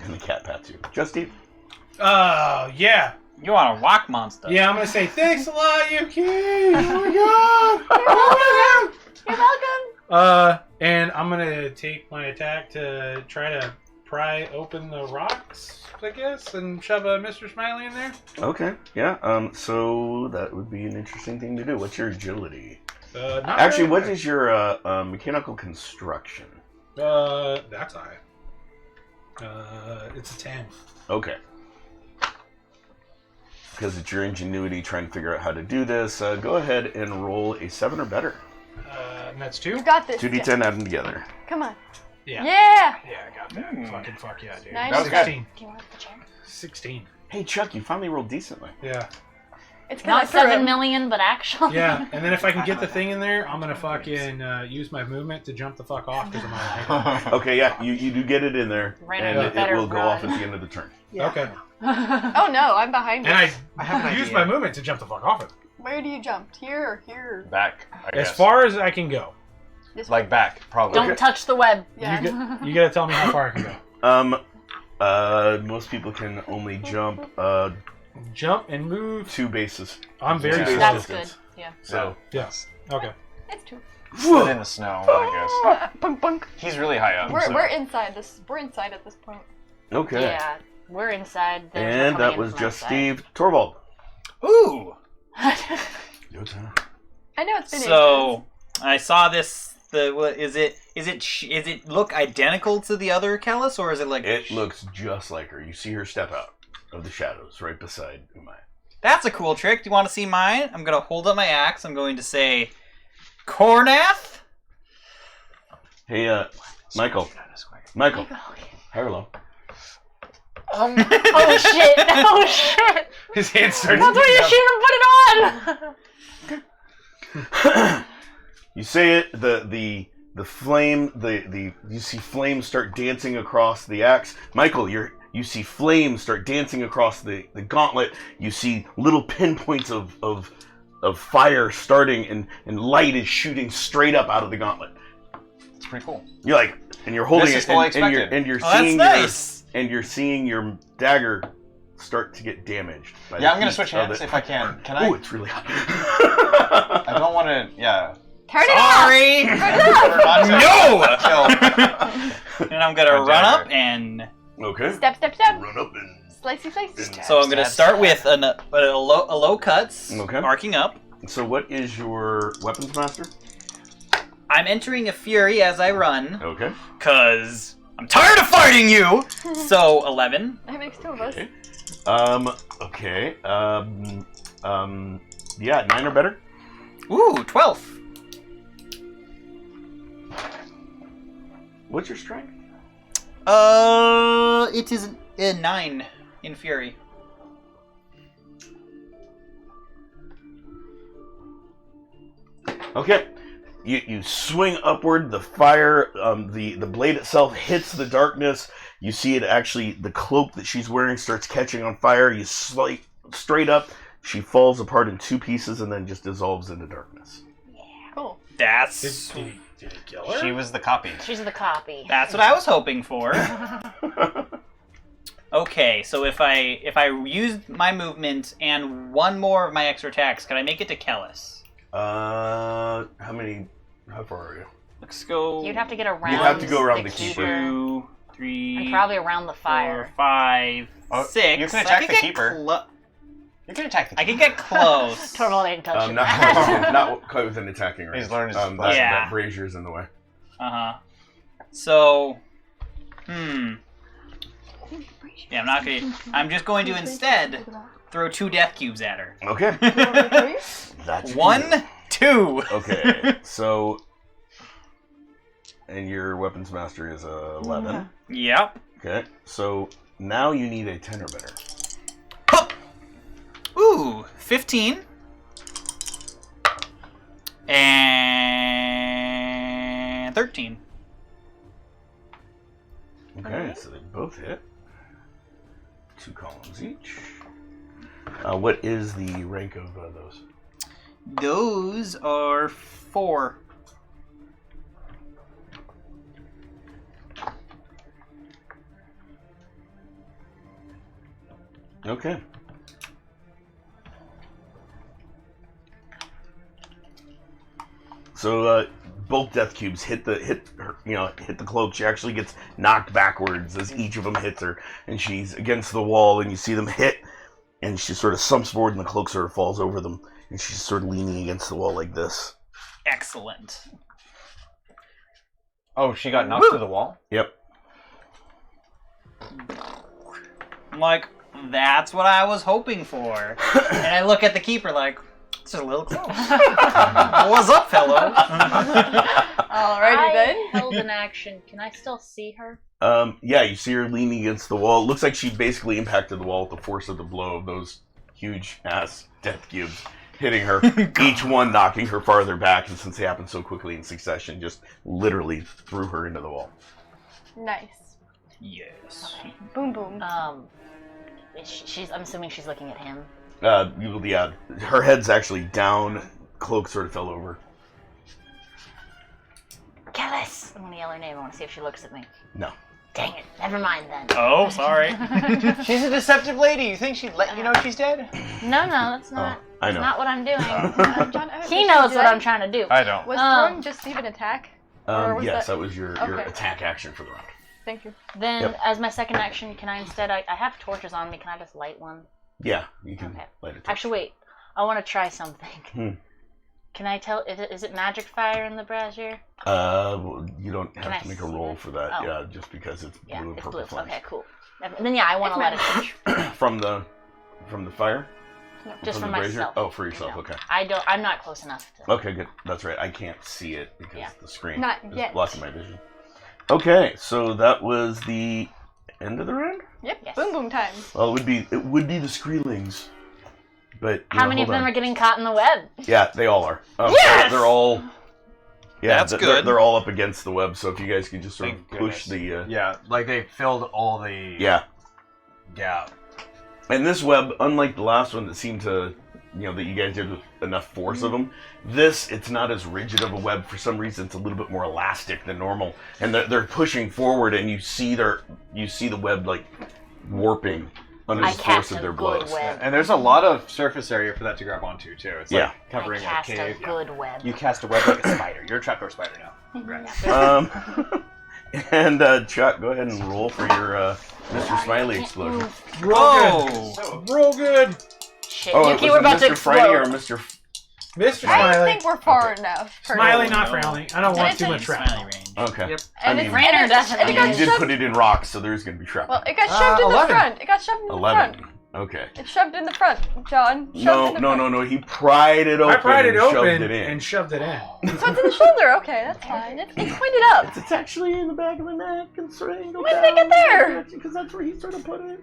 And the cat pats you. Justine? Oh, yeah. You want a rock monster? Yeah, I'm going to say thanks a lot, Yuki. Oh, my God. You're welcome. And I'm going to take my attack to try to pry open the rocks, I guess, and shove a Mr. Smiley in there. Okay, yeah. So that would be an interesting thing to do. What's your agility? Not Actually, very what high. is your mechanical construction? That's high. It's a 10. Okay. Because it's your ingenuity trying to figure out how to do this, go ahead and roll a 7 or better. And that's You 2? got this. 2d10, add them together. Come on. Yeah. Yeah. Yeah, I got that. Fucking fuck yeah, dude. Nice. That was good. 16. Do you want the chair? 16. Hey, Chuck, you finally rolled decently. Yeah. It's Not not 7 million, but actually. Yeah, and then if I can get the thing in there, I'm gonna fucking use my movement to jump the fuck off because I'm on Okay, yeah, you do get it in there, Right, and you it better will go off at run. the end of the turn. Okay. Oh no, I'm behind And you. I have an use idea. my movement to jump the fuck off it. Where do you jump? Here or here? Back, I As guess. far as I can go. This Like back, probably. Don't touch the web. Yeah. You gotta tell me how far I can go. Most people can only jump Jump and move. 2 bases. I'm very Yeah. slow. That's good. distance. Yeah. So, Yes. Okay. It's two. Sit in the snow, I Bunk bunk. guess. He's really high up. We're so. inside this. We're inside at this point. okay. Yeah. We're inside. They're And coming that in was from just outside. Steve. Torvald. Ooh. Your turn. I know it's been So I saw this. What is it? Is it look identical to the other Kellis, or is it like? It looks just like her. You see her step out of the shadows right beside Umai. That's a cool trick. Do you want to see mine? I'm gonna hold up my axe. I'm going to say, Cornath. Hey, Michael. Michael. Hello. Oh shit! Oh shit! His hand starts. That's why you shouldn't put it on. You say it. The flame. You see flames start dancing across the axe. Michael, your You see flames start dancing across the gauntlet. You see little pinpoints of fire starting, and light is shooting straight up out of the gauntlet. It's pretty cool. You're like, and you're holding This it, is fully and you're Oh, seeing that's nice. you're seeing your dagger start to get damaged. By Yeah, the I'm gonna heat switch of hands it. if I can. Can I? Oh, it's really hot. I don't want to. Yeah. Turn it Sorry. No. And I'm gonna My run up dagger. and. Okay. off. Step, step, step. Run up and. Slicey, slice. So I'm gonna start with a low cuts, Okay. arcing up. So what is your weapons master? I'm entering a fury as I run, Okay. cause I'm tired of fighting you. So 11. That makes two of us. Okay. Okay. Yeah, 9 or better. Ooh, 12. What's your strength? It is a 9 in fury. Okay. You swing upward. The fire, the blade itself hits the darkness. You see it actually. The cloak that she's wearing starts catching on fire. You straight up. She falls apart in 2 pieces and then just dissolves into darkness. Cool. That's Did he kill her? She was the copy. She's the copy. what I was hoping for. Okay, so if I use my movement and 1 more of my extra attacks, can I make it to Kellis? How far are you? Let's go. You'd have to get around. You'd have to go around the keeper. 2, 3, And probably around the 4, fire. 5, Oh, 6. you can attack I the get keeper. You can attack the I can get close. Total didn't touch it. Not quite within attacking range. He's learned his that, Yeah. that brazier's in the way. Uh-huh. So, yeah, I'm not gonna. I'm just going to instead throw 2 death cubes at her. Okay. That's 1, 2. Okay. So, and your weapons master is 11. Yep. Okay. So now you need a 10 or better. Ooh, 15. And 13. Okay. So they both hit. 2 columns each. What is the rank of those? Those are 4. Okay. So both death cubes hit her, hit the cloak. She actually gets knocked backwards as each of them hits her, and she's against the wall. And you see them hit, and she sort of sumps forward, and the cloak sort of falls over them, and she's sort of leaning against the wall like this. Excellent. Oh, she got knocked through the wall? Yep. I'm like, that's what I was hoping for. And I look at the keeper like, it's just a little close. What's up, fellow? Alrighty then. I held an action. Can I still see her? Yeah, you see her leaning against the wall. It looks like she basically impacted the wall with the force of the blow of those huge ass death cubes hitting her. Each one knocking her farther back, and since they happened so quickly in succession, just literally threw her into the wall. Nice. Yes. Boom, boom. I'm assuming she's looking at him. Yeah, her head's actually down. Cloak sort of fell over. Kellis! I'm gonna yell her name. I want to see if she looks at me. No. Dang it. Never mind then. Oh, sorry. She's a deceptive lady. You think she'd let you know she's dead? No, that's not. I know. That's not what I'm doing. John, I don't He think knows she what did. I'm trying to do. I don't. Was throwing just even attack? Or was Yes, that- that was your Okay. attack action for the round. Thank you. Then, Yep. as my second action, can I instead... I have torches on me. Can I just light one? Yeah, you can Okay. light it. Actually, wait. I want to try something. Can I tell... Is it magic fire in the brazier? Well, you don't Can I have to make a see roll it? for that. Oh. Yeah, just because it's blue and It's purple blue. flames. Okay, cool. Then, yeah, I want to light a torch. From the fire. Just From for the brazier? myself. Oh, for yourself. No. Okay. I'm not close enough to... Okay, good. That's right. I can't see it because the screen Not is yet. blocking my vision. Okay, so that was the end of the round. Yep. Yes. Boom, boom time. Well, it would be the Screelings, but How many of them are getting caught in the web? Yeah, they all are. Yes! They're all. Yeah, That's they're- good. They're all up against the web. So if you guys could just sort Thank of push goodness. the. Yeah, like they filled all the. Yeah. Yeah. And this web, unlike the last one that seemed to, that you guys did with enough force of them, it's not as rigid of a web. For some reason, it's a little bit more elastic than normal. And they're pushing forward, and you see the web like warping under the force of their blows. And there's a lot of surface area for that to grab onto too. It's like Yeah. covering I a cast cave. a good web. You cast a web like a spider. You're a trapdoor spider now. And Chuck, go ahead and roll for your Mr. Smiley explosion. Whoa! Real good. Shit, Oh, Yuki, was we're it about to Mr. Friday or explode. Mr. Mr. I don't Smiley. think we're far enough. Smiley, personally. not frowning. I don't want too much Smiley shrapnel. range. Okay. Yep. I And mean, it's Rainer definitely. and it you got did shoved. put it in rocks, so there's going to be shrapnel. Well, it got shoved in the 11. front. It got shoved in the 11. front. Okay. It's shoved in the front, John. Shoved No, in the no, front. no, no. He pried it open I pried it and shoved open it in. and shoved it in. So it's in the shoulder. Okay, that's fine. It's pointed up. It's actually in the back of the neck and strangled When did they get there? Because that's where he sort of put it.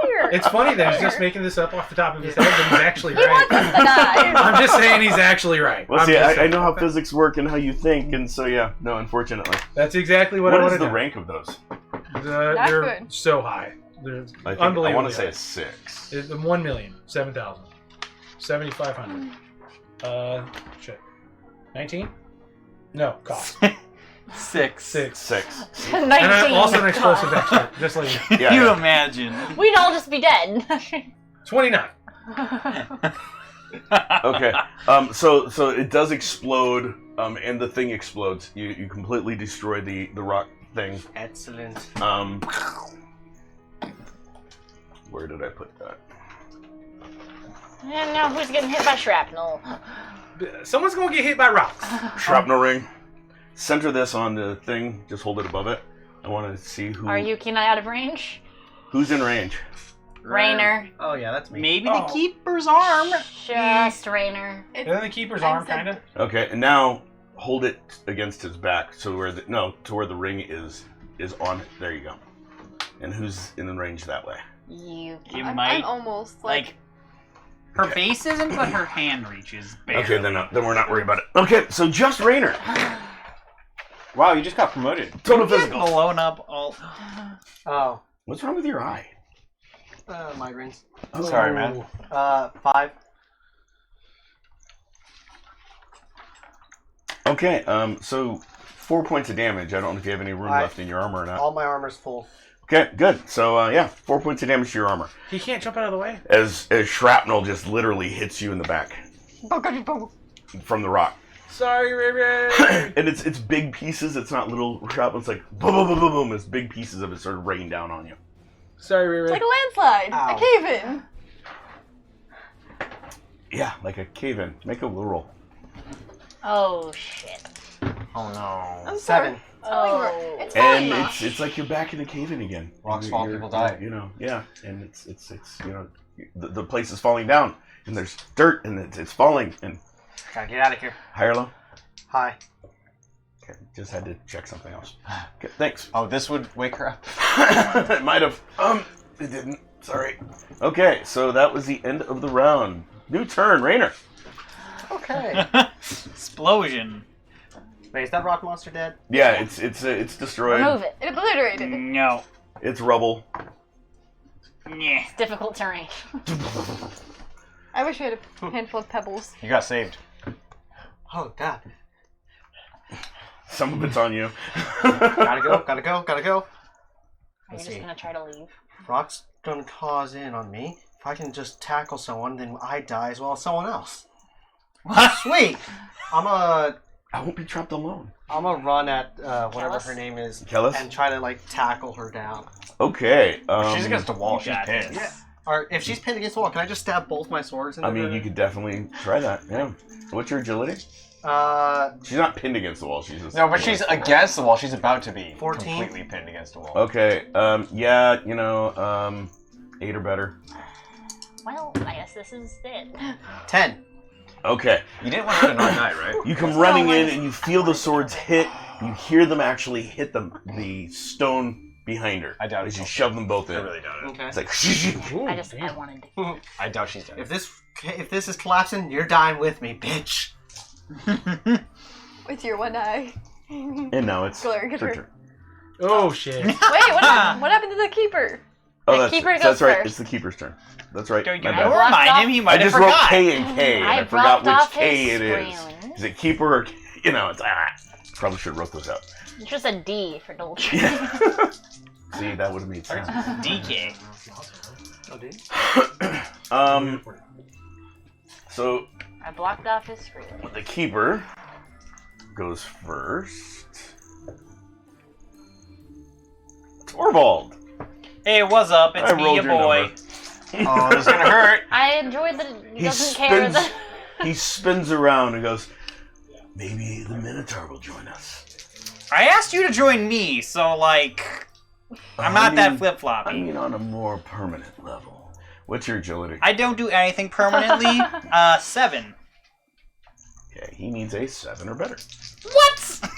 Here. It's funny that he's just making this up off the top of his head, but he's actually He wants right. us to die. I'm just saying he's actually right. Well, I'm see, just I saying. know how physics work and how you think, and so yeah, no, unfortunately. That's exactly what I What want is to the do. rank of those? They're good. so high. They're I think unbelievably I want to say high. a 6. It's 1,007,000. 7,500. Shit. 19? No, cost. 6. 6. 6. 19. And I'm also an explosive expert, just like you. Yeah, You yeah. imagine. We'd all just be dead. 29. Okay. So it does explode, and the thing explodes. You completely destroy the rock thing. Excellent. Where did I put that? And now who's getting hit by shrapnel? Someone's going to get hit by rocks. Shrapnel ring. Center this on the thing. Just hold it above it. I want to see who. Are Yuki and I out of range? Who's in range? Rainer. Oh yeah, that's me. Maybe Oh. the keeper's arm. Just Rainer. And then the keeper's arm, kind of. Okay, and now hold it against his back, so where the ring is on. There you go. And who's in range that way? Yuki. You I'm might almost like. Her face isn't, but her hand reaches. Barely. Okay, then we're not worried about it. Okay, so just Rainer. Wow, you just got promoted. Total Get physical. blown up all. Oh, What's wrong with your eye? migraines. Sorry, man. 5. Okay, so 4 points of damage. I don't know if you have any room left in your armor or not. All my armor's full. Okay, good. So 4 points of damage to your armor. He can't jump out of the way. As shrapnel just literally hits you in the back from the rock. Sorry, Ray Ray. And it's big pieces. It's not little shrapnel. It's like boom, boom, boom, boom, boom. It's big pieces of it sort of rain down on you. Sorry, Ray It's Ray. like a landslide. Ow. A cave-in. Yeah, like a cave-in. Make a will roll. Oh shit. Oh no. I'm 7. sorry. Oh. It's And fine. it's like you're back in the cave-in again. Rocks fall, people die. You know, yeah. And it's the place is falling down, and there's dirt, and it's falling. And Gotta get out of here. high or low? Hi. Okay, just had to check something else. Okay, thanks. Oh, this would wake her up. It might have. It didn't. Sorry. Okay, so that was the end of the round. New turn, Rainer. Okay. Explosion. Wait, is that rock monster dead? Yeah, it's destroyed. Remove it. It obliterated. No. It's rubble. Yeah. It's difficult terrain. I wish we had a handful of pebbles. You got saved. Oh god. Some of it's on you. Gotta go. Gotta go. Gotta go. Are you Let's just see. gonna try to leave? Rock's gonna cause in on me. If I can just tackle someone, then I die as well as someone else. Sweet. I won't be trapped alone. I'm gonna run at whatever Kellis? her name is Kellis? and try to like tackle her down. Okay. She's against the wall. She's got pissed. this. Or if she's pinned against the wall, can I just stab both my swords into I mean, her? you could definitely try that. Yeah. What's your agility? She's She's not pinned against the wall. She's just No, but she's against the wall. She's about to be 14? completely pinned against the wall. Okay. Yeah. 8 or better. Well, I guess this is it. 10. Okay. You didn't want her to not die, right? You come running in and you feel the swords hit. You hear them actually hit the stone behind her. I doubt as it. you shove them both in. I really doubt it. Okay. It's like I wanted to. I doubt she's dead. If this is collapsing, you're dying with me, bitch. With your one eye. and now it's Glaring at her her. turn. Oh shit! Wait, what happened to the keeper? Oh, The that's, keeper goes that's right. first. It's the keeper's turn. That's right. Go, My you bad. know, blocked remind off- him. He I might have just wrote forgot. K and K, and I I forgot blocked off which K his it is. screen. Is it keeper or it's probably should have wrote those out. It's just a D for Dolce. See, that would have made sense. DK. Oh, dude. So I blocked off his screen. the keeper goes first. Torvald. Hey, what's up? It's I me, rolled your your boy. number. Oh, this is gonna hurt. I enjoyed that he He doesn't care spins. that. He spins around and goes, "Maybe the Minotaur will join us." I asked you to join me, so like, I'm not that flip floppy. I mean, on a more permanent level. What's your agility? I don't do anything permanently. 7. Okay, he needs a 7 or better. What?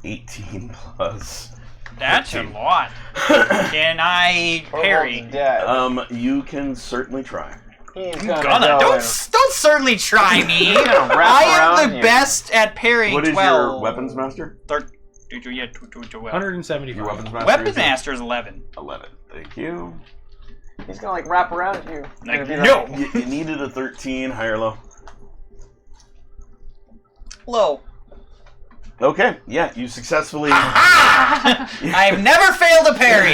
18 plus. That's 15. a lot. Can I parry? Dead. You can certainly try. He's Gonna. Don't certainly try me. gonna wrap I am around the you. best at parrying. What is 12. your weapons master? 175. Your weapons master. Weapon is master is 11. 11. Thank you. He's gonna like wrap around you. Like, Gonna be no. You needed a 13, high or low? Low. Okay, yeah, you successfully. I've never failed a parry.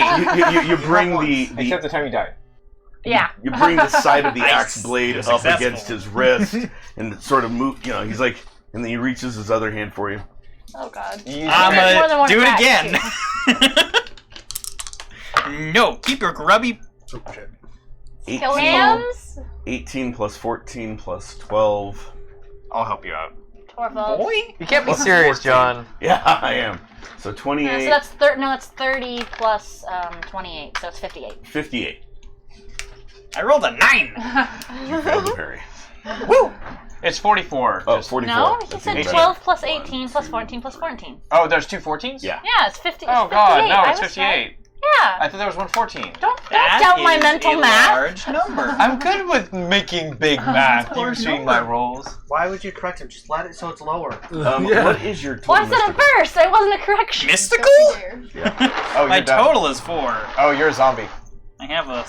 you bring the Except the time you die. Yeah. you bring the side of the Nice. axe blade You're up successful. against his wrist and sort of move. He's like, and then he reaches his other hand for you. Oh god. You use I'm it. More than one do it attack, again. No, keep your grubby. 18, Hams? 18 plus 14 plus 12. I'll help you out. Torvald. Boy. You can't be serious, John. Yeah, I am. So So 28, that's that's 30 plus 28, so it's 58. 58. I rolled a 9. You failed the parry. Woo! It's 44. Oh, Just- 44. No, he That's said even 12 better. plus 18 plus 14 plus 14. Oh, there's two 14s? Yeah. Yeah, it's 50. Oh it's god, 58. no, I it's was 58. right. Yeah. I thought there was 114. Don't That doubt my is mental a math. large number. I'm good with making big math. You've seen my rolls. Why would you correct him? Just let it so it's lower. Yeah. What is your total Well, I said it mystical? first. It wasn't a correction. Mystical? Oh, My you're done. total is 4. Oh, you're a zombie. I have a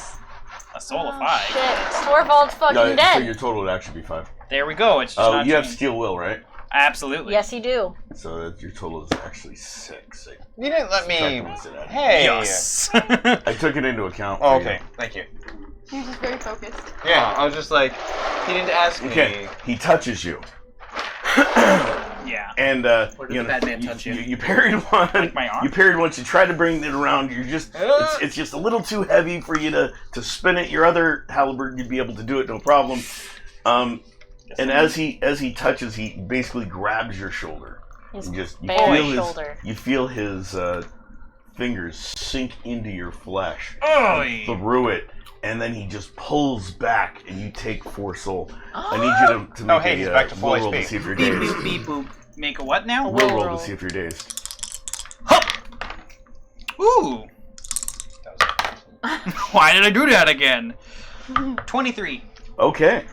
soul of Oh, 5. shit. Torvald's fucking No, so dead. your total would actually be 5. There we go. It's just Oh, not you have changed. steel will, right? Absolutely. Yes, you do. So your total is actually 6. You didn't let me. Hey. Hey. Yes. I took it into account. Oh, for you. okay. Thank you. You're just very focused. Yeah, I was just like, he didn't ask me. Okay, he touches you, Yeah. and Or did the bad man touch you? You parried one. Like my arm? You parried once. You tried to bring it around. You're just it's just a little too heavy for you to spin it. Your other halberd, you'd be able to do it, no problem. And as he touches, he basically grabs your shoulder. His You bare feel his shoulder. you feel his fingers sink into your flesh Oy. through it, and then he just pulls back, and you take 4 soul. I need you to make hey, he's a back to full will roll to HP. see if you're Beep, dazed. boop, beep, boop. Make a what now? Will roll roll. to see if you're dazed. Ooh. Why did I do that again? 23. Okay.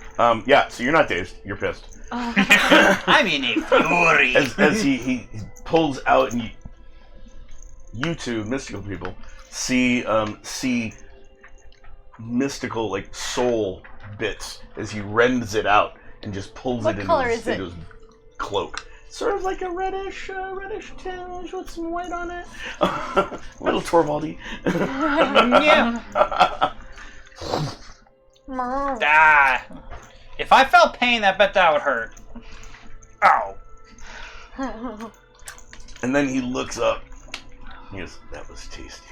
Yeah. So you're not dazed. You're pissed. I'm in a fury. As he pulls out, and you two mystical people see mystical like soul bits as he rends it out and just pulls What it color into is it? his cloak. Sort of like a reddish tinge with some white on it. Little Torvaldy. Yeah. Ah. If I felt pain, I bet that would hurt. Ow. And then he looks up. He goes, "That was tasty.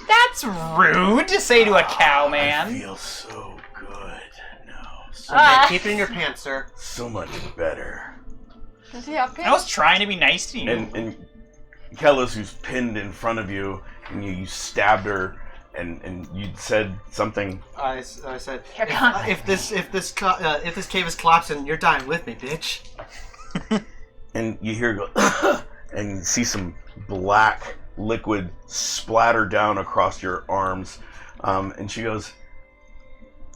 That's rude to say to a cow, I man. feel so good now. So, Keep it in your pants, sir. so much better." Does he have I pants? was trying to be nice to you. And Kellis, who's pinned in front of you, and you stabbed her, and you said something. I said, Here comes. if this cave is collapsing, you're dying with me, bitch. And you hear her go, and you see some black liquid splatter down across your arms. And she goes,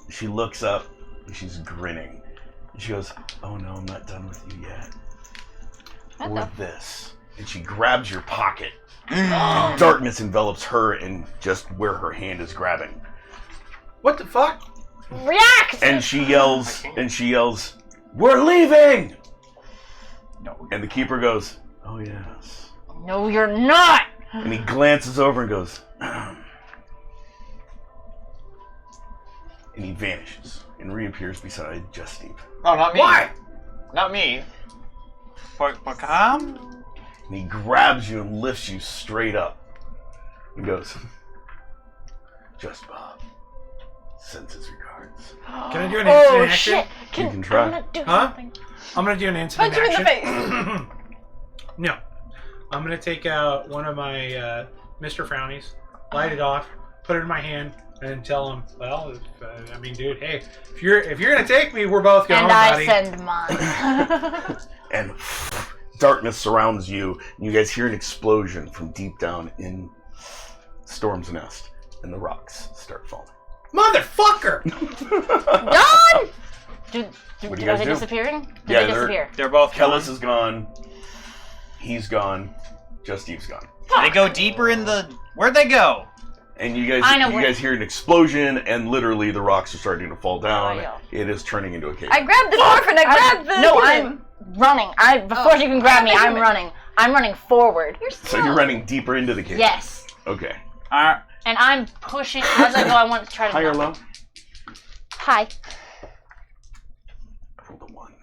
she looks up, and she's grinning. And she goes, "Oh no, I'm not done with you yet. What Or the? this." And she grabs your pocket. And darkness envelops her and just where her hand is grabbing. What the fuck? React! And she yells, "We're leaving!" No. And the keeper goes, "Oh yes." No, you're not! And he glances over and goes, and he vanishes and reappears beside Just Steve. No, not me. Why? Not me. Pakam? And he grabs you and lifts you straight up. And goes, "Just Bob sends his regards." Can I do an instant Oh action? shit! You can try. I'm gonna do Huh? something. I'm gonna do an instant Punch him in action. the face. No. I'm gonna take out one of my Mr. Frownies, light it off, put it in my hand, and tell him, well, I mean, dude, hey, if you're gonna take me, we're both going, And I buddy. send mine. And darkness surrounds you. And you guys hear an explosion from deep down in Storm's Nest. And the rocks start falling. Motherfucker! Done! What do you Are guys they do? disappearing? Did Yeah, they they're- disappear? They're both Kellis is gone. He's gone. Just Steve's gone. They go deeper in the... Where'd they go? And you I know guys, where- hear an explosion, and literally the rocks are starting to fall down. Oh, yeah. It is turning into a cave. I grabbed the dwarf and I grabbed the. No, human. I'm running. Before you can grab me, I'm human. running. I'm running forward. You're So you're running deeper into the cave. Yes. Okay. And I'm pushing. As I go, I want to try to. High or low? Hi. Roll the 1.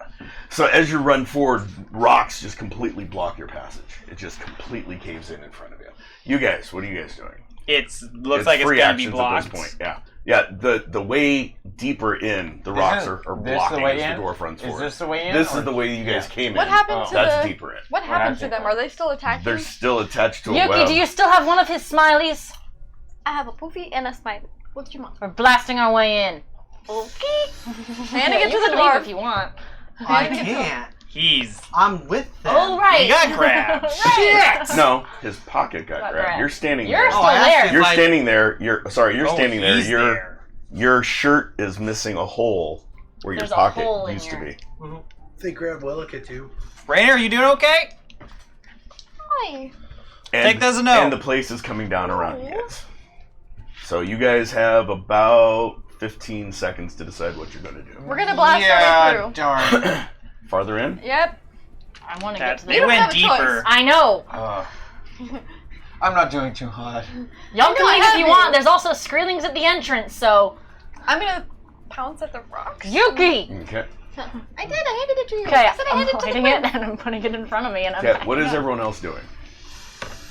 So as you run forward, rocks just completely block your passage. It just completely caves in front of you. You guys, what are you guys doing? Looks like it's free gonna be actions blocked. at this point. Yeah. Yeah, the way deeper in, the rocks are this blocking the way as in? the dwarf runs Is forward. this the way in? This or- is the way you guys came What in. happened to That's the? deeper in. What happened to happened? them? Are they still attacking? They're still attached to a Yuki, web. do you still have one of his smileys? I have a poofy and a smiley. What do you want? We're blasting our way in. Okay. Handing it to You the can leave dwarf. if you want. I can't. He's... I'm with them. Oh right. He got grabbed. Right. No, his pocket got Got grabbed. grabbed. You're standing You're there. still I asked there. if You're I- standing there. You're standing there. He's there. Your shirt is missing a hole where There's your a pocket hole in used to your- be. They grabbed Willica too. Rainer, you doing okay? Hi. And, Take that as a no. And the place is coming down around you guys. So you guys have about 15 seconds to decide what you're going to do. We're gonna blast our way through. darn. Farther in? Yep. I want to get to the. They don't went have a choice. deeper. I know. I'm not doing too hot. Y'all I can know, I leave if have you you. want. There's also Skreelings at the entrance, so. I'm gonna pounce at the rocks. Okay. Yuki! I did. I handed it to you. Okay, I said I I'm handed it to the hiding it group. and I'm putting it in front of me and I'm Okay, what backing is up. everyone else doing?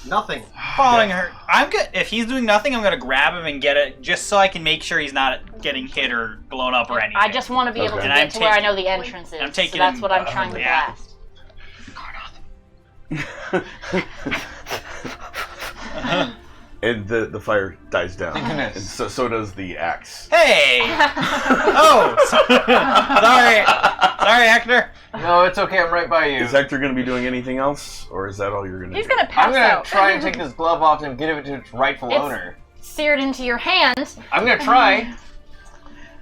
Nothing. Following her. I'm good. If he's doing nothing, I'm gonna grab him and get it, just so I can make sure he's not getting hit or blown up or anything. I just want to be able Okay. to And I'm get to where I taking- know the entrance is. I'm taking so that's him, what I'm trying to yeah. blast. And the fire dies down. Thank goodness. And so does the axe. Hey! Oh! Sorry, Hector. No, it's okay. I'm right by you. Is Hector going to be doing anything else? Or is that all you're going to do? He's gonna pass I'm gonna out. try and take this glove off and give it to its rightful It's- owner. Seared into your hand. I'm gonna try.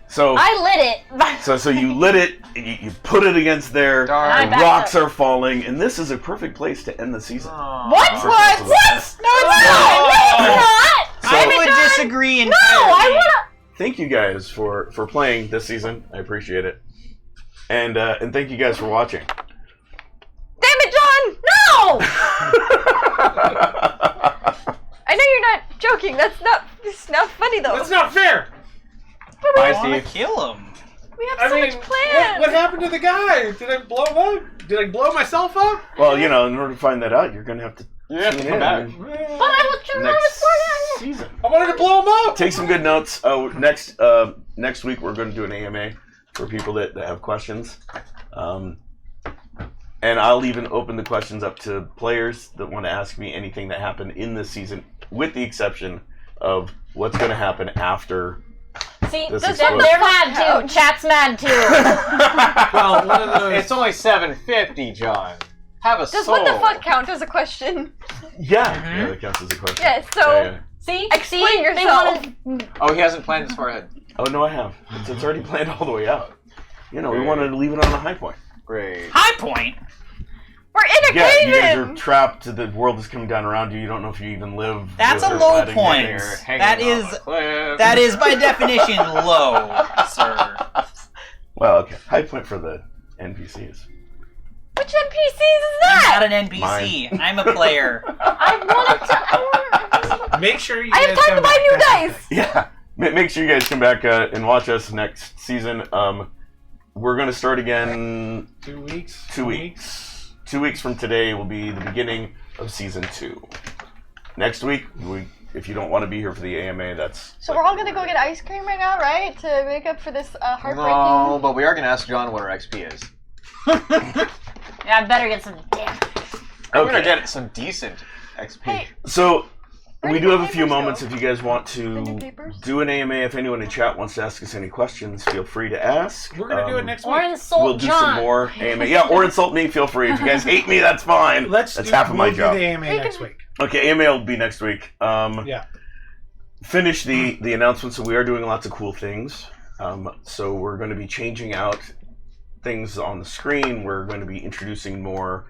So, I lit it. so you lit it, you put it against there, Darn. I the backed rocks up. are falling, and this is a perfect place to end the season. What? Perfect What? place to What? end. No, it's not. No, it's not. I would Done. disagree No, entirely. I wanna. Thank you guys for playing this season. I appreciate it. And thank you guys for watching. Damn it, John! No. I know you're not joking. It's not funny though. That's not fair. Bye, I want to Steve. kill him. We have I so mean, much planned. what happened to the guy? Did I blow him up? Did I blow myself up? Well, in order to find that out, you're going to have to You have to tune come in back. But I was trying next to season. I wanted to blow him up. Take some good notes. Next week we're going to do an AMA for people that have questions. And I'll even open the questions up to players that want to ask me anything that happened in this season, with the exception of what's going to happen after. See, This they're is close. mad too. Chat's mad too. Well, one of those. It's only 7:50, John. Have a Does soul. what the fuck count as a question? Yeah, that counts as a question. Yes, so- Yeah, yeah. See, Explain They yourself. wanted. Oh, he hasn't planned this far ahead. Oh no, I have. It's already planned all the way out. we wanted to leave it on a high point. Great. High point. We're in a Yeah, cave you guys in! are trapped. The world is coming down around you. You don't know if you even live. That's with a or low fighting point. there. That is by definition low, sir. Well, okay. High point for the NPCs. Which NPCs is I'm that? not an NPC. I'm a player. I wanted to. Make sure you I have guys time to come buy new back. dice! Yeah. Make sure you guys come back and watch us next season. We're going to start again 2 weeks. 2 weeks. 2 weeks from today will be the beginning of season 2. Next week, if you don't want to be here for the AMA, that's... So we're all gonna go get ice cream right now, right? To make up for this heartbreaking... No, but we are going to ask John what our XP is. Yeah, I better get some damn. I'm going to get some decent XP. Hey, So, Where we do do the have a few papers go? moments if you guys want The new to papers? do an AMA. If anyone in chat wants to ask us any questions, feel free to ask. We're gonna do it next Or week. insult We'll do John. some more AMA. Yeah, or insult me, feel free. If you guys hate me, that's fine. That's half of my we'll job. do the AMA next week. Okay, AMA will be next week. Yeah. Finish the announcement. So we are doing lots of cool things. So we're going to be changing out things on the screen. We're going to be introducing more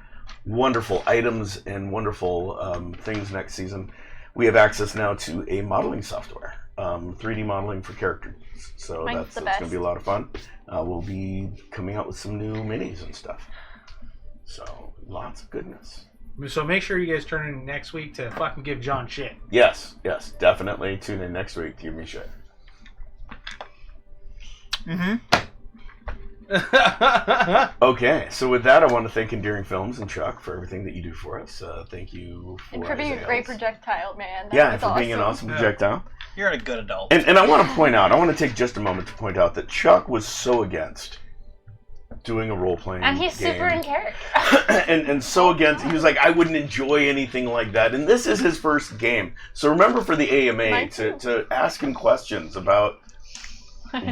wonderful items and wonderful things next season. We have access now to a modeling software, 3D modeling for characters. So Mine's that's the going to best. be a lot of fun. We'll be coming out with some new minis and stuff. So lots of goodness. So make sure you guys turn in next week to fucking give John shit. Yes, definitely tune in next week to give me shit. Okay, so with that, I want to thank Endearing Films and Chuck for everything that you do for us. Thank you and for being a Isaiah. great projectile, man. That Yeah, was and for being an awesome projectile. You're a good adult. And I want to point out, I want to take just a moment to point out that Chuck was so against doing a role-playing And he's super in game. character. and so against, he was like, I wouldn't enjoy anything like that. And this is his first game. So remember for the AMA Mine to ask him questions about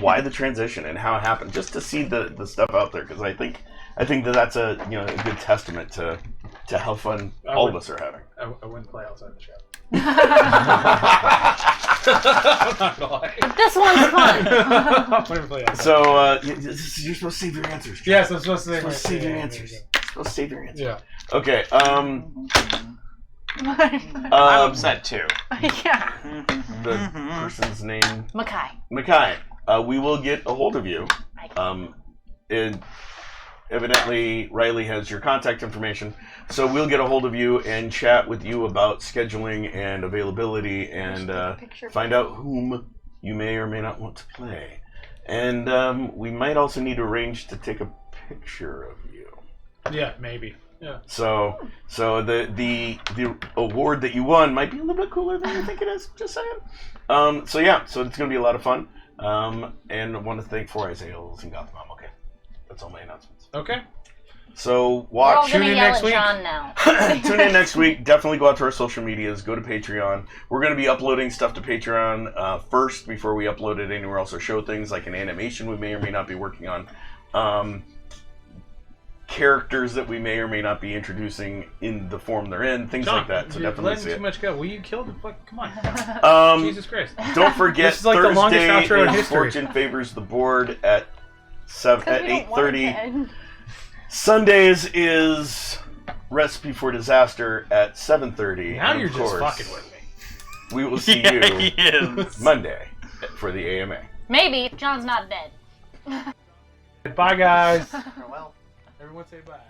why the transition and how it happened, just to see the stuff out there, because I think that that's a a good testament to how fun all of us are having. I wouldn't play outside the shop. This one's fun. I wouldn't play outside. So you're supposed to save your answers. Chuck. Yes, I'm supposed to You're supposed to save your yeah, answers. there you You're supposed to save your answers. Yeah. Okay. I'm upset too. Yeah. The person's name, Makai. we will get a hold of you. Evidently, Riley has your contact information, so we'll get a hold of you and chat with you about scheduling and availability and find out whom you may or may not want to play. And we might also need to arrange to take a picture of you. Yeah, maybe. Yeah. So the award that you won might be a little bit cooler than you think it is. Just saying. So it's going to be a lot of fun. And I want to thank Four Eyes Ales and Gotham. Okay, that's all my announcements. Okay. So We're all watch. gonna Tune in yell next at week. John now. Tune in next week. Definitely go out to our social medias. Go to Patreon. We're going to be uploading stuff to Patreon first before we upload it anywhere else or show things like an animation we may or may not be working on. Characters that we may or may not be introducing in the form they're in, things John, like that. So you're definitely letting see too it. much go. Will you kill the fuck? Come on. Jesus Christ. Don't forget This is like the longest Thursday outro in is history. Fortune Favors the Board at 8:30. end. Sundays is Recipe for Disaster at 7:30. Now and you're of just course, fucking with me. We will see Yeah, you he is. Monday for the AMA. Maybe if John's not dead. Bye, guys. Farewell. Everyone say bye.